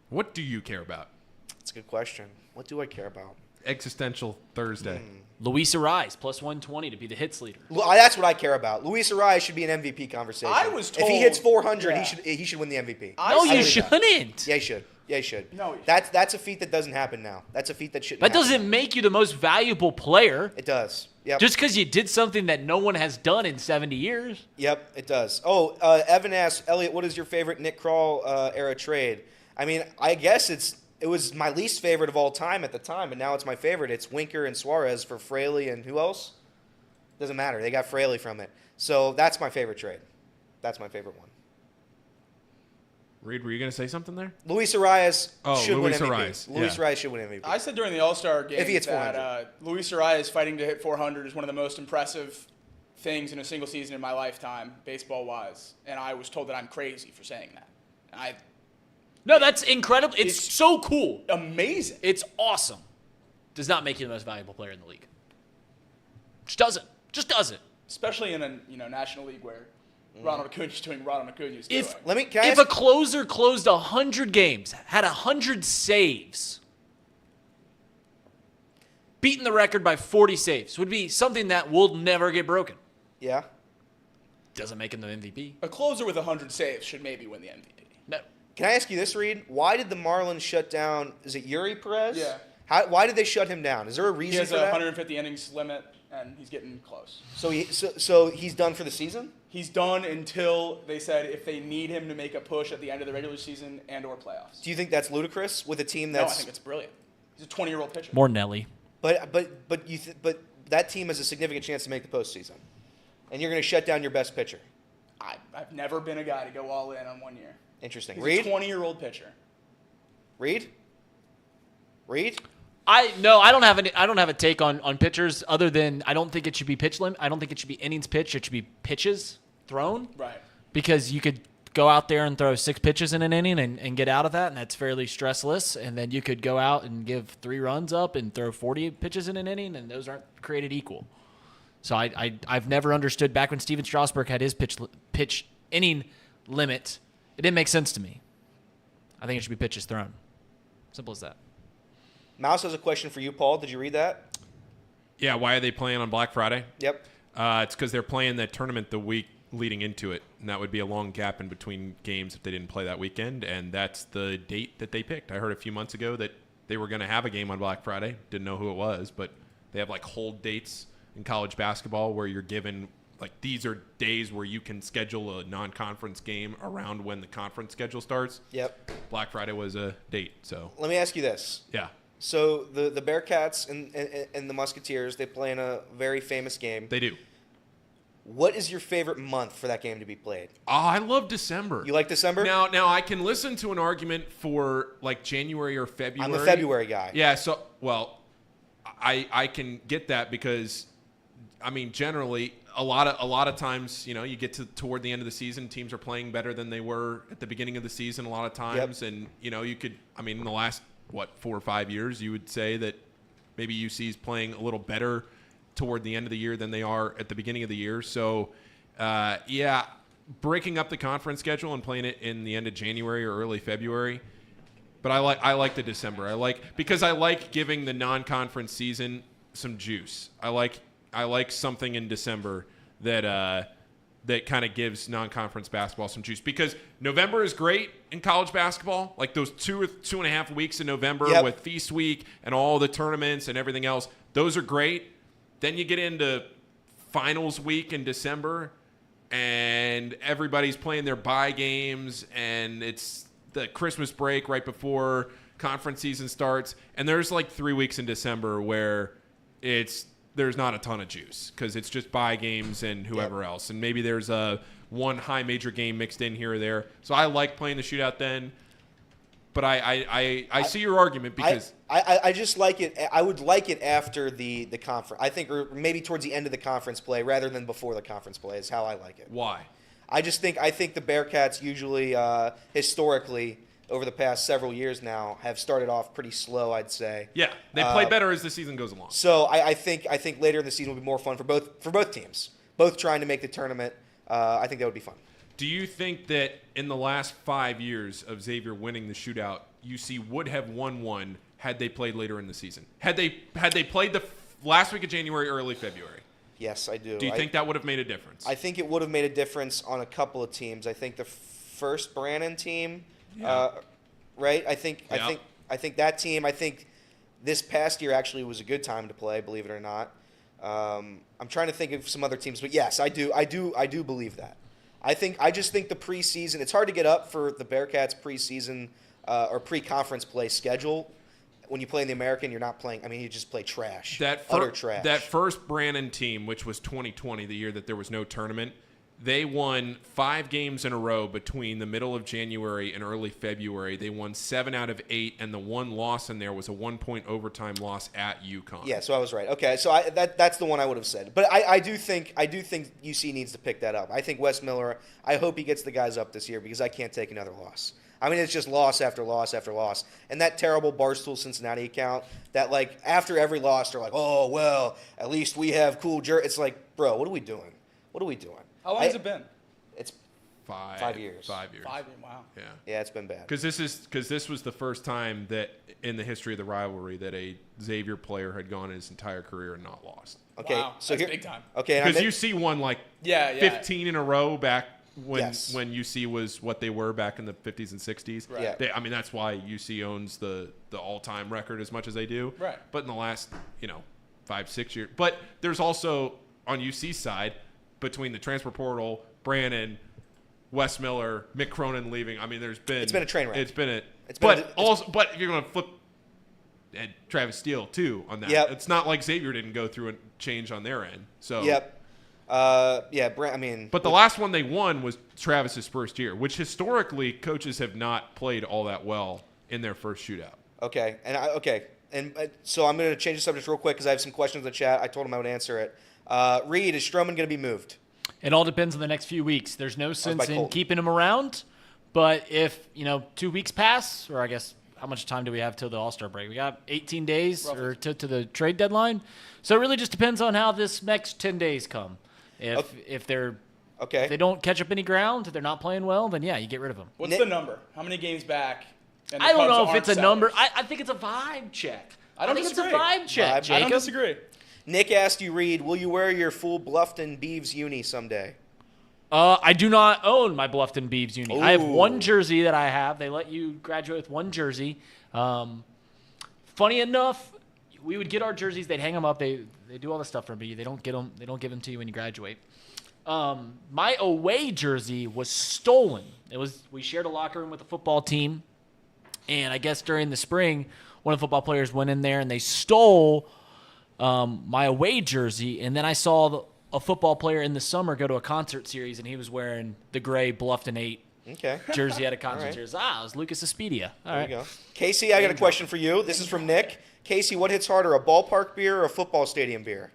What do you care about? That's a good question. What do I care about? Existential Thursday. Luis Ariz plus 120 to be the hits leader. That's what I care about. Luis Ariz should be an MVP conversation. I was if he told- hits 400, yeah. he should win the MVP. No, you believe that. shouldn't. Yeah, he should. Yeah, he should. No, he shouldn't. That's a feat that doesn't happen now. That's a feat that shouldn't. That happen doesn't now. make you the most valuable player. It does. Yep. Just because you did something that no one has done in 70 years. Yep, it does. Oh, Evan asked, Elliot, what is your favorite Nick Kroll era trade? I mean, I guess it was my least favorite of all time at the time, but now it's my favorite. It's Winker and Suarez for Fraley and who else? Doesn't matter. They got Fraley from it. So that's my favorite trade. That's my favorite one. Reed, were you going to say something there? Luis Ariz should Luis win MVP. Ariz, Luis yeah. Ariz should win MVP. I said during the All-Star game If he hits that 400. Luis Ariz fighting to hit 400 is one of the most impressive things in a single season in my lifetime, baseball-wise. And I was told that I'm crazy for saying that. No, that's incredible. It's so cool. Amazing. It's awesome. Does not make you the most valuable player in the league. Just doesn't. Just doesn't. Especially in a National League where Ronald Acuña's doing Ronald Acuña's doing. If a closer closed 100 games, had 100 saves, beaten the record by 40 saves, would be something that will never get broken. Yeah. Doesn't make him the MVP. A closer with 100 saves should maybe win the MVP. No. Can I ask you this, Reed? Why did the Marlins shut down, is it Yuri Perez? Yeah. Why did they shut him down? Is there a He reason has for a that? 150 innings limit, and he's getting close. So he's done for the season? He's done until they said if they need him to make a push at the end of the regular season and or playoffs. Do you think that's ludicrous with a team No, I that's? think it's brilliant. He's a 20-year-old pitcher. More Nelly. But that team has a significant chance to make the postseason, and you're going to shut down your best pitcher. I've never been a guy to go all in on 1 year. Interesting. He's Reed? a 20-year-old pitcher. Reed? I don't have a take on pitchers other than I don't think it should be pitch limit. I don't think it should be innings pitched. It should be pitches thrown. Right. Because you could go out there and throw 6 pitches in an inning and get out of that, and that's fairly stressless. And then you could go out and give 3 runs up and throw 40 pitches in an inning, and those aren't created equal. So I've never understood back when Steven Strasburg had his pitch inning limit. It didn't make sense to me. I think it should be pitches thrown. Simple as that. Mouse has a question for you, Paul. Did you read that? Yeah, why are they playing on Black Friday? Yep. It's because they're playing that tournament the week leading into it, and that would be a long gap in between games if they didn't play that weekend, and that's the date that they picked. I heard a few months ago that they were going to have a game on Black Friday. Didn't know who it was, but they have like hold dates in college basketball where you're given like these are days where you can schedule a non-conference game around when the conference schedule starts. Yep. Black Friday was a date, so. Let me ask you this. Yeah. So the Bearcats and the Musketeers, they play in a very famous game. They do. What is your favorite month for that game to be played? Oh, I love December. You like December? Now I can listen to an argument for like January or February. I'm the February guy. Yeah, so I can get that because I mean generally a lot of times, you get toward the end of the season, teams are playing better than they were at the beginning of the season a lot of times. Yep. And, in the last, 4 or 5 years, you would say that maybe UC is playing a little better toward the end of the year than they are at the beginning of the year. So, breaking up the conference schedule and playing it in the end of January or early February. But I like the December. Because I like giving the non-conference season some juice. I like something in December that kind of gives non-conference basketball some juice, because November is great in college basketball. Like those 2 or 2.5 weeks in November with Feast Week and all the tournaments and everything else, those are great. Then you get into finals week in December, and everybody's playing their bye games, and it's the Christmas break right before conference season starts, and there's like 3 weeks in December where there's not a ton of juice because it's just bye games and whoever else, and maybe there's one high major game mixed in here or there. So I like playing the shootout then, but I see your argument, because I just like it. I would like it after the conference. I think, or maybe towards the end of the conference play rather than before the conference play is how I like it. Why? I think the Bearcats usually, historically, over the past several years now, have started off pretty slow, I'd say. Yeah, they play better as the season goes along. So I think later in the season will be more fun for both teams, both trying to make the tournament. I think that would be fun. Do you think that in the last 5 years of Xavier winning the shootout, UC would have won one had they played later in the season? Had they played the last week of January, early February? Yes, I do. Do you think that would have made a difference? I think it would have made a difference on a couple of teams. I think the first Brannon team, right? I think that team. I think this past year actually was a good time to play, believe it or not. I'm trying to think of some other teams, but yes, I do believe that. I just think the preseason. It's hard to get up for the Bearcats preseason or pre-conference play schedule. When you play in the American, you're not playing. I mean, you just play trash. Utter trash. That first Brannon team, which was 2020, the year that there was no tournament, they won 5 games in a row between the middle of January and early February. They won 7 out of 8, and the one loss in there was a 1-point overtime loss at UConn. Yeah, so I was right. Okay, so that's the one I would have said. But I do think UC needs to pick that up. I think Wes Miller. I hope he gets the guys up this year, because I can't take another loss. I mean, it's just loss after loss after loss. And that terrible Barstool Cincinnati account that, like, after every loss, they're like, oh, well, at least we have cool jerseys. It's like, bro, what are we doing? What are we doing? How long has it been? It's 5 years. 5 years. Wow. Yeah. Yeah, it's been bad. Because this was the first time that in the history of the rivalry that a Xavier player had gone his entire career and not lost. Okay, wow, so that's big time. Okay, because UC won like 15 in a row back when UC was what they were back in the 50s and 60s. Right. Yeah. I mean, that's why UC owns the all-time record as much as they do. Right. But in the last 5-6 years, but there's also on UC's side, between the transfer portal, Brannon, Wes Miller, Mick Cronin leaving. I mean, it's been a train wreck. But if you're going to flip Travis Steele too on that, it's not like Xavier didn't go through a change on their end. So but the last one they won was Travis's first year, which historically coaches have not played all that well in their first shootout. Okay, so I'm going to change the subject real quick because I have some questions in the chat. I told him I would answer it. Reed, is Stroman going to be moved? It all depends on the next few weeks. There's no sense in keeping him around, but if 2 weeks pass, or I guess how much time do we have till the All-Star break? We got 18 days or to the trade deadline, so it really just depends on how this next 10 days come. If they don't catch up any ground, they're not playing well, then you get rid of them. What's the number? How many games back? And I don't know if it's a number. I think it's a vibe check. I think it's a vibe check, Jacob. I don't disagree. Nick asked you, Reed, will you wear your full Bluffton Beavs uni someday? I do not own my Bluffton Beavs uni. Ooh. I have one jersey that I have. They let you graduate with one jersey. Funny enough, we would get our jerseys. They'd hang them up. They do all the stuff for me. They don't get them. They don't give them to you when you graduate. My away jersey was stolen. We shared a locker room with the football team, and I guess during the spring, one of the football players went in there and they stole my away jersey, and then I saw a football player in the summer go to a concert series, and he was wearing the gray Bluffton 8 jersey at a concert series. It was Lucas Espedia. All right. There you go. Casey, I got a question for you. This is from Nick. Casey, what hits harder, a ballpark beer or a football stadium beer?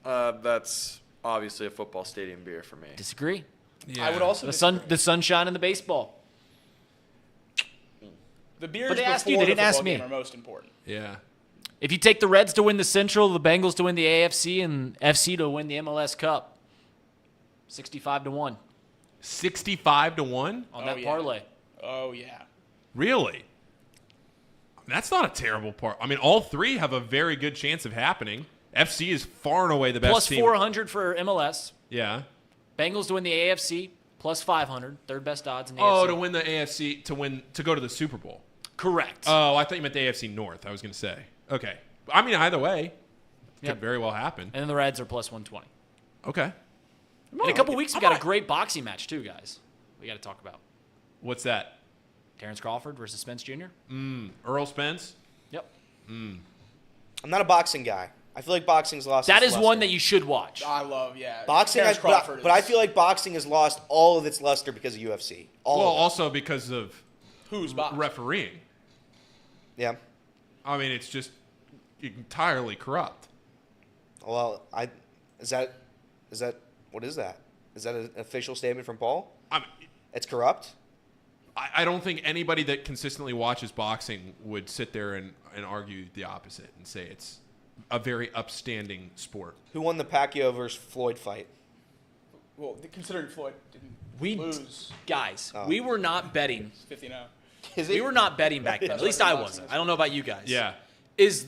That's obviously a football stadium beer for me. Disagree. Yeah. I would also The sunshine and the baseball. The beers But they before asked you, they the didn't ask football me. game are most important. Yeah. If you take the Reds to win the Central, the Bengals to win the AFC, and FC to win the MLS Cup, 65-1 65-1 on that yeah. parlay. Oh, yeah. Really? That's not a terrible part. I mean, all three have a very good chance of happening. FC is far and away the best Plus team. 400 for MLS. Yeah. Bengals to win the AFC, plus 500. Third best odds in the Oh, AFC. to win the AFC, to go to the Super Bowl. Correct. Oh, I thought you meant the AFC North. I was going to say. Okay. I mean, either way, Yep. could very well happen. And then the Reds are plus 120. Okay. In a couple weeks, we got a great boxing match, too, guys. We got to talk about. What's that? Terrence Crawford versus Spence Jr. Earl Spence? Yep. I'm not a boxing guy. I feel like boxing's lost. That its is one luster. that you should watch. I love, yeah. Boxing, Terrence Crawford but I is- feel like boxing has lost all of its luster because of UFC. All Well, of it. also because of Who's boxing? refereeing. Yeah. I mean, it's just entirely corrupt. Well, is that what is that? Is that an official statement from Paul? I mean, It's corrupt. I don't think anybody that consistently watches boxing would sit there and argue the opposite and say it's a very upstanding sport. Who won the Pacquiao versus Floyd fight? Well, considering Floyd didn't We lose Guys, we were not betting. 50-0. We were not betting back then. That's At least what I the wasn't. boxing I don't know about you guys. Yeah. Is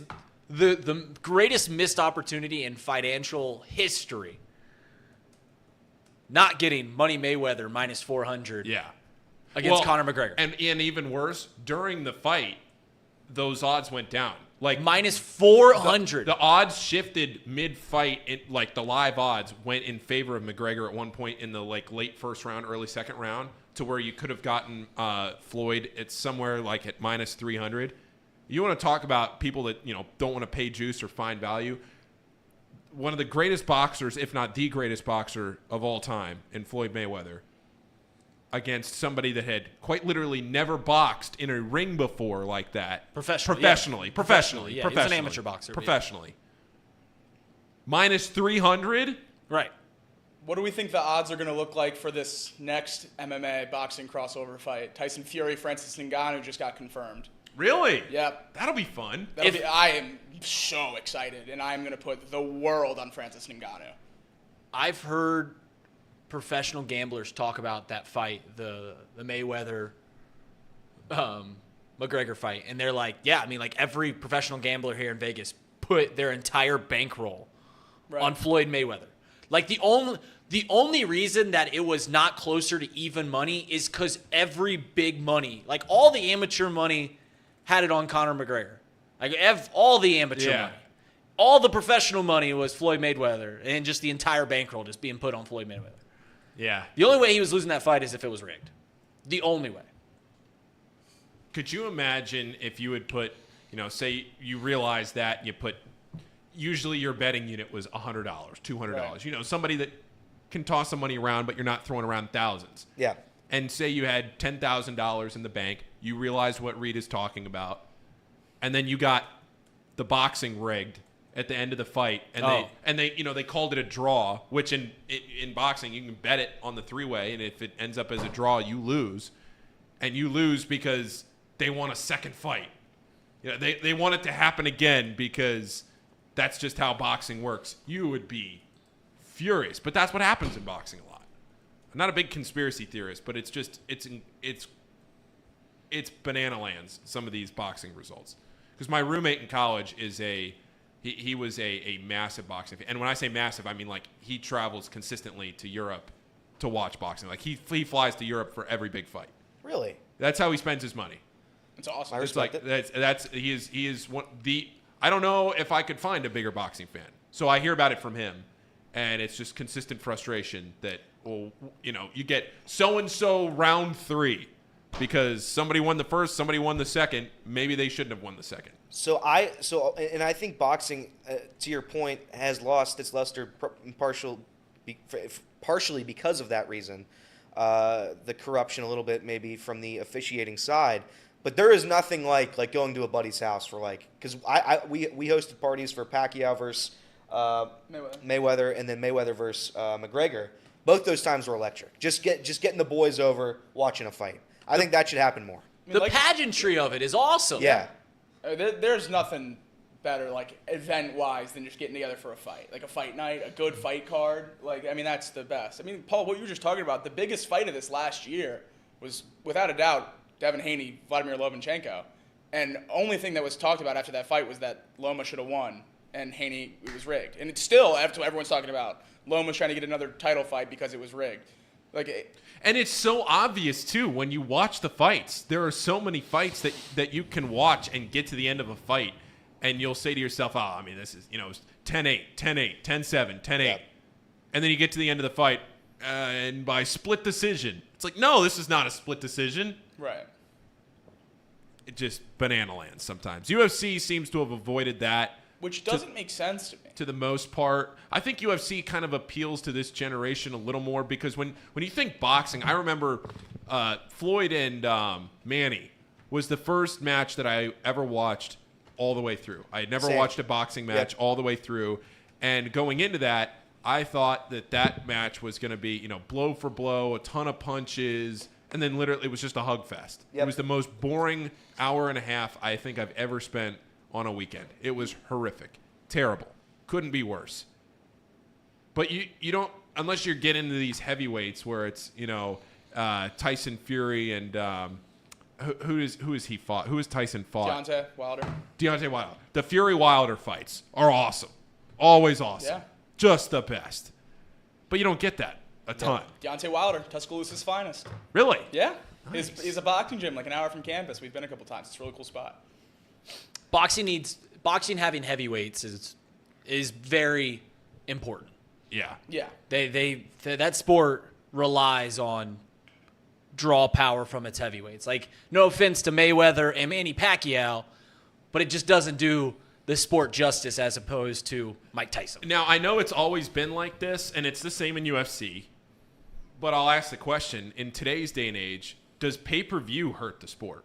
the greatest missed opportunity in financial history not getting Money Mayweather minus 400 Yeah. against Conor McGregor. And even worse, during the fight, those odds went down. Like minus 400. The odds shifted mid-fight. Like the live odds went in favor of McGregor at one point in the like late first round, early second round, to where you could have gotten Floyd at somewhere like at minus 300. You want to talk about people that don't want to pay juice or find value? One of the greatest boxers, if not the greatest boxer of all time, in Floyd Mayweather, against somebody that had quite literally never boxed in a ring before like that. Professionally. Yeah, he was an amateur boxer. Professionally. Minus 300? Right. What do we think the odds are going to look like for this next MMA boxing crossover fight? Tyson Fury, Francis Ngannou just got confirmed. Really? Yep. That'll be fun. I am so excited, and I am going to put the world on Francis Ngannou. I've heard professional gamblers talk about that fight, the Mayweather McGregor fight, and they're like, yeah, I mean, like every professional gambler here in Vegas put their entire bankroll on Floyd Mayweather. Like the only reason that it was not closer to even money is because every big money, like all the amateur money, had it on Conor McGregor. Like all the amateur money. All the professional money was Floyd Mayweather, and just the entire bankroll just being put on Floyd Mayweather. Yeah. The only way he was losing that fight is if it was rigged. The only way. Could you imagine if you would put, say you realize that you put, usually your betting unit was $100, $200. Right. Somebody that can toss some money around, but you're not throwing around thousands. Yeah. And say you had $10,000 in the bank, you realized what Reed is talking about, and then you got the boxing rigged at the end of the fight, and they called it a draw, which in boxing you can bet it on the three-way, and if it ends up as a draw, you lose, and you lose because they want a second fight. They want it to happen again because that's just how boxing works. You would be furious, but that's what happens in boxing a lot. I'm not a big conspiracy theorist, but it's banana lands, some of these boxing results. Because my roommate in college is he was a massive boxing fan. And when I say massive, I mean like he travels consistently to Europe to watch boxing. Like he flies to Europe for every big fight. Really? That's how he spends his money. It's awesome. I It's respect like it. he is one I don't know if I could find a bigger boxing fan. So I hear about it from him, and it's just consistent frustration that you get so and so round 3 because somebody won the first, somebody won the second. Maybe they shouldn't have won the second. So I think boxing, to your point, has lost its luster partially because of that reason. The corruption a little bit maybe from the officiating side. But there is nothing like going to a buddy's house for because we hosted parties for Pacquiao versus Mayweather, and then Mayweather versus McGregor. Both those times were electric. Just getting the boys over watching a fight. I think that should happen more. The pageantry of it is awesome. Yeah. There's nothing better, like, event-wise than just getting together for a fight. Like a fight night, a good fight card. Like, I mean, that's the best. I mean, Paul, what you were just talking about, the biggest fight of this last year was, without a doubt, Devin Haney, Vladimir Lomachenko. And only thing that was talked about after that fight was that Loma should have won, and Haney, it was rigged. And it's still, everyone's talking about Loma's trying to get another title fight because it was rigged. And it's so obvious, too, when you watch the fights. There are so many fights that you can watch and get to the end of a fight, and you'll say to yourself, this is, it's 10-8, 10-8, 10-7, 10-8. Yep. And then you get to the end of the fight, and by split decision. It's like, no, this is not a split decision. Right. It just banana lands sometimes. UFC seems to have avoided that. Which doesn't make sense to me. To the most part. I think UFC kind of appeals to this generation a little more because when you think boxing, I remember Floyd and Manny was the first match that I ever watched all the way through. I had never watched a boxing match all the way through. And going into that, I thought that match was going to be, blow for blow, a ton of punches, and then literally it was just a hug fest. Yep. It was the most boring hour and a half I think I've ever spent on a weekend. It was horrific. Terrible. Couldn't be worse. But you don't, unless you get into these heavyweights where it's, Tyson Fury and who is he fought? Who has Tyson fought? Deontay Wilder. The Fury Wilder fights are awesome. Always awesome. Yeah. Just the best. But you don't get that a ton. Deontay Wilder, Tuscaloosa's finest. Really? Yeah. Nice. He's a boxing gym like an hour from campus. We've been a couple times. It's a really cool spot. Boxing having heavyweights is very important. Yeah. Yeah. That sport relies on draw power from its heavyweights. Like, no offense to Mayweather and Manny Pacquiao, but it just doesn't do the sport justice as opposed to Mike Tyson. Now, I know it's always been like this, and it's the same in UFC, but I'll ask the question, in today's day and age, does pay-per-view hurt the sport?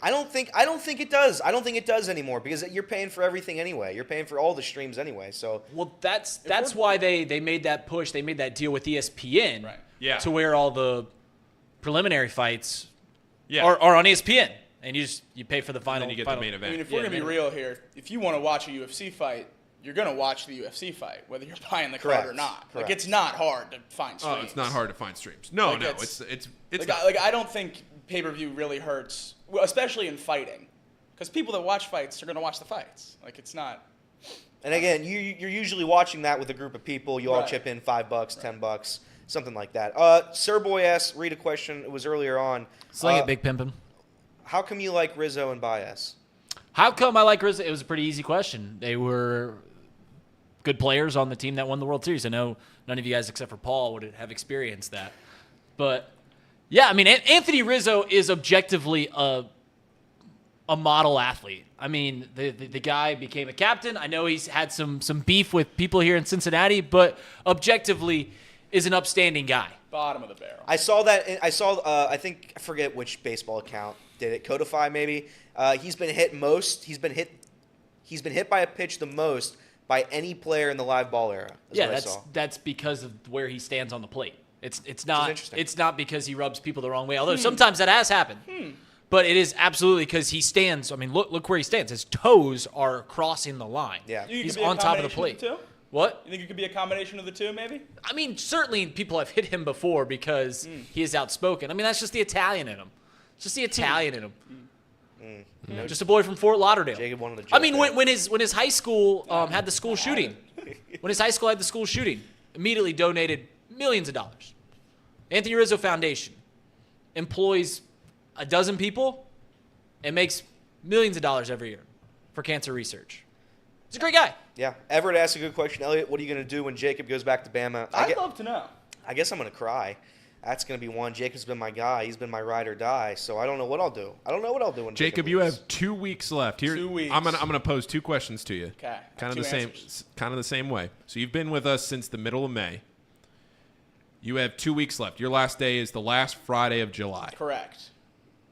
I don't think it does. I don't think it does anymore because you're paying for everything anyway. You're paying for all the streams anyway. So that's why they made that push. They made that deal with ESPN, right? Yeah. To where all the preliminary fights are on ESPN, and you pay for the final. And then you get the main event. I mean, if we're gonna be real here, if you want to watch a UFC fight, you're gonna watch the UFC fight, whether you're buying the card or not. Correct. Like, it's not hard to find streams. Oh, it's not hard to find streams. No, it's I don't think pay-per-view really hurts, especially in fighting, because people that watch fights are going to watch the fights. Like, it's not. And again, you're usually watching that with a group of people. You all chip in $5, $10, something like that. Sir Boy asked, read a question. It was earlier on. Sling it, Big Pimpin'. How come you like Rizzo and Baez? How come I like Rizzo? It was a pretty easy question. They were good players on the team that won the World Series. I know none of you guys except for Paul would have experienced that, but. Yeah, I mean, Anthony Rizzo is objectively a model athlete. I mean, the guy became a captain. I know he's had some beef with people here in Cincinnati, but objectively is an upstanding guy. Bottom of the barrel. I saw that. I think, I forget which baseball account did it. Codify, maybe. He's been hit most. He's been hit by a pitch the most by any player in the live ball era. That's because of where he stands on the plate. It's not because he rubs people the wrong way, although sometimes that has happened. But it is absolutely because he stands. I mean, look where he stands. His toes are crossing the line. Yeah, he's on top of the plate. What? You think it could be a combination of the two, maybe? I mean, certainly people have hit him before because he is outspoken. I mean, that's just the Italian in him. It's just the Italian in him. Just a boy from Fort Lauderdale. Jacob wanted to joke I mean, when his high school had the school shooting, immediately donated millions of dollars. Anthony Rizzo Foundation employs a dozen people and makes millions of dollars every year for cancer research. He's a great guy. Yeah. Everett asked a good question. Elliot, what are you going to do when Jacob goes back to Bama? I'd love to know. I guess I'm going to cry. That's going to be one. Jacob's been my guy. He's been my ride or die. So I don't know what I'll do. When Jacob, you have 2 weeks left. Here, 2 weeks. I'm gonna pose two questions to you. Okay. Kind of the same way. So you've been with us since the middle of May. You have 2 weeks left. Your last day is the last Friday of July. Correct.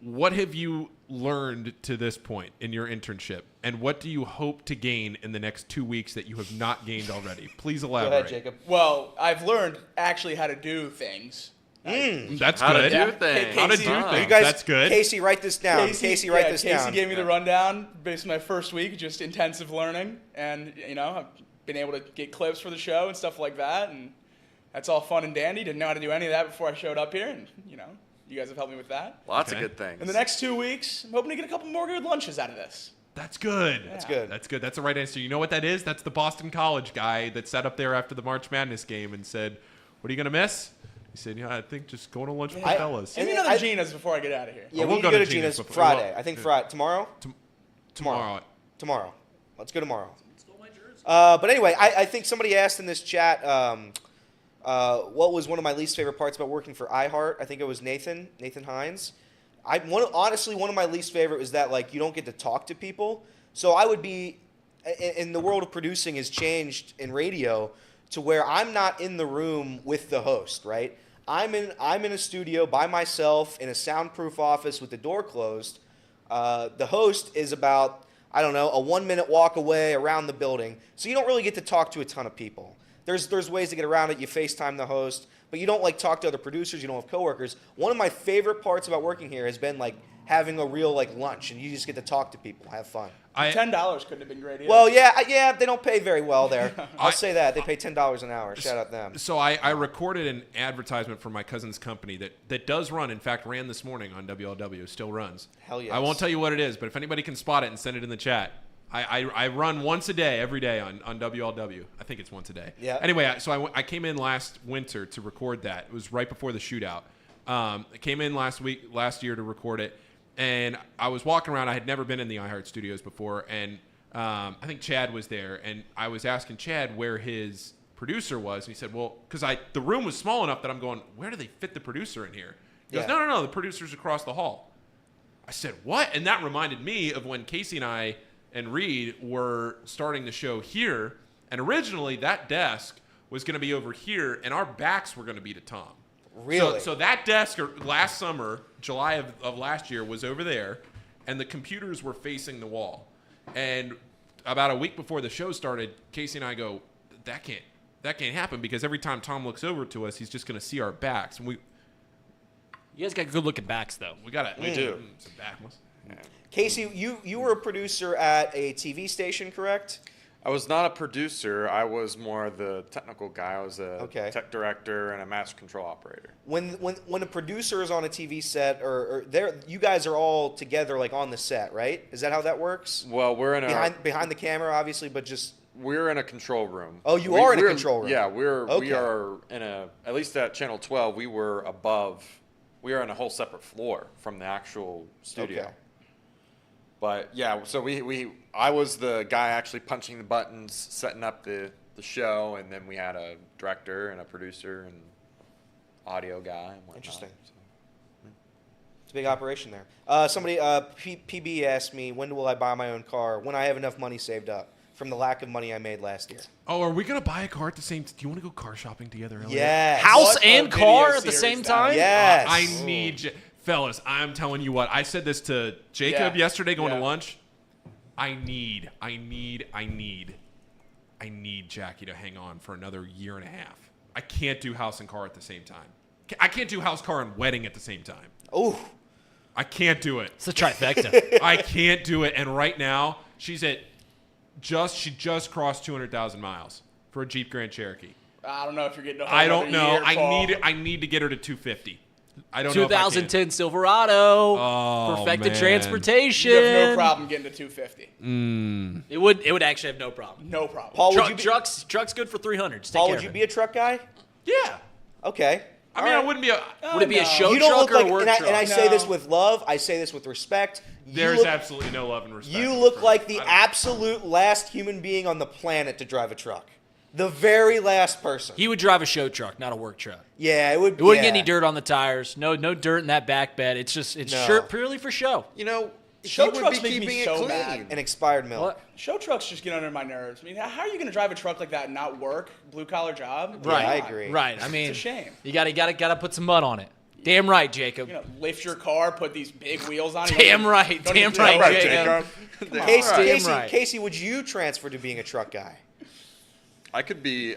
What have you learned to this point in your internship? And what do you hope to gain in the next 2 weeks that you have not gained already? Please elaborate. Go ahead, Jacob. Well, I've learned actually how to do things. That's How to good. do things. How to do things. You guys, That's good. Casey, write this down. Casey, write this down. Casey gave me the rundown based on my first week, just intensive learning. And, I've been able to get clips for the show and stuff like that. And that's all fun and dandy. Didn't know how to do any of that before I showed up here. And, you guys have helped me with that. Lots of good things. In the next 2 weeks, I'm hoping to get a couple more good lunches out of this. That's good. Yeah. That's good. That's good. That's the right answer. You know what that is? That's the Boston College guy that sat up there after the March Madness game and said, "What are you going to miss?" He said, "Yeah, I think just going to lunch with the fellas." Give me another Gina's before I get out of here. Yeah, we'll we need to go to Gina's before- Friday. I think Friday. Tomorrow? Tomorrow. Tomorrow. Let's go tomorrow. But anyway, I think somebody asked in this chat what was one of my least favorite parts about working for iHeart. I think it was Nathan Hines. Honestly, one of my least favorite is that you don't get to talk to people. So I would be, in the world of producing has changed in radio to where I'm not in the room with the host, right? I'm in a studio by myself in a soundproof office with the door closed. The host is about, I don't know, a 1 minute walk away around the building. So you don't really get to talk to a ton of people. There's ways to get around it. You FaceTime the host, but you don't talk to other producers. You don't have coworkers. One of my favorite parts about working here has been having a real lunch, and you just get to talk to people, have fun. $10 couldn't have been great either. Well, yeah, they don't pay very well there. I'll say that. They pay $10 an hour. Shout out them. So I recorded an advertisement for my cousin's company that does run, in fact, ran this morning on WLW, still runs. Hell yes. I won't tell you what it is, but if anybody can spot it and send it in the chat. I run once a day, every day on WLW. I think it's once a day. Yeah. Anyway, so I came in last winter to record that. It was right before the shootout. I came in last year to record it. And I was walking around. I had never been in the iHeart studios before, and I think Chad was there. And I was asking Chad where his producer was, and he said, "Well, because the room was small enough that I'm going, where do they fit the producer in here?" He goes, "No, the producer's across the hall." I said, "What?" And that reminded me of when Casey and I and Reed were starting the show here, and originally that desk was going to be over here, and our backs were going to be to Tom. Really? So that desk last summer, July of last year, was over there, and the computers were facing the wall. And about a week before the show started, Casey and I go, that can't happen, because every time Tom looks over to us, he's just going to see our backs. And You guys got good looking backs, though. we got it. We do. Some backs. Casey, you were a producer at a TV station, correct? I was not a producer. I was more the technical guy. I was a tech director and a master control operator. When a producer is on a TV set, or you guys are all together on the set, right? Is that how that works? Well, we're in behind the camera, obviously, but just we're in a control room. Oh, you are in a control room. Yeah, we are in at least at Channel 12. We were above. We are in a whole separate floor from the actual studio. Okay. But yeah, so I was the guy actually punching the buttons, setting up the show, and then we had a director and a producer and audio guy and whatnot. Interesting. It's a big operation there. Somebody, PB asked me, when will I buy my own car? When I have enough money saved up from the lack of money I made last year. Oh, are we going to buy a car at the same time? Do you want to go car shopping together, Elliot? Yes. House and car at the same time? Yes. I need... Fellas, I'm telling you what. I said this to Jacob yesterday going to lunch. I need Jackie to hang on for another year and a half. I can't do house and car at the same time. I can't do house, car, and wedding at the same time. Oh. I can't do it. It's a trifecta. I can't do it. And right now, she just crossed 200,000 miles for a Jeep Grand Cherokee. I don't know if you're getting a whole I don't know. Year, Paul. I need to get her to 250. I don't 2010 know if Silverado, perfected transportation. You have no problem getting to 250. It would actually have no problem. No problem. Paul, truck's good for 300. Paul, would you be a truck guy? Yeah. Okay. I mean, I wouldn't be a... Would it be a show you don't truck look like, or a work truck? And I say this with love. I say this with respect. There's absolutely no love and respect. You look like the absolute last human being on the planet to drive a truck. The very last person. He would drive a show truck, not a work truck. Yeah, it would. It wouldn't get any dirt on the tires. No dirt in that back bed. It's purely for show. You know, show trucks make me so mad. And expired milk. What? Show trucks just get under my nerves. I mean, how are you going to drive a truck like that and not work? Blue collar job. Right. I agree. Right. I mean, it's a shame. You gotta put some mud on it. Damn right, Jacob. You're gonna lift your car, put these big wheels on. Damn right, Jacob. Casey, would you transfer to being a truck guy? I could be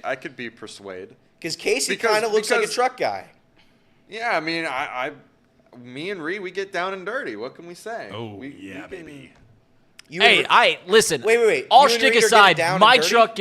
persuaded. Because Casey kind of looks like a truck guy. Yeah, I mean, me and Ree, we get down and dirty. What can we say? baby. Hey, listen. Wait. All You and shtick Reed are aside, getting down my and dirty? truck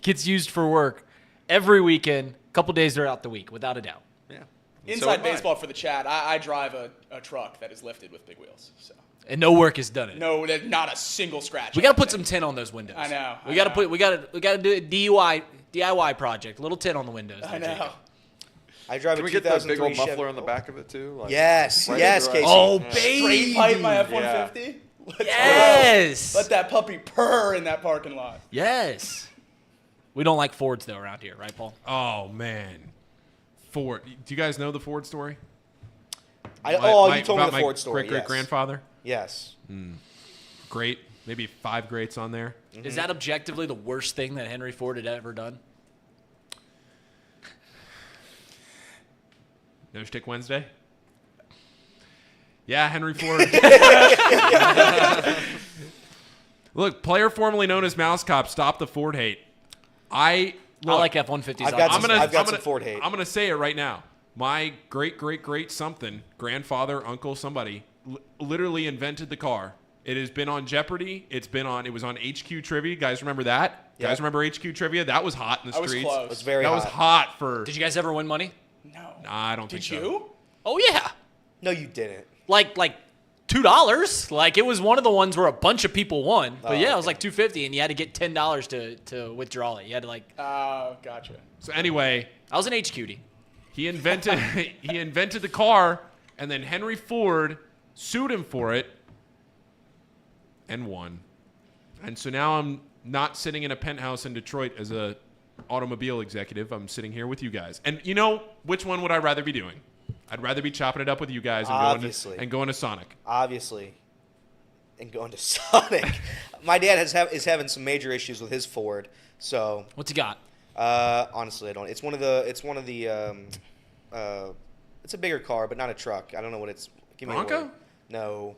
gets used for work every weekend, a couple days throughout the week, without a doubt. Yeah. Inside baseball for the chat. I drive a truck that is lifted with big wheels. So. And no work is done in it. No, not a single scratch. We got to put some tint on those windows. I know. We got to do a DIY project. A little tint on the windows. I know. I drive Can a we get the big 2003 old muffler Chevy. on the back of it too? Like, Yes, Casey. Oh, baby. Straight pipe my F-150. Yes. Let that puppy purr in that parking lot. Yes. We don't like Fords, though, around here. Right, Paul? Oh, man. Ford. Do you guys know the Ford story? You told me the about Ford story. Great-great-grandfather? Yes. Great. Maybe 5 greats on there. Is that objectively the worst thing that Henry Ford had ever done? No Shtick Wednesday? Yeah, Henry Ford. Look, player formerly known as Mouse Cop, stop the Ford hate. I like F-150s. I've got some Ford hate. I'm going to say it right now. My great something, grandfather, uncle, somebody, literally invented the car. It has been on Jeopardy. It was on HQ Trivia. Guys remember that? Yep. Guys remember HQ Trivia? That was hot in the streets. Was close. It was very that hot. was hot for... Did you guys ever win money? No. Nah, I don't think Did so. you? Oh, yeah. No, you didn't. Like $2. Like, it was one of the ones where a bunch of people won. But, it was like $2.50, and you had to get $10 to withdraw it. You had to, like... Oh, gotcha. So anyway... I was an HQD. He invented the car, and then Henry Ford sued him for it and won. And so now I'm not sitting in a penthouse in Detroit as a automobile executive. I'm sitting here with you guys. And you know which one would I rather be doing? I'd rather be chopping it up with you guys and going to Sonic. Obviously. And going to Sonic. My dad is having some major issues with his Ford. So what's he got? Honestly, I don't. It's one of the. It's a bigger car, but not a truck. I don't know what it's. Give me a Bronco? word. No.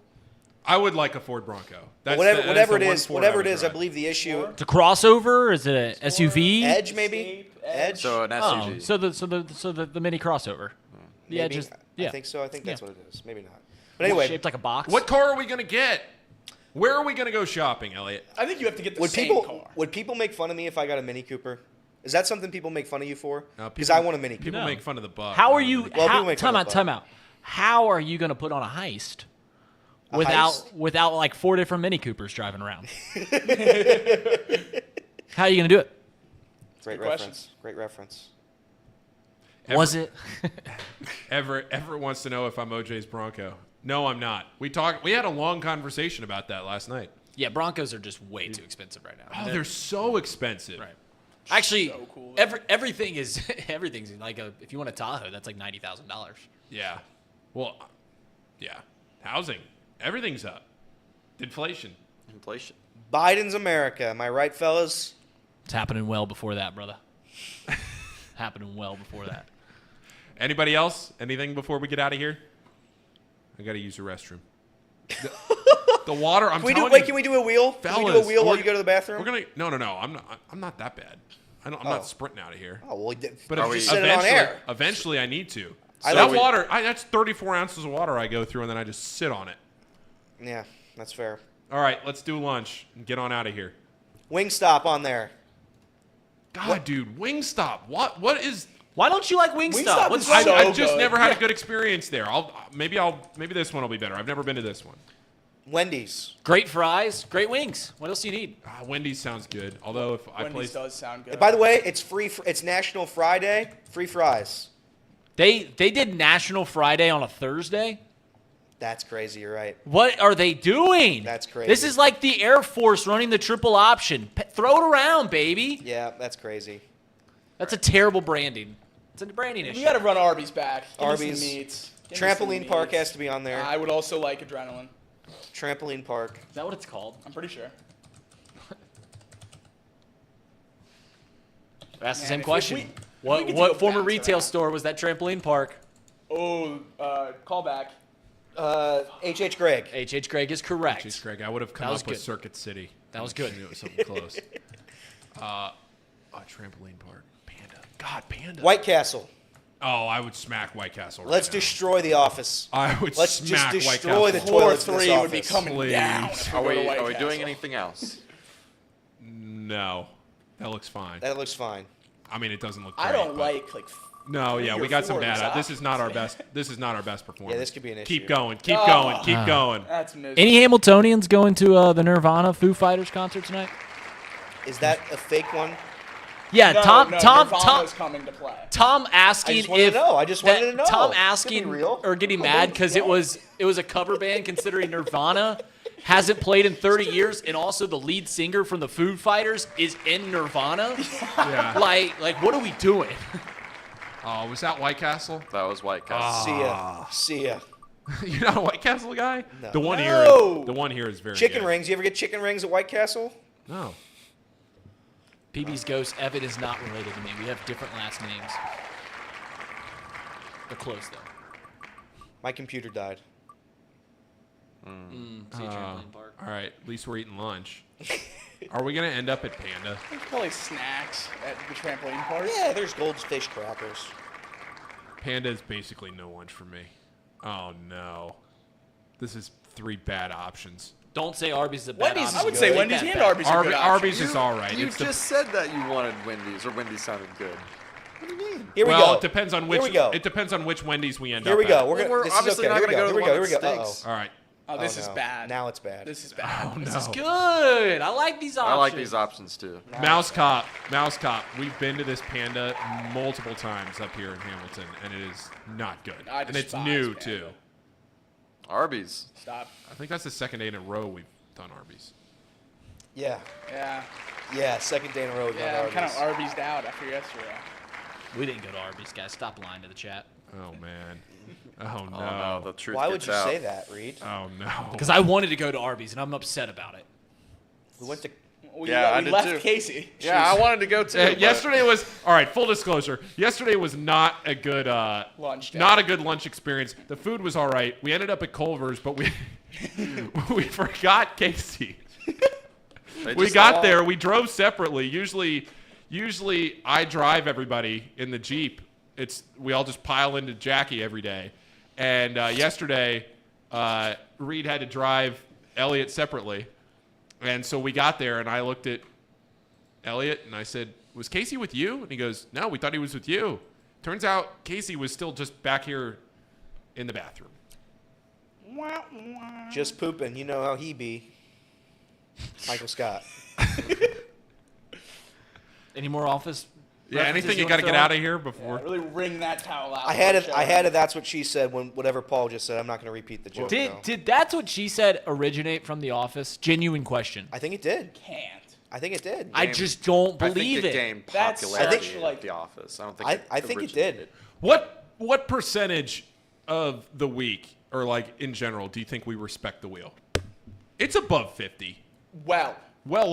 I would like a Ford Bronco. Whatever it is, I believe the issue. It's a crossover. Is it an SUV? Edge, maybe. Edge. So an SUV. So the mini crossover. The Edge is. Yeah. I think so. I think that's what it is. Maybe not. But anyway, shaped like a box. What car are we gonna get? Where are we gonna go shopping, Elliot? I think you have to get the same car. Would people make fun of me if I got a Mini Cooper? Is that something people make fun of you for? No, because I want a Mini Cooper. People make fun of the bug. How are you? Well, Time out. How are you going to put on a heist without like 4 different Mini Coopers driving around? How are you going to do it? Great reference. Was it? Everett wants to know if I'm OJ's Bronco. No, I'm not. We had a long conversation about that last night. Yeah, Broncos are just way too expensive right now. Oh, they're so expensive. Right. Actually, so cool, everything's like if you want a Tahoe, that's like $90,000. Yeah. Well, yeah. Housing. Everything's up. Inflation. Biden's America. Am I right, fellas? It's happening well before that, brother. Happening well before that. Anybody else? Anything before we get out of here? I got to use the restroom. The water. Can we do a wheel? Fellas, can we do a wheel while you go to the bathroom? We're gonna. No. I'm not that bad. I'm not sprinting out of here. Oh well, But just set it on air. Eventually, I need to. So that water. That's 34 ounces of water I go through, and then I just sit on it. Yeah, that's fair. All right, let's do lunch and get on out of here. Wingstop on there. God, dude, Wingstop. What is? Why don't you like Wingstop? Wingstop is I've just never had a good experience there. Maybe this one will be better. I've never been to this one. Wendy's. Great fries, great wings. What else do you need? Wendy's sounds good. Although if I Wendy's does sound good. By the way, it's free. It's National Friday. Free fries. They did National Friday on a Thursday. That's crazy. You're right. What are they doing? That's crazy. This is like the Air Force running the triple option. Throw it around, baby. Yeah, that's crazy. That's a terrible branding. It's a branding issue. We got to run Arby's back. Give me Arby's. some meats. Trampoline Park has to be on there. I would also like Adrenaline. Trampoline Park. Is that what it's called? I'm pretty sure. Ask the same question. What former retail store was that Trampoline Park? Callback. H.H. Gregg. H.H. Gregg is correct. H.H. Gregg. I would have come That was up with good. Circuit City. That was good. I knew it was something close. Trampoline park. Panda. God, Panda. White Castle. Oh, I would smack White Castle. Let's now. destroy the office. I would Let's smack just White destroy Castle. the toilets in 4-3 this would be office. coming Please. down. Are we doing anything else? No, that looks fine. That looks fine. I mean, it doesn't look great. I don't but- like No, yeah, three we or got some four data. This options. is not our best. This is not our best performance. Yeah, this could be an issue. Keep going. Keep going. Keep going. That's miserable. Any Hamiltonians going to the Nirvana Foo Fighters concert tonight? Is that a fake one? Yeah, No, Tom Nirvana's coming to play. Tom asking I just wanted if to know. I just wanted to know. Tom It's asking gonna be real. or getting mad because it was a cover band considering Nirvana hasn't played in 30 years and also the lead singer from the Foo Fighters is in Nirvana. Yeah. Like what are we doing? Oh, was that White Castle? That was White Castle. See ya. You're not a White Castle guy? No. The one No. here is very Chicken good. rings. You ever get chicken rings at White Castle? No. PB's ghost, Evan is not related to me. We have different last names. They're close though. My computer died. See trampoline park. All right, at least we're eating lunch. Are we going to end up at Panda? There's probably snacks at the trampoline park. Yeah, there's goldfish crackers. Panda is basically no lunch for me. Oh, no. This is 3 bad options. Don't say Arby's is a bad Wendy's, option. I would say Wendy's and Arby's are good Arby's options. is all right. You It's just said that you wanted Wendy's, or Wendy's sounded good. What do you mean? Here we well, go. it depends on which. Here we go. It depends on which Wendy's we end Here up we go. at. We're This is obviously okay. not Here we gonna go. go to Here we the go. one Here we that go. stinks. All right. Oh, this Oh, is no. bad. Now it's bad. This is bad. Oh, no. This is good. I like these options. I like these options too. Mouse Cop. We've been to this Panda multiple times up here in Hamilton, and it is not good. I And it's despise new, Panda. too. Arby's. Stop. I think that's the second day in a row we've done Arby's. Yeah. Yeah. Yeah. Second day in a row. Yeah, I'm kind of Arby's. Arby'd out after yesterday. We didn't go to Arby's, guys. Stop lying to the chat. Oh, man. Oh, no. Oh no, the truth Why would gets you out. say that, Reed? Oh, no. Because I wanted to go to Arby's, and I'm upset about it. We went to. We, Yeah, I we did left too. Casey. Yeah, I wanted to go too. but- Yesterday was all right. Full disclosure: yesterday was not a good Lunch day. Not a good lunch experience. The food was all right. We ended up at Culver's, but we we forgot Casey. They We just got all- there. We drove separately. Usually I drive everybody in the Jeep. We all just pile into Jackie every day. And yesterday, Reed had to drive Elliot separately. And so we got there, and I looked at Elliot, and I said, "Was Casey with you?" And he goes, "No, we thought he was with you." Turns out Casey was still just back here in the bathroom. Just pooping. You know how he be. Michael Scott. Any more office? Yeah, references anything you wanna got to get throw out in? of here before? Yeah, really wring that towel out. I had it. That's what she said. When whatever Paul just said. I'm not going to repeat the joke. though. Did That's What She Said originate from The Office? Genuine question. I think it did. Can't. I think it did. I just don't I think believe it. gained That's popularity such, at like- The Office. I don't think. I think it originated. did. What percentage of the week, or like in general, do you think we respect the wheel? It's above 50. Well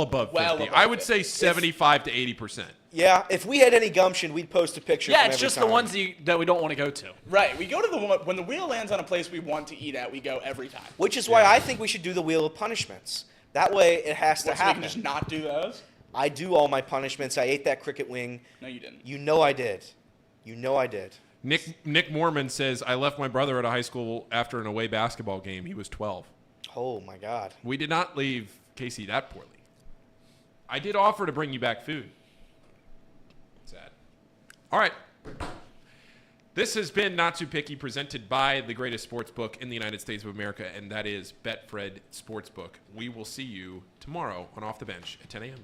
Above 50. above I would 50. say 75 to 80%. Yeah. If we had any gumption, we'd post a picture. Yeah, from it's every just time. the ones that we don't want to go to. Right. We go to the one when the wheel lands on a place we want to eat at. We go every time. Which is why I think we should do the wheel of punishments. That way, it has to So we happen. can just not do those. I do all my punishments. I ate that cricket wing. No, you didn't. You know I did. You know I did. Nick Mormon says, I left my brother at a high school after an away basketball game. He was 12. Oh my God. We did not leave Casey that poorly. I did offer to bring you back food. Sad. All right. This has been Not Too Picky, presented by the greatest sports book in the United States of America, and that is Betfred Sportsbook. We will see you tomorrow on Off the Bench at 10 a.m.